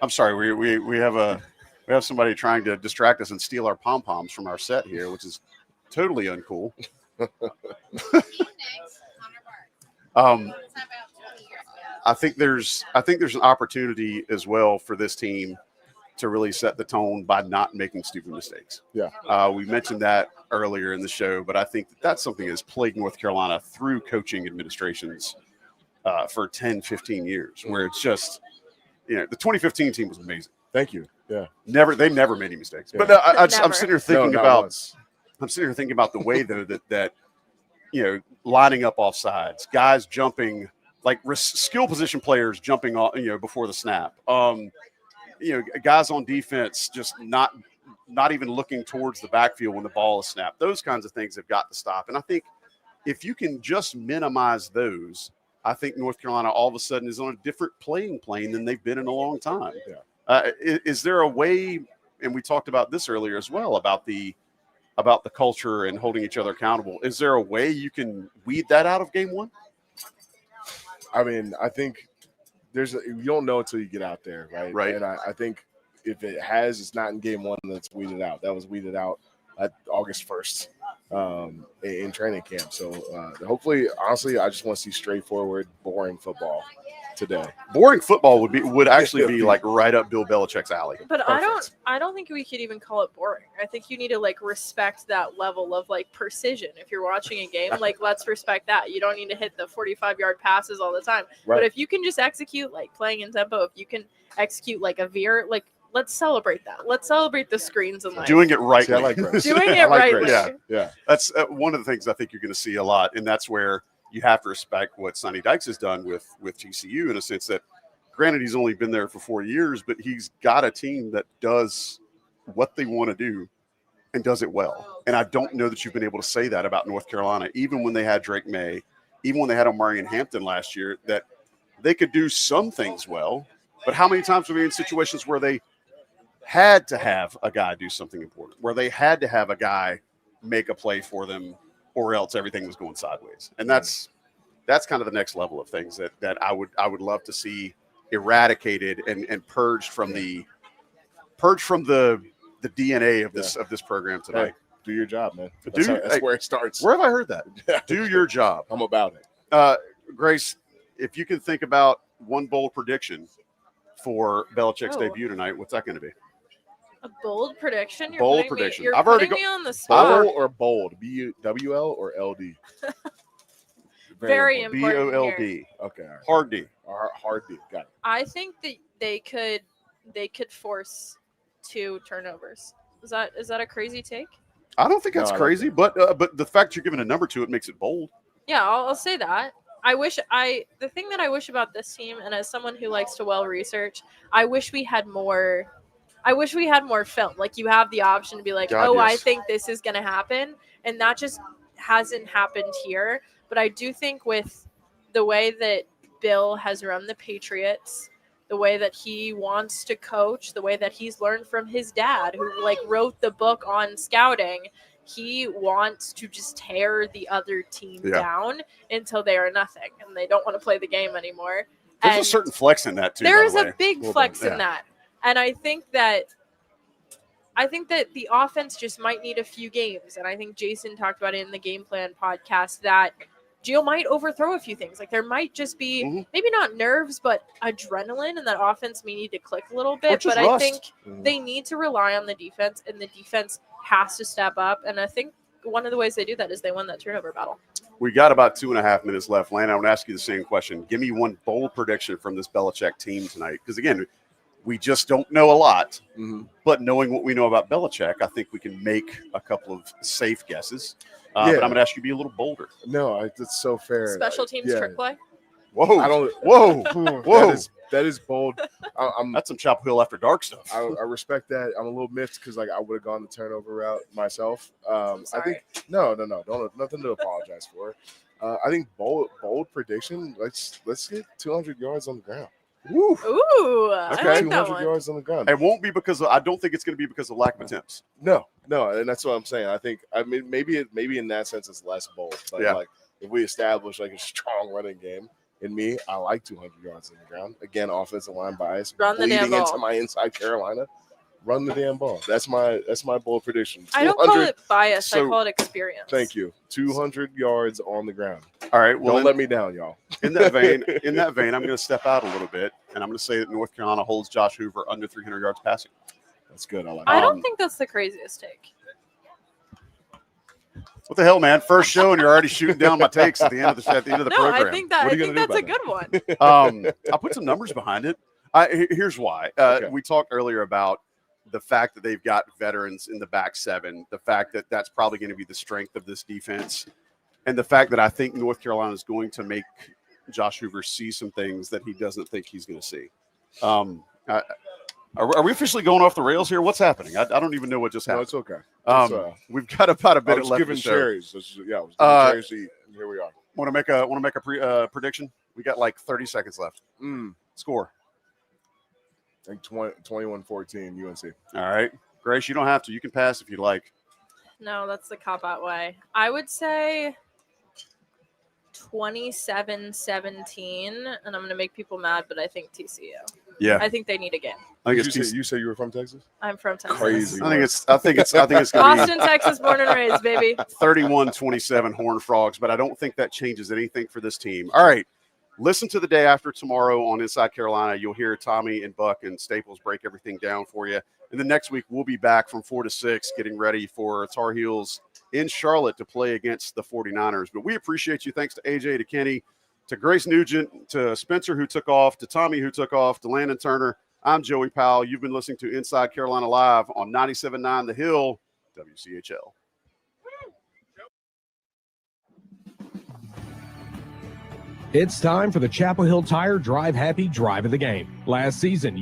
I'm sorry, we have somebody trying to distract us and steal our pom-poms from our set here, which is totally uncool. I think there's an opportunity as well for this team to really set the tone by not making stupid mistakes. Yeah. We mentioned that earlier in the show, but I think that's something that's plagued North Carolina through coaching administrations for 10, 15 years, where it's just, the 2015 team was amazing. Thank you. Yeah. They never made any mistakes. Yeah. But I'm sitting here thinking I'm sitting here thinking about the way though that lining up off sides, guys jumping, like skill position players jumping off, before the snap. Guys on defense just not even looking towards the backfield when the ball is snapped. Those kinds of things have got to stop. And I think if you can just minimize those, I think North Carolina all of a sudden is on a different playing plane than they've been in a long time. Yeah. Is there a way, and we talked about this earlier as well, about the culture and holding each other accountable. Is there a way you can weed that out of game one? I mean, I think you don't know until you get out there, right? Right. And I think if it's not in game one that's weeded out. That was weeded out at August 1st in training camp. So hopefully, honestly, I just want to see straightforward, boring football today. Boring football would actually be like right up Bill Belichick's alley. But I don't think we could even call it boring. I think you need to respect that level of precision. If you're watching a game, let's respect that. You don't need to hit the 45-yard passes all the time. Right. But if you can just execute playing in tempo, if you can execute a veer, let's celebrate that. Let's celebrate the screens and doing it rightly. See, I like Grace. Doing it rightly. Yeah. That's one of the things I think you're going to see a lot, and that's where you have to respect what Sonny Dykes has done with TCU, in a sense that, granted, he's only been there for 4 years, but he's got a team that does what they want to do and does it well. And I don't know that you've been able to say that about North Carolina, even when they had Drake May, even when they had Omarion Hampton last year, that they could do some things well. But how many times were we in situations where they had to have a guy do something important, where they had to have a guy make a play for them, or else everything was going sideways? And that's kind of the next level of things that I would love to see eradicated and purged from the DNA of this program tonight. Hey, do your job, man. That's where it starts. Where have I heard that? Do your job. I'm about it. Grace, if you can think about one bold prediction for Belichick's debut tonight, what's that going to be? A bold prediction? Bold prediction. You're I've already putting me on the spot. Bold or bold? BWL or LD? Very important. BOLD. Here. Okay. Hard D. Hard D. Got it. I think that they could force 2 turnovers. Is that a crazy take? I don't think that's crazy, but the fact you're giving a number to it makes it bold. Yeah, I'll say that. The thing that I wish about this team, and as someone who likes to well research, I wish we had more film. Like, you have the option to be like, I think this is going to happen. And that just hasn't happened here. But I do think with the way that Bill has run the Patriots, the way that he wants to coach, the way that he's learned from his dad, who like wrote the book on scouting, he wants to just tear the other team down until they are nothing and they don't want to play the game anymore. There's a certain flex in that too. There is a big flex in that. And I think that the offense just might need a few games. And I think Jason talked about it in the game plan podcast that Gio might overthrow a few things. Like, there might just be maybe not nerves, but adrenaline, and that offense may need to click a little bit. But I think they need to rely on the defense, and the defense has to step up. And I think one of the ways they do that is they win that turnover battle. We got about 2.5 minutes left. Landon, I want to ask you the same question. Give me one bold prediction from this Belichick team tonight. Because, again, we just don't know a lot. But knowing what we know about Belichick, I think we can make a couple of safe guesses. But I'm going to ask you to be a little bolder. No, that's so fair. Special teams trick play? Whoa. That is bold. That's some Chapel Hill After Dark stuff. I respect that. I'm a little miffed because I would have gone the turnover route myself. I think no, nothing to apologize for. I think bold prediction. Let's get 200 yards on the ground. Ooh, okay. I like 200 yards on the ground. It won't be I don't think it's going to be because of lack of attempts. No, and that's what I'm saying. Maybe in that sense it's less bold. But like if we establish like a strong running game, in me, I like 200 yards on the ground. Again, offensive line bias. Run the damn ball. Into my inside Carolina. Run the damn ball. That's my bold prediction. I don't call it bias. I call it experience. Thank you. 200 yards on the ground. All right. Well, don't let me down, y'all. In that vein, I'm going to step out a little bit, and I'm going to say that North Carolina holds Josh Hoover under 300 yards passing. That's good. I like. I don't think that's the craziest take. What the hell, man? First show, and you're already shooting down my takes at the end of the program. No, I think that's a good one. I'll put some numbers behind it. Here's why. We talked earlier about the fact that they've got veterans in the back seven, the fact that that's probably going to be the strength of this defense, and the fact that I think North Carolina is going to make Josh Hoover see some things that he doesn't think he's going to see. Are we officially going off the rails here? What's happening? I don't even know what just happened. No, it's okay. We've got about a bit left. Giving cherries. I was giving cherries to eat, and here we are. Want to make a prediction? We got like 30 seconds left. Score. I think 21-14 UNC. All right. Grace, you don't have to. You can pass if you'd like. No, that's the cop-out way. I would say 27-17, and I'm going to make people mad, but I think TCU. Yeah. I think they need a game. You say you were from Texas? I'm from Texas. Crazy. I think it's going to be Austin, Texas, born and raised, baby. 31-27 Horned Frogs, but I don't think that changes anything for this team. All right. Listen to the day after tomorrow on Inside Carolina. You'll hear Tommy and Buck and Staples break everything down for you. And then next week, we'll be back from 4 to 6 getting ready for Tar Heels in Charlotte to play against the 49ers. But we appreciate you. Thanks to AJ, to Kenny, to Grace Nugent, to Spencer, who took off, to Tommy, who took off, to Landon Turner. I'm Joey Powell. You've been listening to Inside Carolina Live on 97.9 The Hill, WCHL. It's time for the Chapel Hill Tire Drive Happy Drive of the Game. Last season,